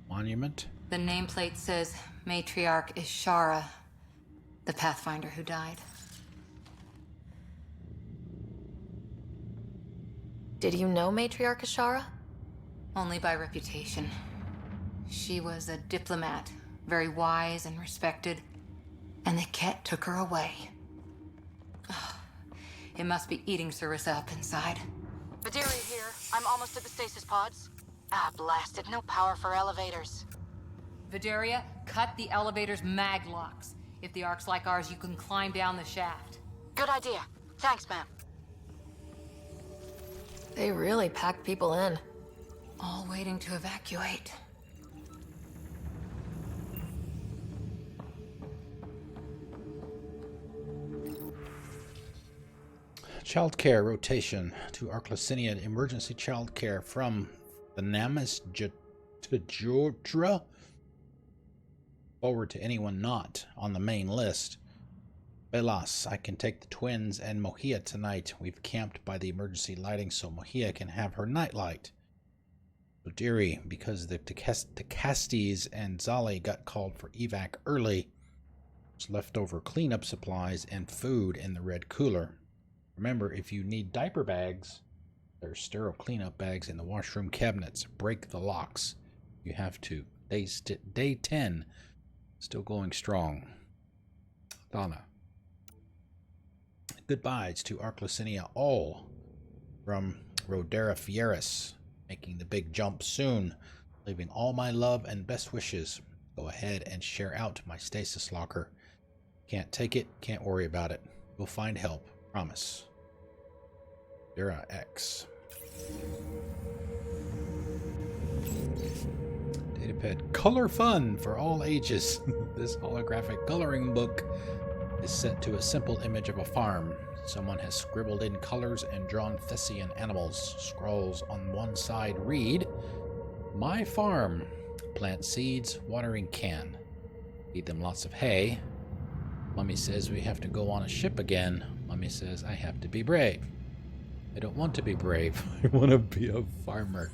Monument? The nameplate says Matriarch Ishara, the Pathfinder who died. Did you know Matriarch Ishara? Only by reputation. She was a diplomat, very wise and respected, and the Ket took her away. Oh, it must be eating Sarissa up inside. Vidaria here. I'm almost at the stasis pods. Ah, blasted. No power for elevators. Vidaria, cut the elevator's mag locks. If the Ark's like ours, you can climb down the shaft. Good idea. Thanks, ma'am. They really packed people in. All waiting to evacuate. Child care rotation to Arclocinian emergency child care from the Namasjadra. Forward to anyone not on the main list. Belas, I can take the twins and Mohia tonight. We've camped by the emergency lighting so Mohia can have her nightlight. Odiri, because the Castes and Zali got called for evac early, there's leftover cleanup supplies and food in the red cooler. Remember, if you need diaper bags, there's sterile cleanup bags in the washroom cabinets. Break the locks. You have to. Day 10, still going strong. Thana. Goodbyes to Arclocinia all from Rodera Fieris, making the big jump soon, leaving all my love and best wishes. Go ahead and share out my stasis locker. Can't take it, can't worry about it. We'll find help, promise. Dara X. Datapad color fun for all ages. This holographic coloring book is set to a simple image of a farm. Someone has scribbled in colors and drawn Thessian animals. Scrolls on one side read, "My farm. Plant seeds, watering can. Feed them lots of hay. Mummy says we have to go on a ship again. Mummy says I have to be brave. I don't want to be brave. I want to be a farmer."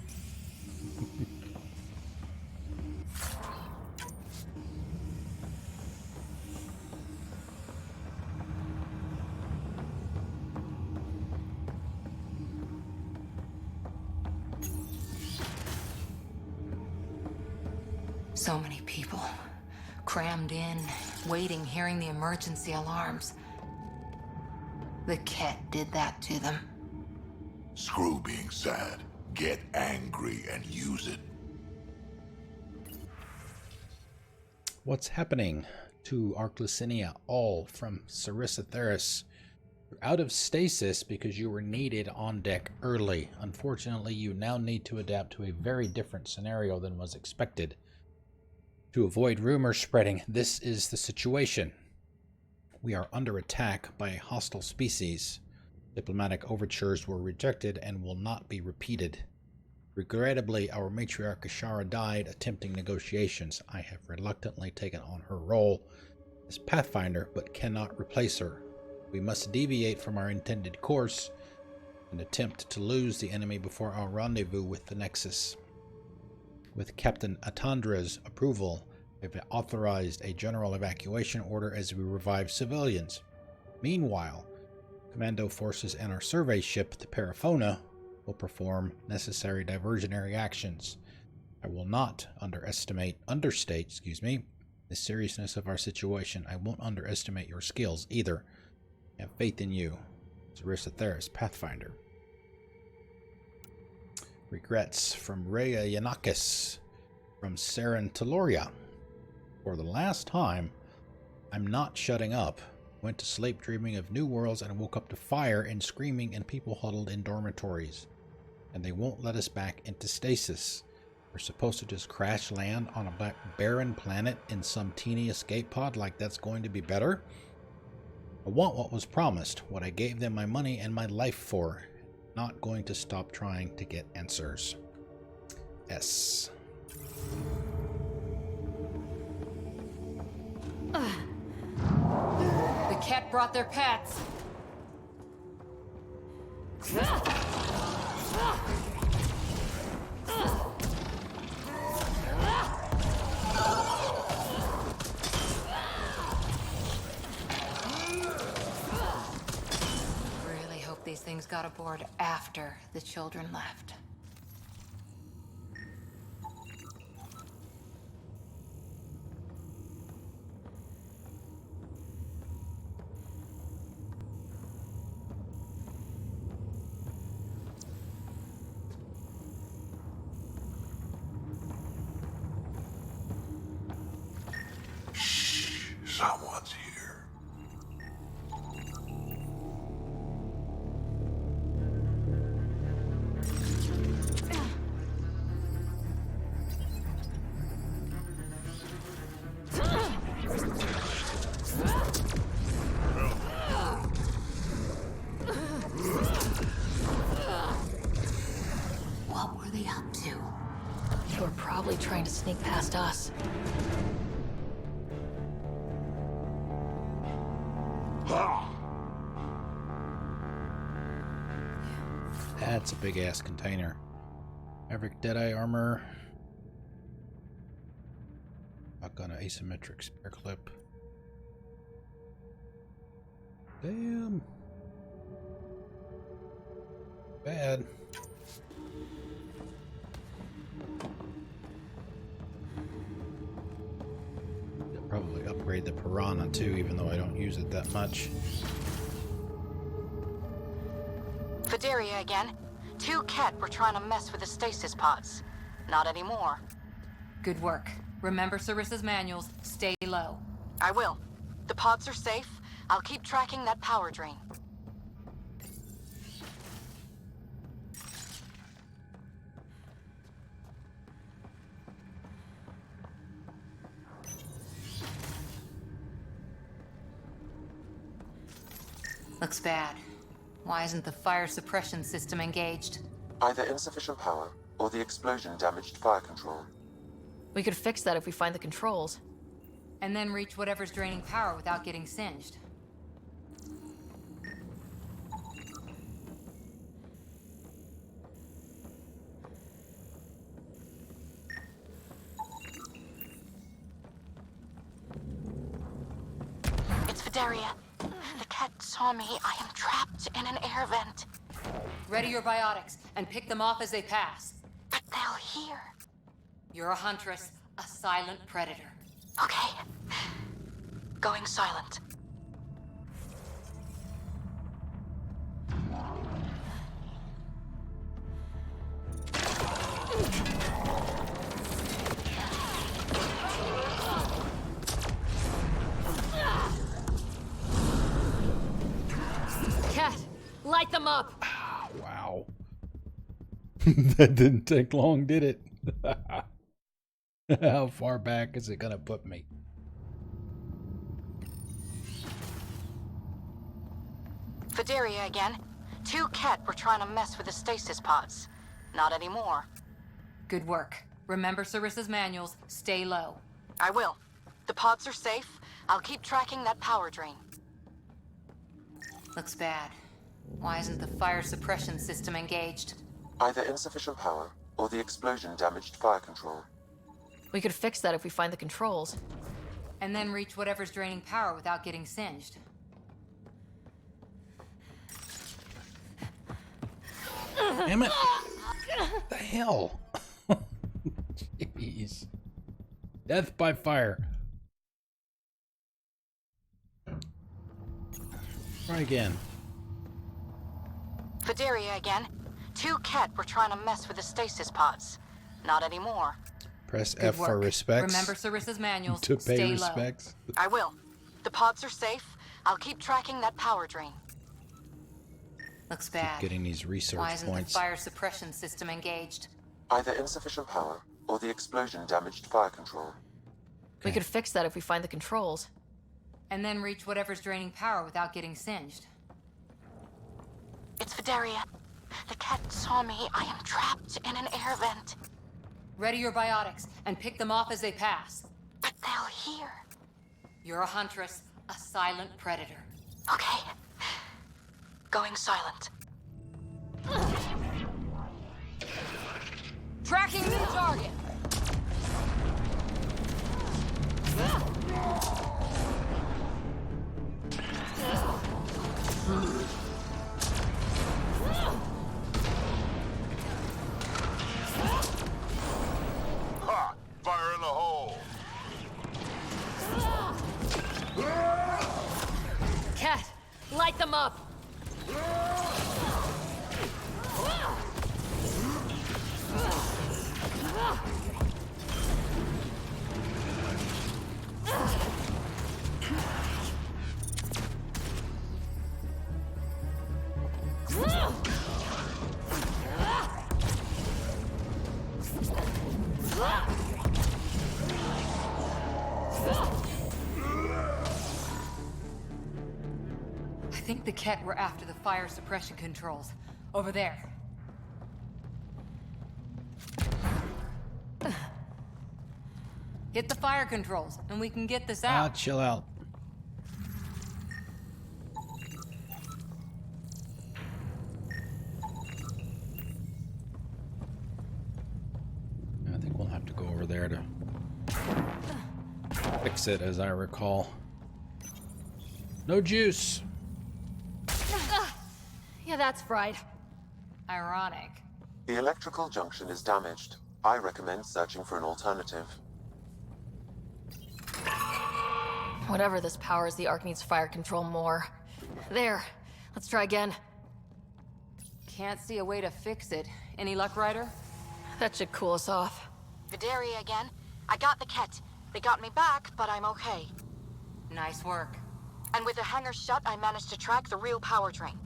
So many people. Crammed in, waiting, hearing the emergency alarms. The Ket did that to them. Screw being sad. Get angry and use it. What's happening to Arclocinia all from Sarissa Theris? You're out of stasis because you were needed on deck early. Unfortunately, you now need to adapt to a very different scenario than was expected. To avoid rumors spreading, this is the situation. We are under attack by a hostile species. Diplomatic overtures were rejected and will not be repeated. Regrettably, our matriarch Ashara died attempting negotiations. I have reluctantly taken on her role as Pathfinder, but cannot replace her. We must deviate from our intended course and attempt to lose the enemy before our rendezvous with the Nexus. With Captain Atandra's approval, I've authorized a general evacuation order as we revive civilians. Meanwhile, commando forces and our survey ship, the Paraphona, will perform necessary diversionary actions. I will not understate the seriousness of our situation. I won't underestimate your skills either. I have faith in you. Sarissa Theris, Pathfinder. Regrets from Rhea Yanakis from Saren Taloria. For the last time, I'm not shutting up. Went to sleep dreaming of new worlds and woke up to fire and screaming and people huddled in dormitories. And they won't let us back into stasis. We're supposed to just crash land on a barren planet in some teeny escape pod like that's going to be better? I want what was promised, what I gave them my money and my life for. Not going to stop trying to get answers. S. The Ket brought their pets. Really hope these things got aboard after the children left. probably trying to sneak past us. That's a big-ass container. Maverick Deadeye armor. Shotgun asymmetric spare clip. Damn. Bad. I'll probably upgrade the Piranha too, even though I don't use it that much. Fideria again. 2 Ket were trying to mess with the stasis pods. Not anymore. Good work. Remember Sarissa's manuals. Stay low. I will. The pods are safe. I'll keep tracking that power drain. Looks bad. Why isn't the fire suppression system engaged? Either insufficient power, or the explosion damaged fire control. We could fix that if we find the controls. And then reach whatever's draining power without getting singed. It's Fideria. The Ket saw me. I am trapped in an air vent. Ready your biotics and pick them off as they pass. But they'll hear. You're a huntress, a silent predator. Okay. Going silent. Cat, light them up! Wow. That didn't take long, did it? How far back is it gonna put me? Fideria again. 2 Ket were trying to mess with the stasis pods. Not anymore. Good work. Remember Sarissa's manuals. Stay low. I will. The pods are safe. I'll keep tracking that power drain. Looks bad. Why isn't the fire suppression system engaged? Either insufficient power, or the explosion damaged fire control. We could fix that if we find the controls. And then reach whatever's draining power without getting singed. Damn it! What the hell? Jeez. Death by fire. Try again. Fideria again. 2 Ket were trying to mess with the stasis pods. Not anymore. Press Good F for work. respects. Remember Sarissa's manuals. To pay Stay respects. low. I will. The pods are safe. I'll keep tracking that power drain. Looks bad. Getting these research Why isn't points. the fire suppression system engaged? Either insufficient power, or the explosion damaged fire control. We could fix that if we find the controls. And then reach whatever's draining power without getting singed. It's Fideria. The Ket saw me. I am trapped in an air vent. Ready your biotics and pick them off as they pass. But they'll hear. You're a huntress, a silent predator. Okay. Going silent. Tracking new target! Ha! Fire in the hole! Cat, light them up! I think the Ket were after the fire suppression controls. Over there. Hit the fire controls, and we can get this Ah, out. chill out. I think we'll have to go over there to fix it, as I recall. No juice. Yeah, that's fried. Ironic. The electrical junction is damaged. I recommend searching for an alternative. Whatever this powers, the Ark needs fire control more. There. Let's try again. Can't see a way to fix it. Any luck, Ryder? That should cool us off. Vidaria again. I got the Ket. They got me back, but I'm okay. Nice work. And with the hangar shut, I managed to track the real power drain.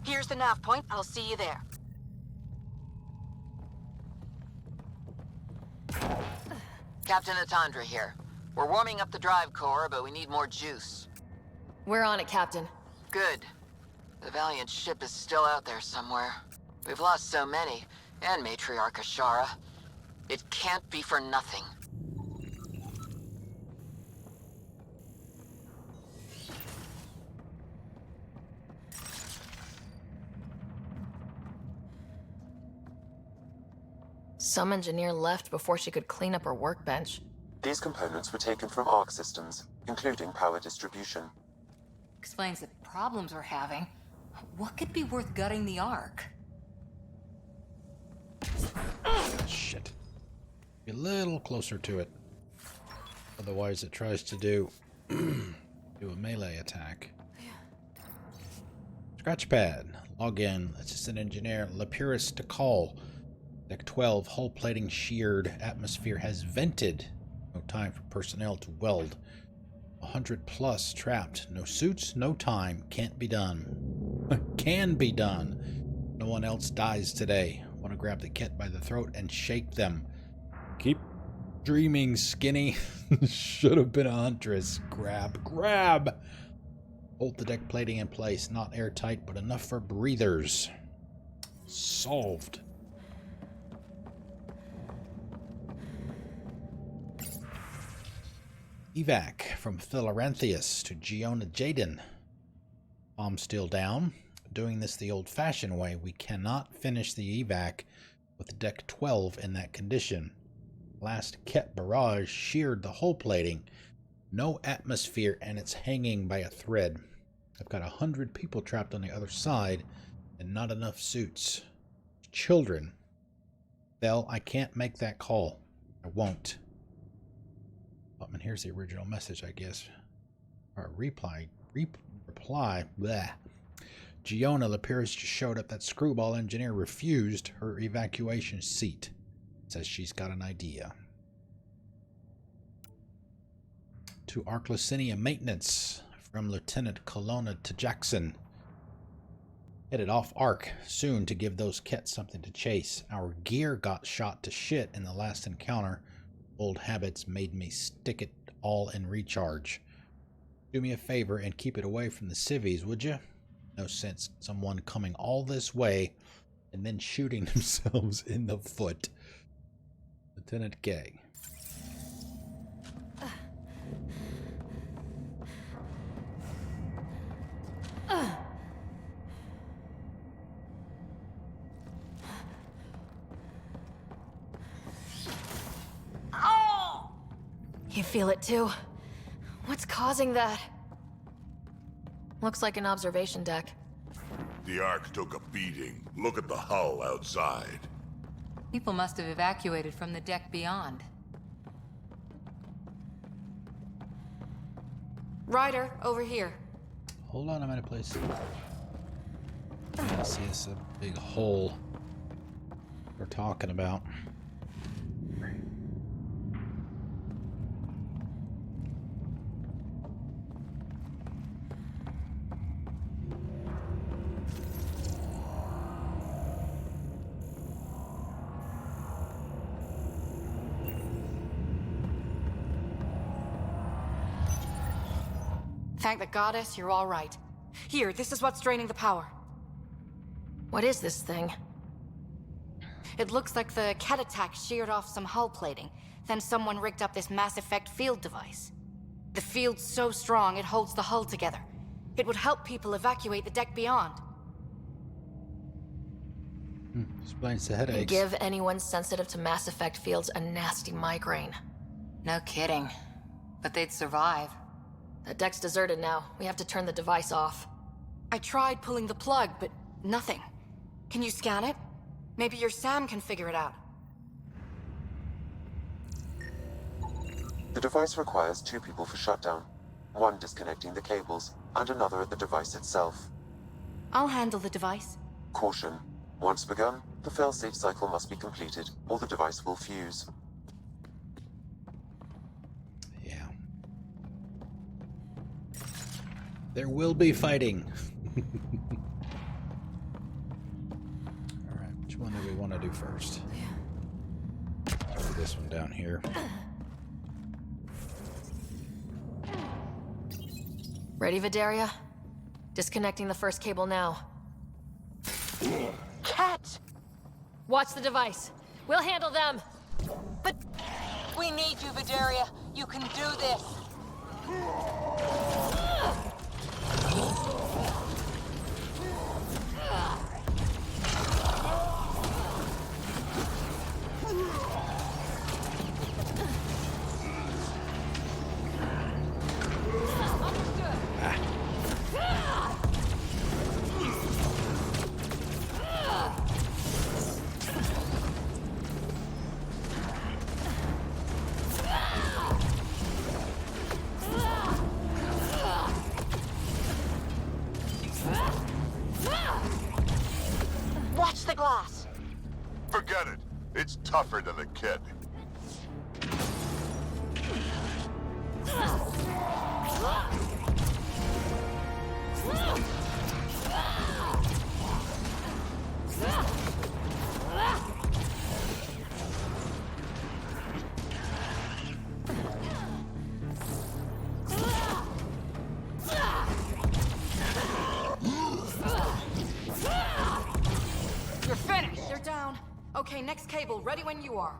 Here's the nav point. I'll see you there. Captain Atandra here. We're warming up the drive core, but we need more juice. We're on it, Captain. Good. The Valiant ship is still out there somewhere. We've lost so many, and Matriarch Ashara. It can't be for nothing. Some engineer left before she could clean up her workbench. These components were taken from Ark systems, including power distribution. Explains the problems we're having. What could be worth gutting the Ark? Shit. Be a little closer to it. Otherwise it tries to do a melee attack. Scratchpad. Log in. Assistant Engineer Lapierus to call. Deck 12. Hull plating sheared. Atmosphere has vented. No time for personnel to weld. 100 plus trapped. No suits, no time. Can't be done. Can be done. No one else dies today. Want to grab the Ket by the throat and shake them. Keep dreaming, skinny. Should have been a huntress. Grab, grab. Hold the deck plating in place. Not airtight, but enough for breathers. Solved. Evac from Philaranthius to Giona Jaden. Bomb still down. Doing this the old-fashioned way. We cannot finish the evac with deck 12 in that condition. Last Ket barrage sheared the hull plating. No atmosphere, and it's hanging by a thread. I've got 100 people trapped on the other side and not enough suits. Children. Well, I can't make that call. I won't. And here's the original message, I guess. Or reply. Bleh. Giona Lapierus just showed up. That screwball engineer refused her evacuation seat. Says she's got an idea. To Ark Licinia Maintenance from Lieutenant Colonna to Jackson. Headed off Ark soon to give those Ket something to chase. Our gear got shot to shit in the last encounter. Old habits made me stick it all in recharge. Do me a favor and keep it away from the civvies, would you? No sense someone coming all this way and then shooting themselves in the foot. Lieutenant K. You feel it too? What's causing that? Looks like an observation deck. The Ark took a beating. Look at the hull outside. People must have evacuated from the deck beyond. Ryder, over here. Hold on a minute, please. I see it's a big hole we're talking about. Thank the goddess you're all right. Here, this is what's draining the power. What is this thing? It looks like the Ket attack sheared off some hull plating. Then someone rigged up this Mass Effect field device. The field's so strong it holds the hull together. It would help people evacuate the deck beyond. Explains the headaches. Give anyone sensitive to Mass Effect fields a nasty migraine. No kidding. But they'd survive. The deck's deserted now. We have to turn the device off. I tried pulling the plug, but nothing. Can you scan it? Maybe your Sam can figure it out. The device requires 2 people for shutdown. 1 disconnecting the cables, and another at the device itself. I'll handle the device. Caution. Once begun, the failsafe cycle must be completed, or the device will fuse. Yeah. There will be fighting. Alright, which one do we want to do first? Oh, this one down here. Ready, Vidaria? Disconnecting the first cable now. Cat! Watch the device. We'll handle them. But we need you, Vidaria. You can do this. Watch the glass. Forget it. It's tougher than the kid. You're finished. They're down. Okay, next cable, ready when you are.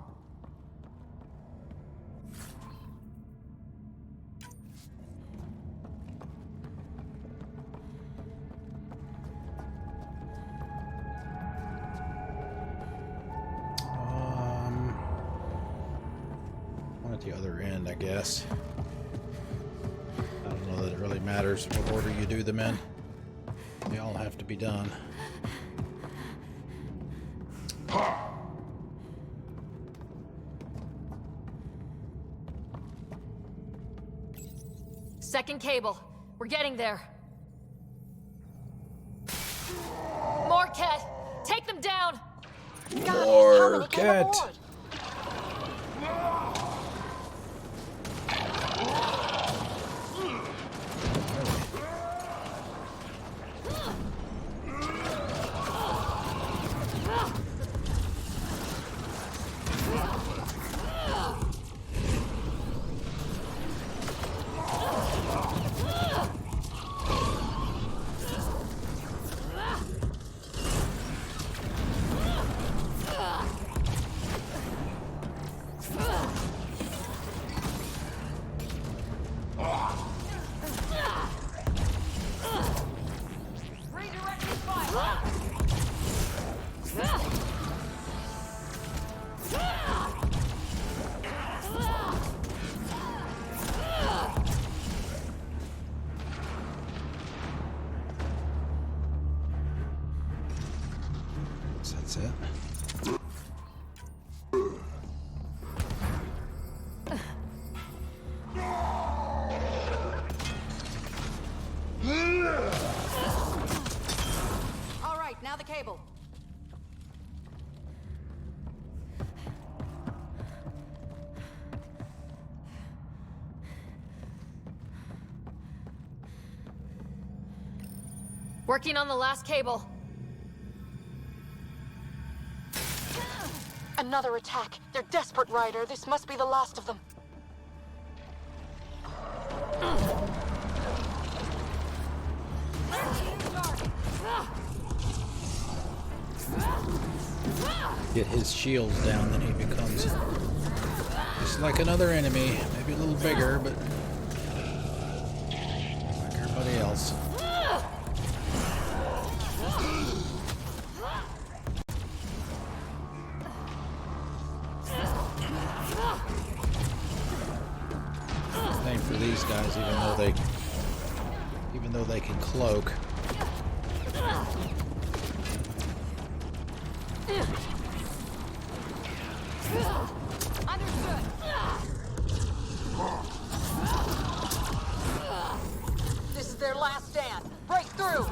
One at the other end, I guess. I don't know that it really matters what order you do them in. They all have to be done. Second cable. We're getting there. More Ket! Take them down! More Ket! That's it. All right, now the cable. Working on the last cable. Another attack. They're desperate, Ryder. This must be the last of them. Get his shields down, then he becomes Just like another enemy. Maybe a little bigger, but like everybody else. Same for these guys, even though they can cloak. Understood. This is their last stand. Break through.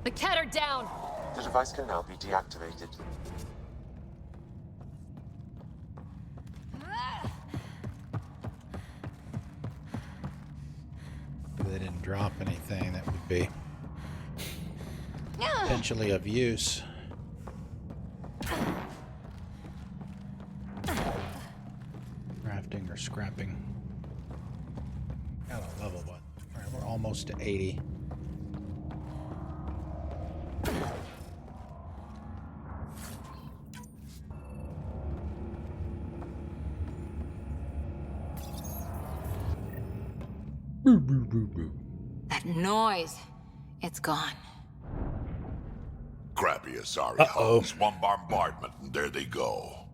The cat are down. The device can now be deactivated. If they didn't drop anything, that would be potentially of use. Crafting or scrapping. Got a level, but alright, we're almost to 80. That noise. It's gone. Crappy Asari hulls, one bombardment, and there they go.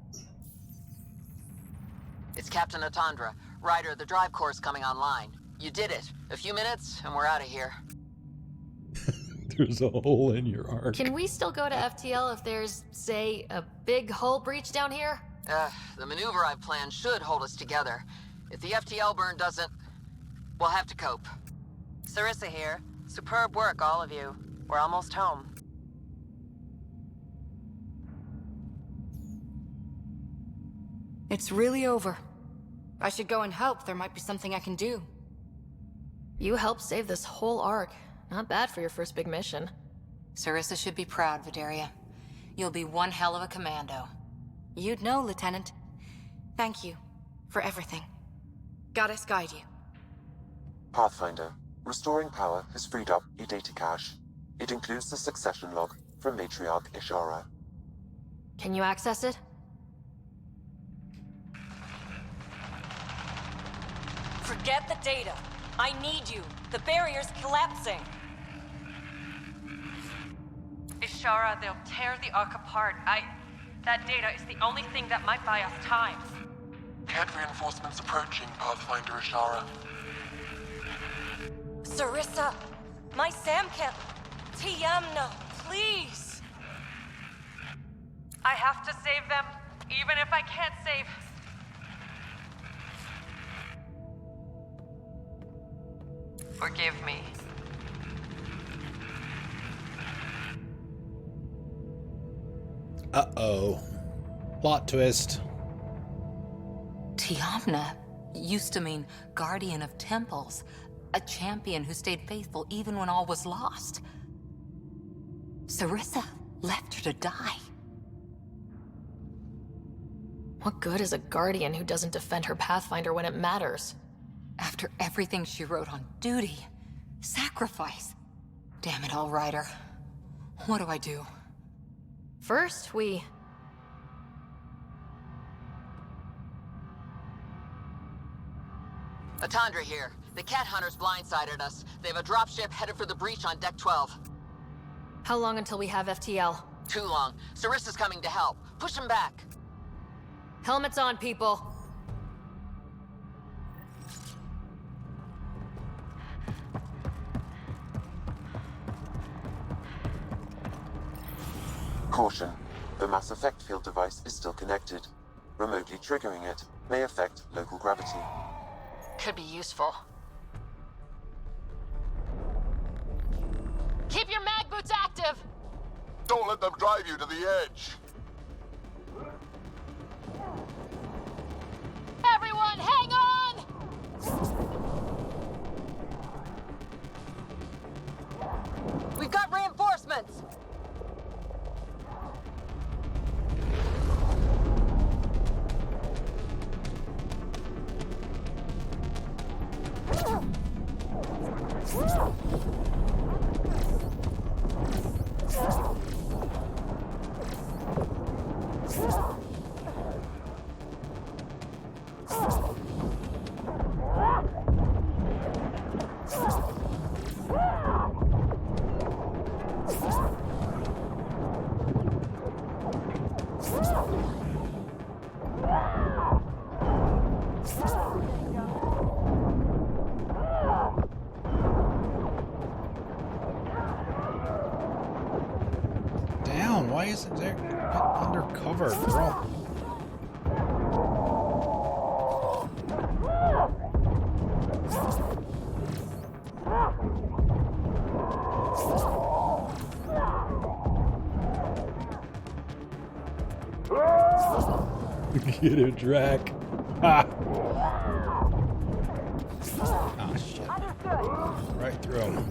It's Captain Atandra. Ryder, the drive core's coming online. You did it. A few minutes, and we're out of here. There's a hole in your arc. Can we still go to FTL if there's, say, a big hull breach down here? The maneuver I've planned should hold us together. If the FTL burn doesn't, we'll have to cope. Sarissa here. Superb work, all of you. We're almost home. It's really over. I should go and help. There might be something I can do. You helped save this whole Ark. Not bad for your first big mission. Sarissa should be proud, Vidaria. You'll be one hell of a commando. You'd know, Lieutenant. Thank you for everything. Goddess guide you. Pathfinder, restoring power has freed up a data cache. It includes the succession log from Matriarch Ishara. Can you access it? Forget the data. I need you. The barrier's collapsing. Ishara, they'll tear the Ark apart. That data is the only thing that might buy us time. Cat reinforcements approaching, Pathfinder Ishara. Sarissa, my Sam can't... Tiamna, please. I have to save them, even if I can't save... Forgive me. Uh-oh. Plot twist. Tiamna used to mean guardian of temples. A champion who stayed faithful even when all was lost. Sarissa left her to die. What good is a guardian who doesn't defend her Pathfinder when it matters? After everything she wrote on duty, sacrifice. Damn it all, Ryder. What do I do? First, we... Atandra here. The cat hunters blindsided us. They have a dropship headed for the breach on Deck 12. How long until we have FTL? Too long. Sarissa's coming to help. Push them back. Helmets on, people. Caution. The mass effect field device is still connected. Remotely triggering it may affect local gravity. Could be useful. Keep your mag boots active! Don't let them drive you to the edge. Everyone, hang on! We've got reinforcements! Why isn't there undercover, bro? Get a Drack. Ha! Oh shit. Right through him.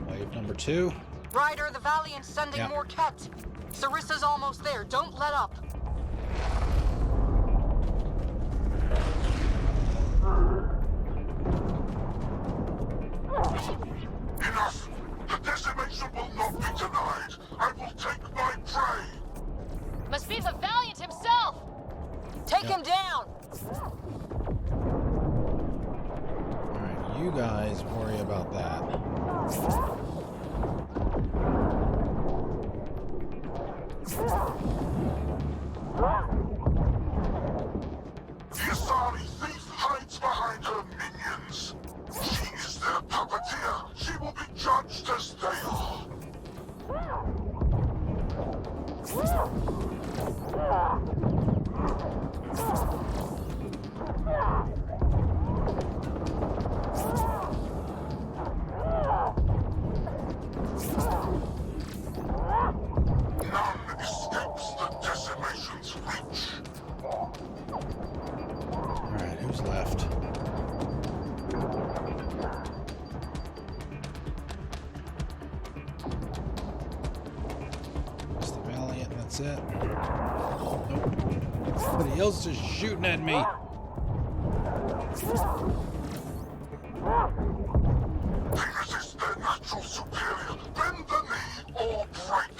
Wave number 2. Ryder, the Valiant's sending more Ket. Sarissa's almost there. Don't let up. Enough! The decimation will not be denied. I will take my prey. Must be the Valiant himself. Take him down. Alright, you guys worry about that. The Asari thief hides behind her minions. She is their puppeteer. She will be judged as they are. None escapes the decimation's reach. Alright, who's left? It's the Valiant, that's it. Nope. Somebody else is shooting at me. They resist their natural superior. Bend the knee or break.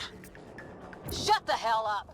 Shut the hell up.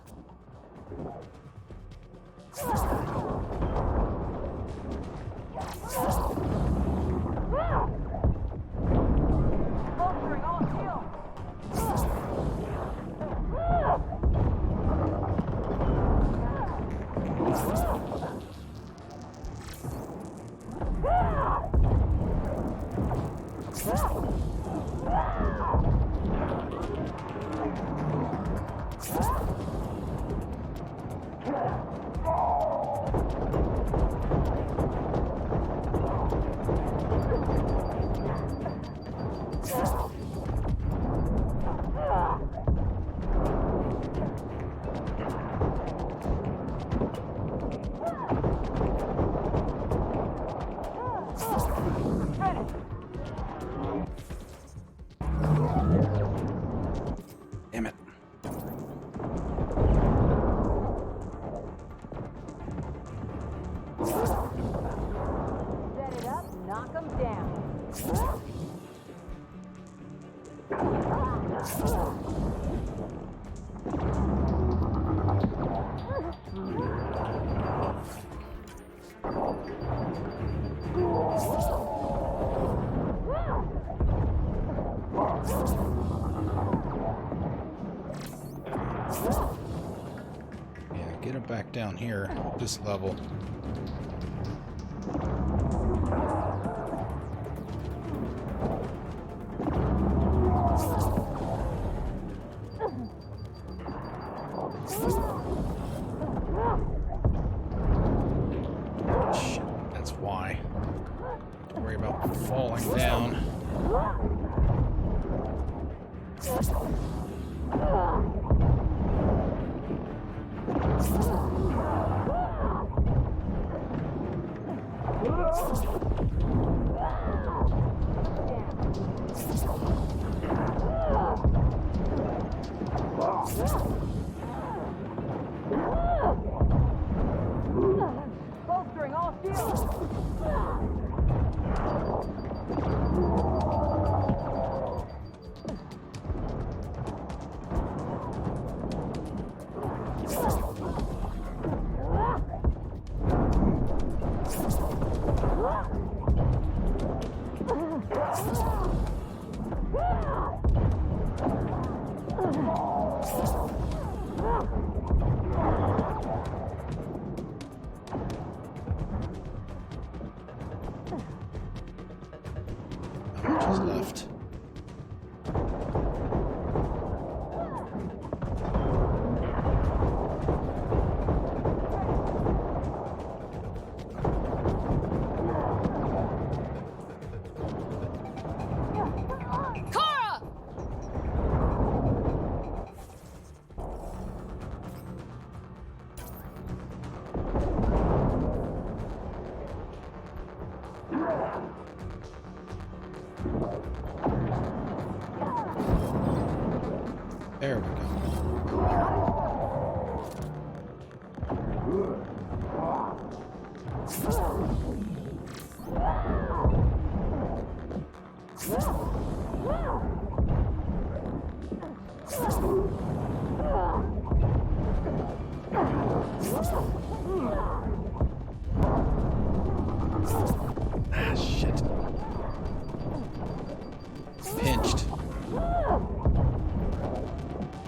Damn it. Set it up, knock him down. Yeah, get him back back down here, this level. Shit, that's why. Don't worry about falling down. Bolstering all shields. How much is left? Cora! There we go. Ah, shit. Pinched.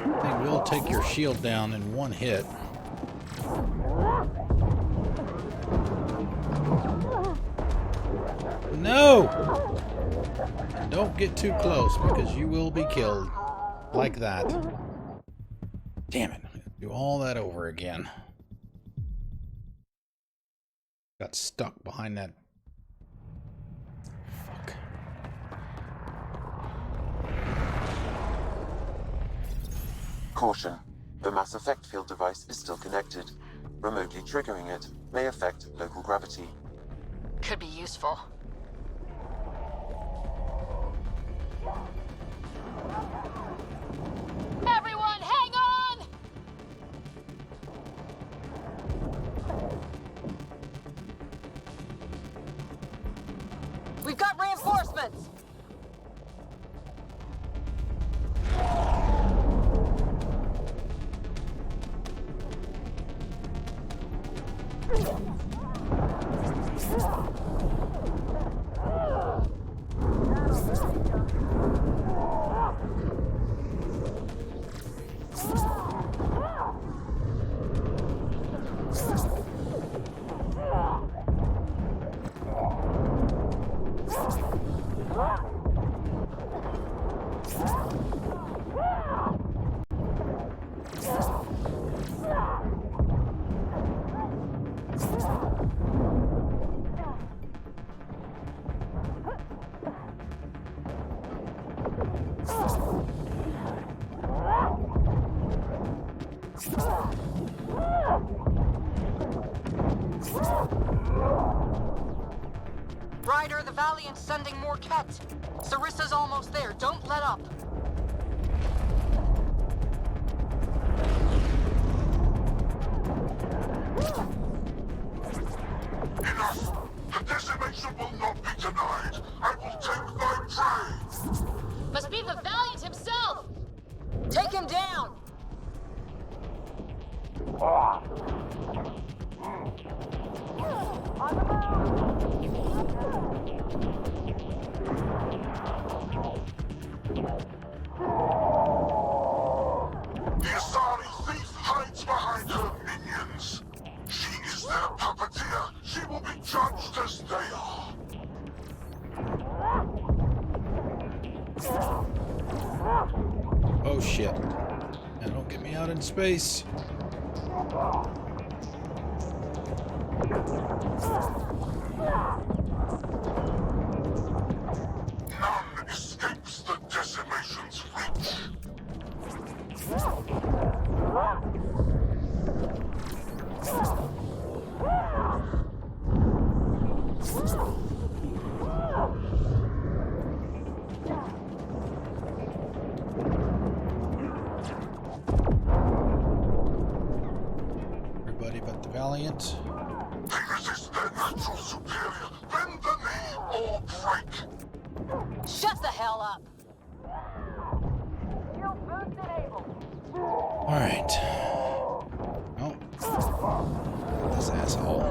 I think we'll take your shield down in one hit. No! And don't get too close because you will be killed. Like that. Damn it. Do all that over again. Got stuck behind that. Fuck. Caution. The Mass Effect field device is still connected. Remotely triggering it may affect local gravity. Could be useful. Everyone, hang on! We've got reinforcements! Ryder, the Valiant's sending more Ket. Sarissa's almost there. Don't let up. Enough! The decimation will not be denied! I will take thy prey! Must be the Valiant himself! Take him down! On the The Asari thief hides behind her minions! judged as they are. Oh shit. Now don't get me out in space. None escapes the decimation's reach. Everybody but the Valiant. They resist their natural superior. Bend the knee or break. Shut the hell up! Alright. Oh. This asshole.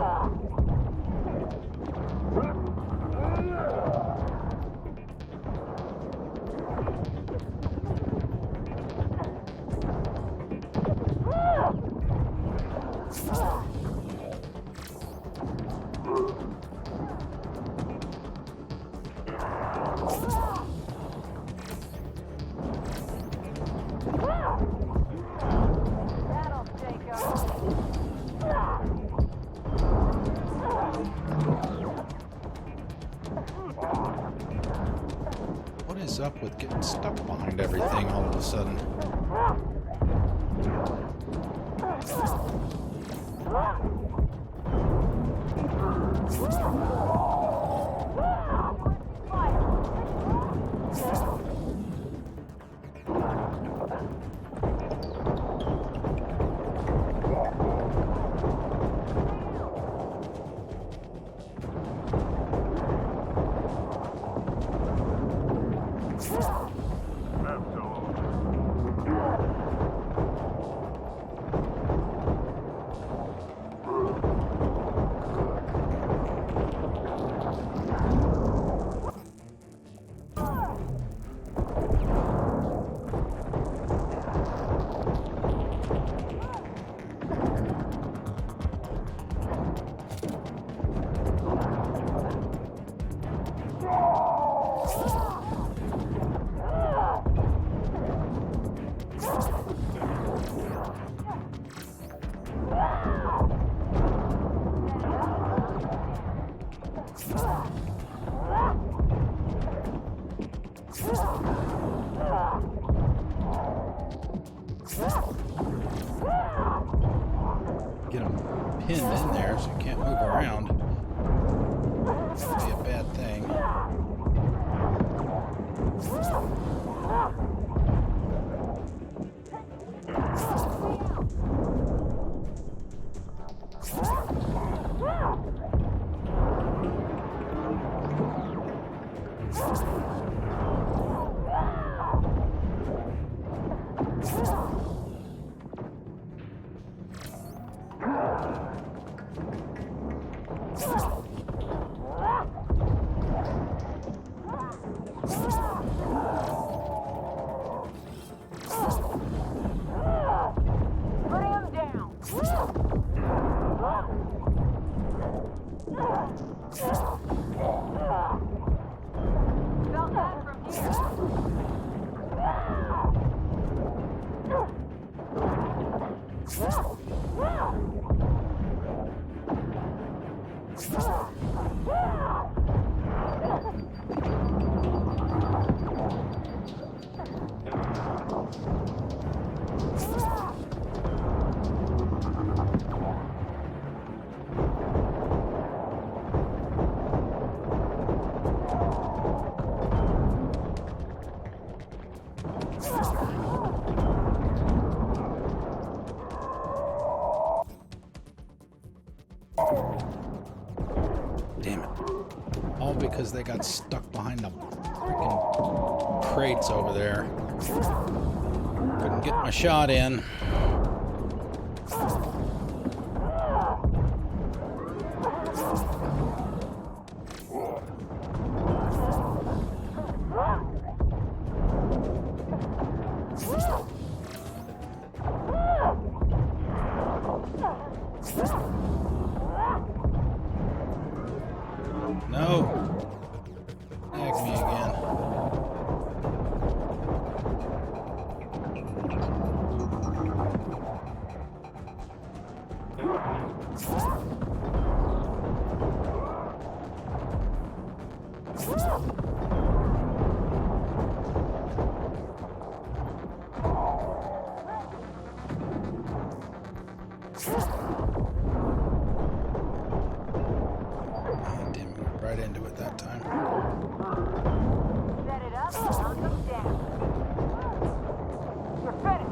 What is up with getting stuck behind everything all of a sudden? Get them pinned in there so you can't move around. That'd be a bad thing. Damn it. All because they got stuck behind the freaking crates over there. Couldn't get my shot in. No! Hack me again. Didn't move right into it that time. Set it up, knock them down. You're finished.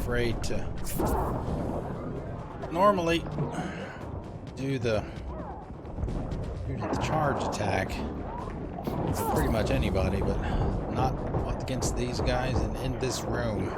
Afraid to normally do the charge attack for pretty much anybody, but not against these guys and in this room.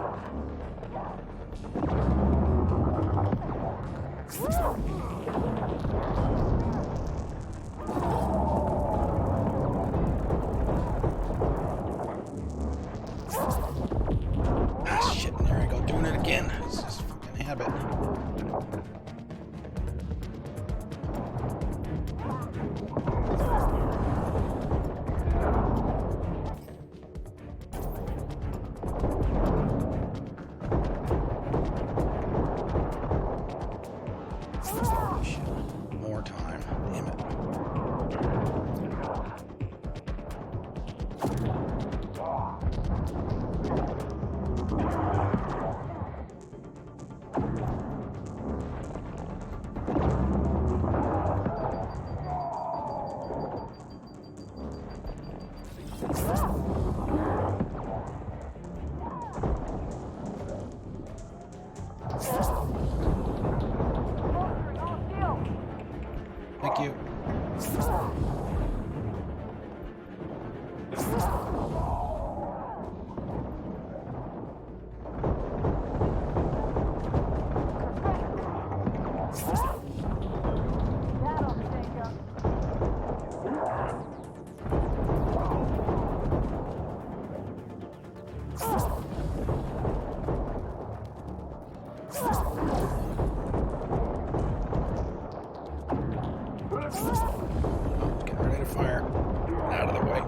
Thank you. Get ready to fire. Out of the way.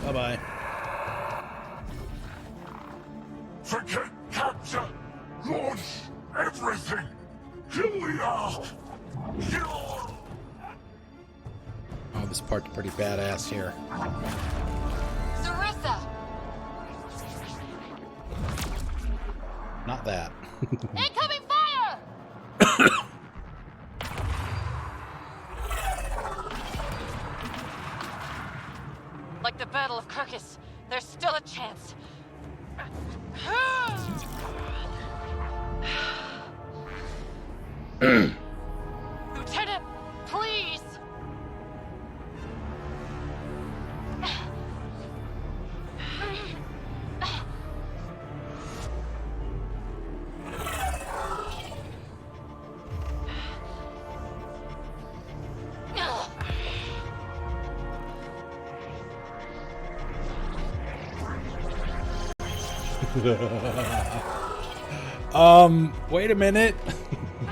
Bye-bye. Forget capture! Launch everything! Kill the Ark! Kill! Oh, this part's pretty badass here. Sarissa! Not that. Incoming fire! Like the Battle of Kirkus, there's still a chance. Lieutenant, please! Wait a minute.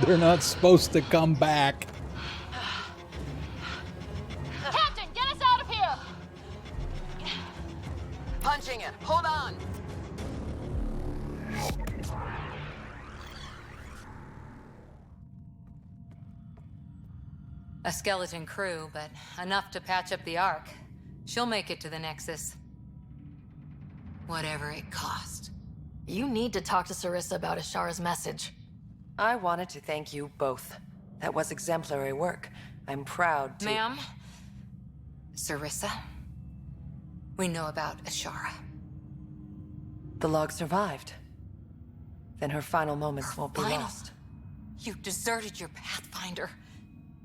They're not supposed to come back. Captain, get us out of here! Punching it. Hold on. A skeleton crew, but enough to patch up the Ark. She'll make it to the Nexus. Whatever it cost. You need to talk to Sarissa about Ashara's message. I wanted to thank you both. That was exemplary work. I'm proud to— Ma'am? Sarissa? We know about Ashara. The log survived. Then her final moments won't be lost. You deserted your Pathfinder.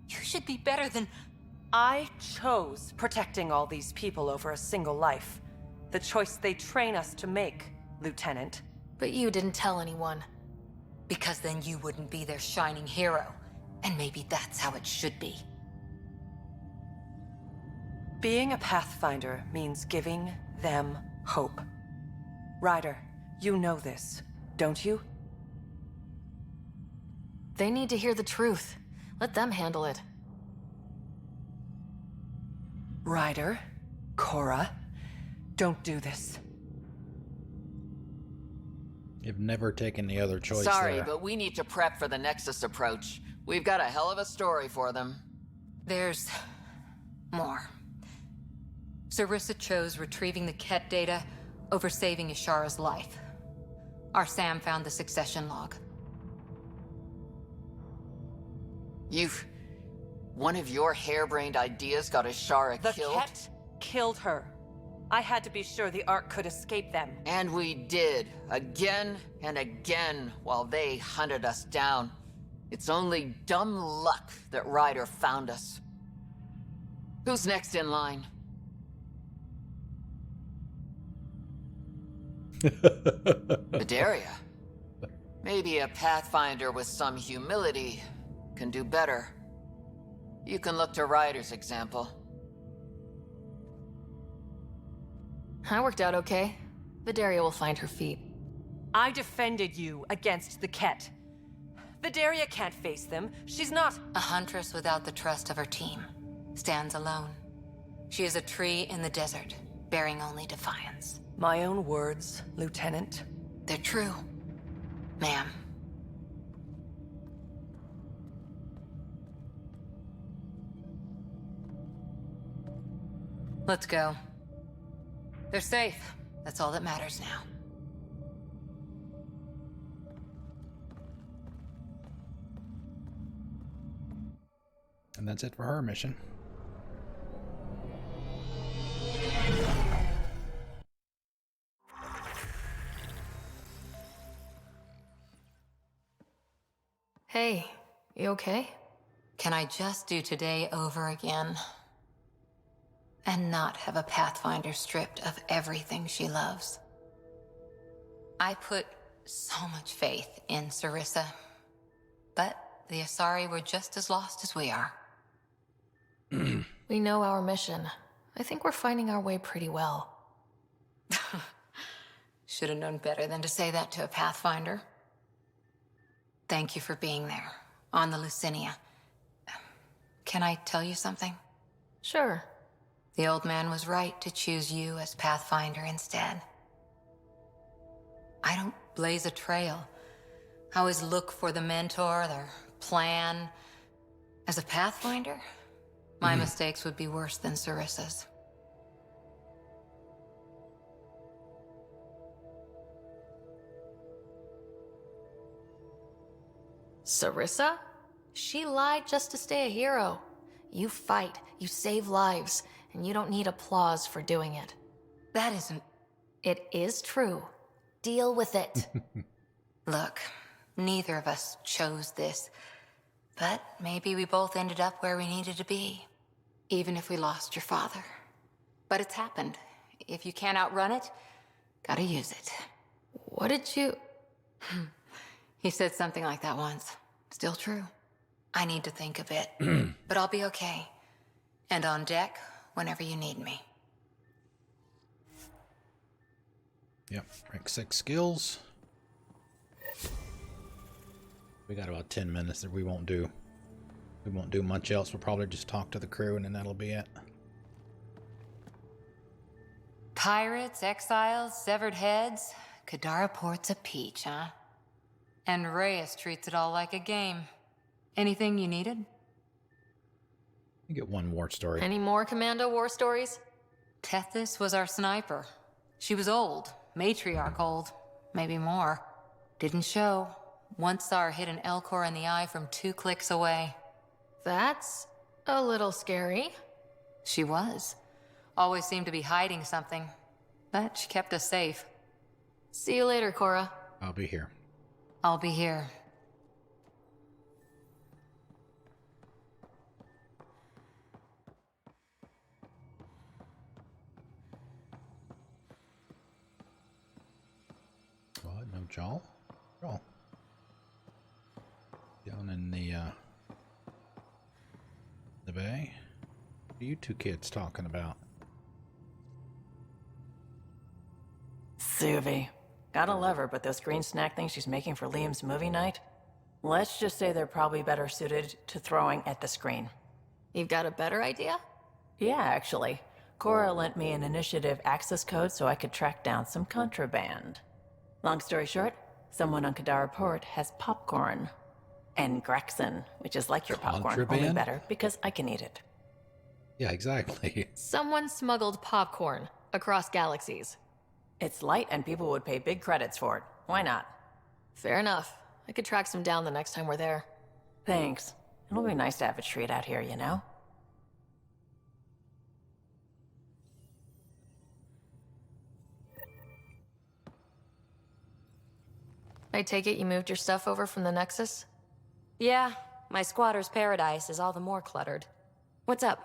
You should be better than... I chose protecting all these people over a single life. The choice they train us to make, Lieutenant. But you didn't tell anyone. Because then you wouldn't be their shining hero. And maybe that's how it should be. Being a Pathfinder means giving them hope. Ryder, you know this, don't you? They need to hear the truth. Let them handle it. Ryder, Cora, don't do this. You've never taken the other choice Sorry, there. but we need to prep for the Nexus approach. We've got a hell of a story for them. There's... more. Sarissa chose retrieving the Ket data over saving Ashara's life. Our Sam found the succession log. One of your harebrained ideas got Ashara killed? The Ket killed her. I had to be sure the Ark could escape them. And we did, again and again, while they hunted us down. It's only dumb luck that Ryder found us. Who's next in line? Bedaria. Maybe a Pathfinder with some humility can do better. You can look to Ryder's example. I worked out okay. Bedaria will find her feet. I defended you against the Ket. Bedaria can't face them. She's not... A huntress without the trust of her team. Stands alone. She is a tree in the desert, bearing only defiance. My own words, Lieutenant. They're true, ma'am. Let's go. They're safe. That's all that matters now. And that's it for her mission. Hey, you okay? Can I just do today over again? And not have a Pathfinder stripped of everything she loves? I put so much faith in Sarissa, but the Asari were just as lost as we are. We know our mission. I think we're finding our way pretty well. Should have known better than to say that to a Pathfinder. Thank you for being there, on the Lucinia. Can I tell you something? Sure. The old man was right to choose you as Pathfinder instead. I don't blaze a trail. I always look for the mentor, their plan. As a Pathfinder, my mistakes would be worse than Sarissa's. Sarissa? She lied just to stay a hero. You fight, you save lives, and you don't need applause for doing it. That isn't... It is true. Deal with it. Look, neither of us chose this, but maybe we both ended up where we needed to be, even if we lost your father. But it's happened. If you can't outrun it, gotta use it. What did you... He said something like that once. Still true. I need to think a bit, but I'll be okay. And on deck whenever you need me. Yep, rank 6 skills. We got about 10 minutes that we won't do much else. We'll probably just talk to the crew and then that'll be it. Pirates, exiles, severed heads. Kadara Port's a peach, huh? And Reyes treats it all like a game. Anything you needed? You get one war story. Any more Commando war stories? Tethys was our sniper. She was old, matriarch old, maybe more. Didn't show. Once saw her hit an Elcor in the eye from 2 clicks away. That's a little scary. She was. Always seemed to be hiding something, but she kept us safe. See you later, Cora. I'll be here. I'll be here. What? No jaw? Oh. Down in the bay? What are you two kids talking about? Suvi. Gotta love her, but those green snack things she's making for Liam's movie night? Let's just say they're probably better suited to throwing at the screen. You've got a better idea? Yeah, actually. Cora lent me an initiative access code so I could track down some contraband. Long story short, someone on Kadara Port has popcorn. And Grexon, which is like your popcorn, only better because I can eat it. Yeah, exactly. Someone smuggled popcorn across galaxies. It's light and people would pay big credits for it. Why not? Fair enough. I could track some down the next time we're there. Thanks. It'll be nice to have a treat out here, you know? I take it you moved your stuff over from the Nexus? Yeah, my squatter's paradise is all the more cluttered. What's up?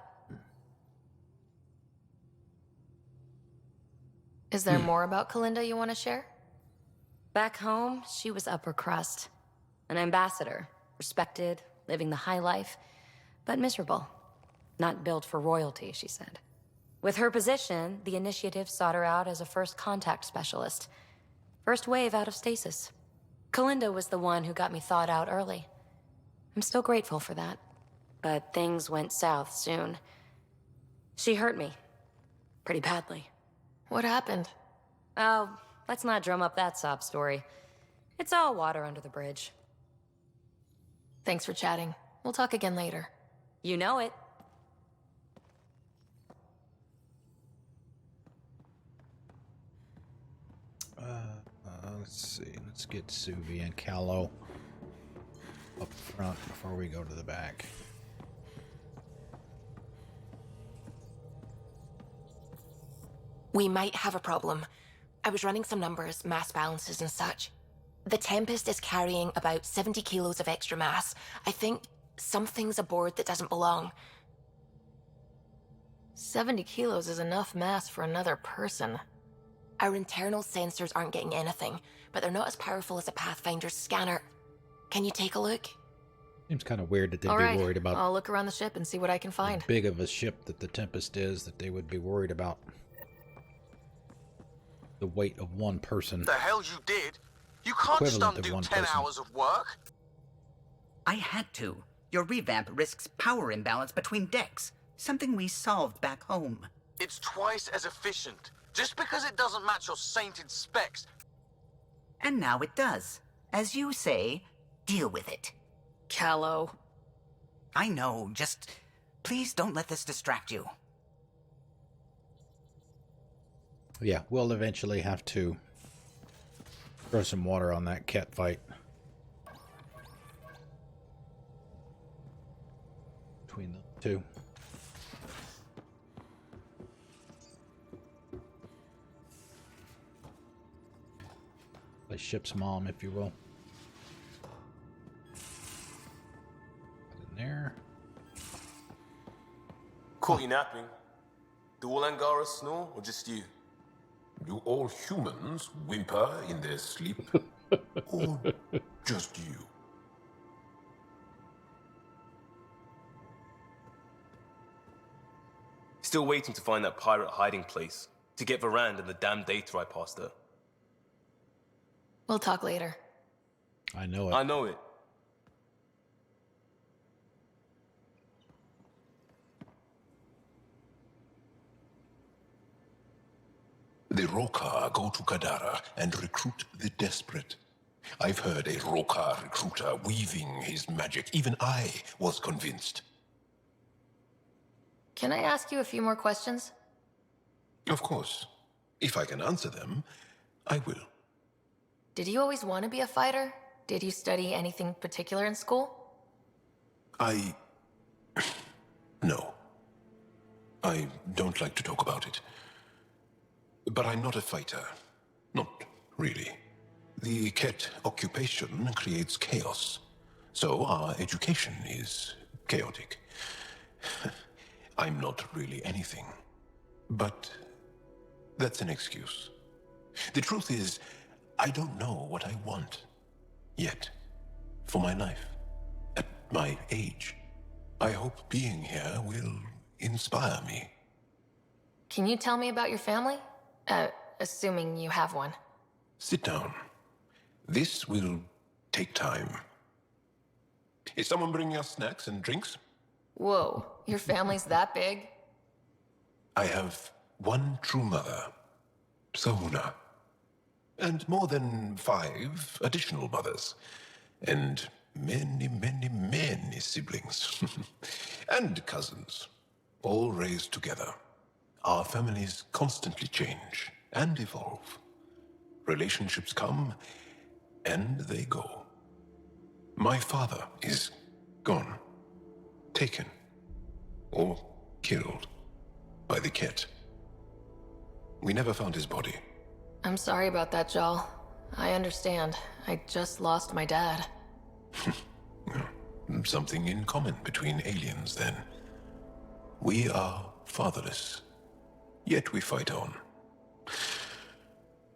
Is there more about Kalinda you want to share? Back home, she was upper crust. An ambassador, respected, living the high life, but miserable. Not built for royalty, she said. With her position, the initiative sought her out as a first contact specialist. First wave out of stasis. Kalinda was the one who got me thawed out early. I'm still grateful for that. But things went south soon. She hurt me. Pretty badly. What happened? Oh, let's not drum up that sob story. It's all water under the bridge. Thanks for chatting. We'll talk again later. You know it. Let's see. Let's get Suvi and Callow up front before we go to the back. We might have a problem. I was running some numbers, mass balances and such. The Tempest is carrying about 70 kilos of extra mass. I think something's aboard that doesn't belong. 70 kilos is enough mass for another person. Our internal sensors aren't getting anything, but they're not as powerful as a Pathfinder's scanner. Can you take a look? Seems kind of weird that they'd All be right, worried about I'll look around the ship and see what I can find. how big of a ship that the Tempest is, that they would be worried about the weight of one person. The hell you did? You can't just Equivalent of undo one 10 person. hours of work. I had to. Your revamp risks power imbalance between decks. Something we solved back home. It's twice as efficient. Just because it doesn't match your sainted specs. And now it does. As you say, deal with it. Callow. I know, just please don't let this distract you. Yeah, we'll eventually have to throw some water on that cat fight. Between the two. The ship's mom, if you will. Put in there. Caught you napping. Do all Angara snore, or just you? Do all humans whimper in their sleep? Or just you? Still waiting to find that pirate hiding place. To get Varand and the damn data I passed her. We'll talk later. I know it. I know it. The Rokar go to Kadara and recruit the desperate. I've heard a Rokar recruiter weaving his magic. Even I was convinced. Can I ask you a few more questions? Of course. If I can answer them, I will. Did you always want to be a fighter? Did you study anything particular in school? No. I don't like to talk about it. But I'm not a fighter. Not really. The Ket occupation creates chaos. So our education is chaotic. I'm not really anything. But that's an excuse. The truth is, I don't know what I want. Yet. For my life. At my age. I hope being here will inspire me. Can you tell me about your family? Assuming you have one. Sit down. This will take time. Is someone bringing us snacks and drinks? Whoa, your family's that big? I have one true mother, Sahuna, and more than 5 additional mothers, and many, many, many siblings, and cousins, all raised together. Our families constantly change and evolve. Relationships come and they go. My father is gone, taken, or killed by the Ket. We never found his body. I'm sorry about that, Jal. I understand. I just lost my dad. Something in common between aliens, then. We are fatherless, yet we fight on.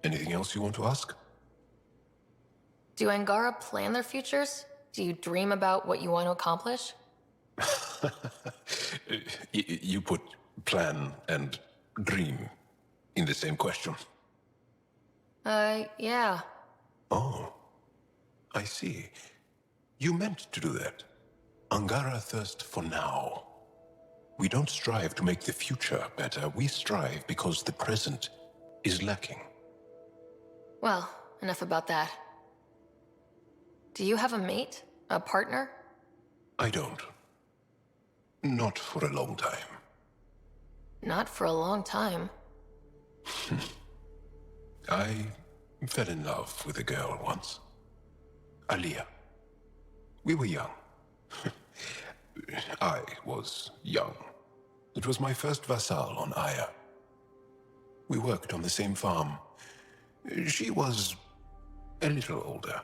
Anything else you want to ask? Do Angara plan their futures? Do you dream about what you want to accomplish? You put plan and dream in the same question. Yeah. Oh, I see. You meant to do that. Angara thirst for now. We don't strive to make the future better. We strive because the present is lacking. Well, enough about that. Do you have a mate? A partner? I don't. Not for a long time. Not for a long time. I fell in love with a girl once. Aliyah. We were young. I was young. It was my first vassal on Aya. We worked on the same farm. She was a little older.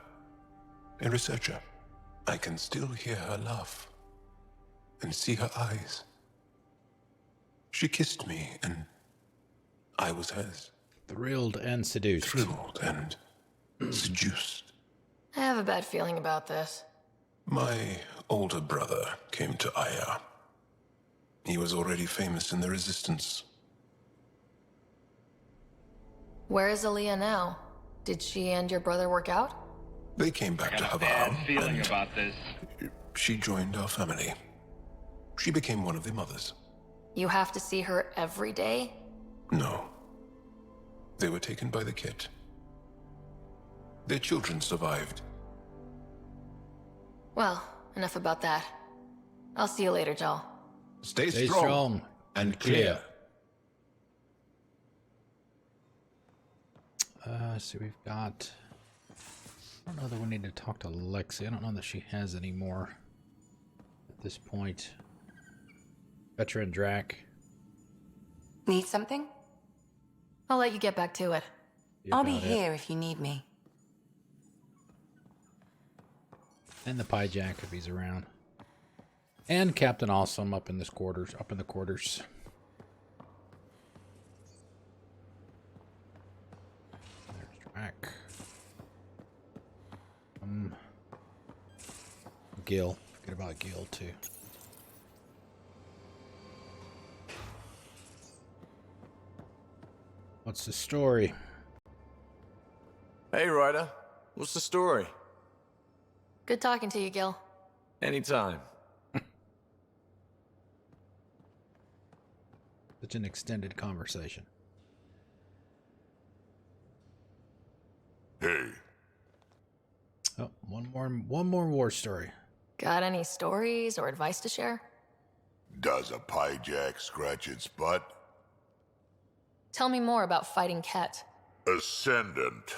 A researcher. I can still hear her laugh and see her eyes. She kissed me and I was hers. Thrilled and seduced. Thrilled and seduced. I have a bad feeling about this. My older brother came to Aya. He was already famous in the Resistance. Where is Aliyah now? Did she and your brother work out? They came back to I got a Havana. bad feeling and about this. She joined our family. She became one of the mothers. You have to see her every day? No. They were taken by the Kett. Their children survived. Well, enough about that. I'll see you later, Joel. Stay strong and clear. So we've got... I don't know that we need to talk to Lexi. I don't know that she has any more at this point. Veteran Drack. Need something? I'll let you get back to it. I'll be here if you need me. And the Pie Jack if he's around. And Captain Awesome up in the quarters. There's Drack. Gil. Forget about Gil too. What's the story? Hey, Ryder. What's the story? Good talking to you, Gil. Anytime. Such an extended conversation. Hey. Oh, one more war story. Got any stories or advice to share? Does a pie jack scratch its butt? Tell me more about fighting Kett. Ascendant.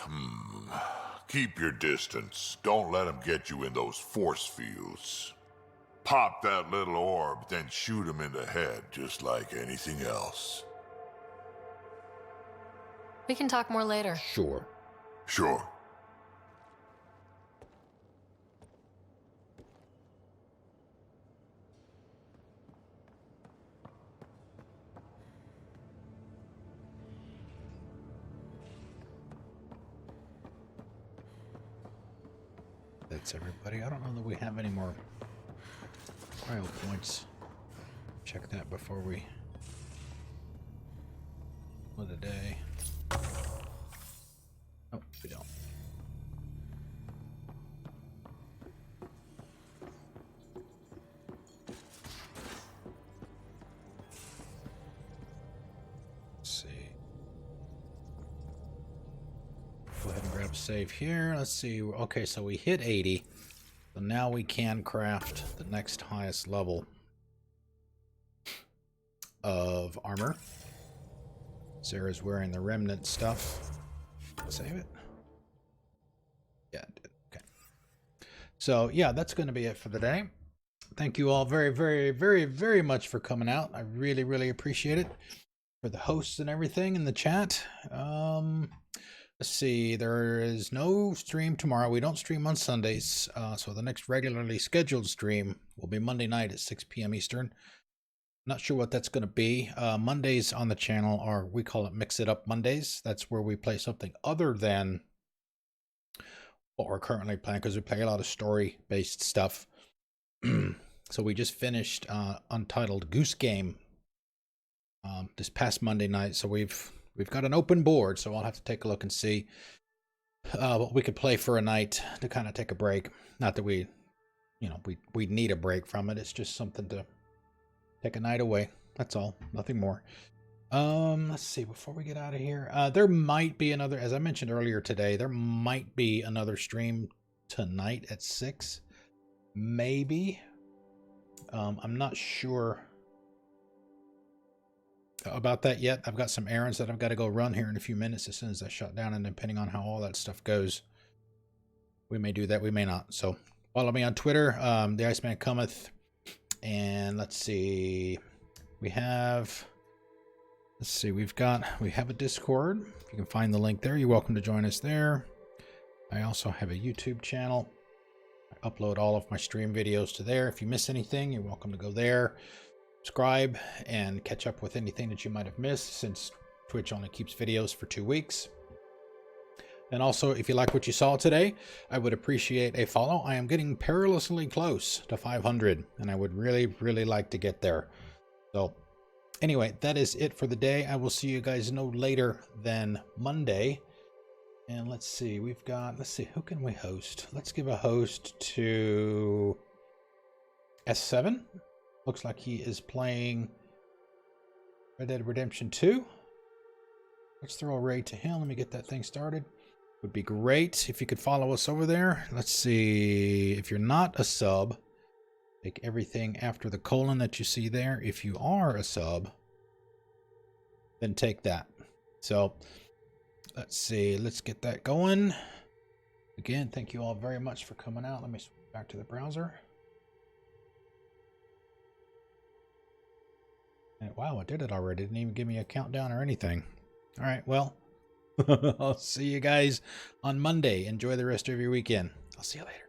Keep your distance. Don't let him get you in those force fields. Pop that little orb, then shoot him in the head, just like anything else. We can talk more later. Sure. Sure. That's everybody. I don't know that we have any more trial points. Check that before we split a day. Oh, we don't. Let's see. Go ahead and grab a save here. Let's see. Okay, so we hit 80. So now we can craft the next highest level of armor. Sarah's wearing the remnant stuff. Save it. Yeah, it did. Okay. So yeah, that's going to be it for the day. Thank you all very, very, very, very much for coming out. I really, really appreciate it. For the hosts and everything in the chat. Let's see, there is no stream tomorrow. We don't stream on Sundays. So the next regularly scheduled stream will be Monday night at 6 p.m. Eastern. Not sure what that's going to be. Mondays on the channel are, we call it Mix It Up Mondays. That's where we play something other than what we're currently playing, because we play a lot of story-based stuff. So we just finished Untitled Goose Game this past Monday night. So we've got an open board, so I'll have to take a look and see what we could play for a night to kind of take a break. Not that we need a break from it. It's just something to Take a night away. That's all. Nothing more. Let's see, before we get out of here, there might be another, as I mentioned earlier today, there might be another stream tonight at 6. Maybe. I'm not sure about that yet. I've got some errands that I've got to go run here in a few minutes as soon as I shut down, and depending on how all that stuff goes, we may do that, we may not. So follow me on Twitter, the Iceman Cometh, and let's see, we have a Discord. You can find the link there. You're welcome to join us there. I also have a YouTube channel. I upload all of my stream videos to there. If you miss anything, you're welcome to go there, subscribe, and catch up with anything that you might have missed, since Twitch only keeps videos for 2 weeks. And also, if you like what you saw today, I would appreciate a follow. I am getting perilously close to 500, and I would really, really like to get there. So anyway, that is it for the day. I will see you guys no later than Monday. And let's see, who can we host? Let's give a host to S7. Looks like he is playing Red Dead Redemption 2. Let's throw a raid to him. Let me get that thing started. Would be great if you could follow us over there. Let's see, if you're not a sub, take everything after the colon that you see there. If you are a sub, then take that. So let's see, let's get that going. Again, thank you all very much for coming out. Let me switch back to the browser. And wow, it did it already. It didn't even give me a countdown or anything. All right, well, I'll see you guys on Monday. Enjoy the rest of your weekend. I'll see you later.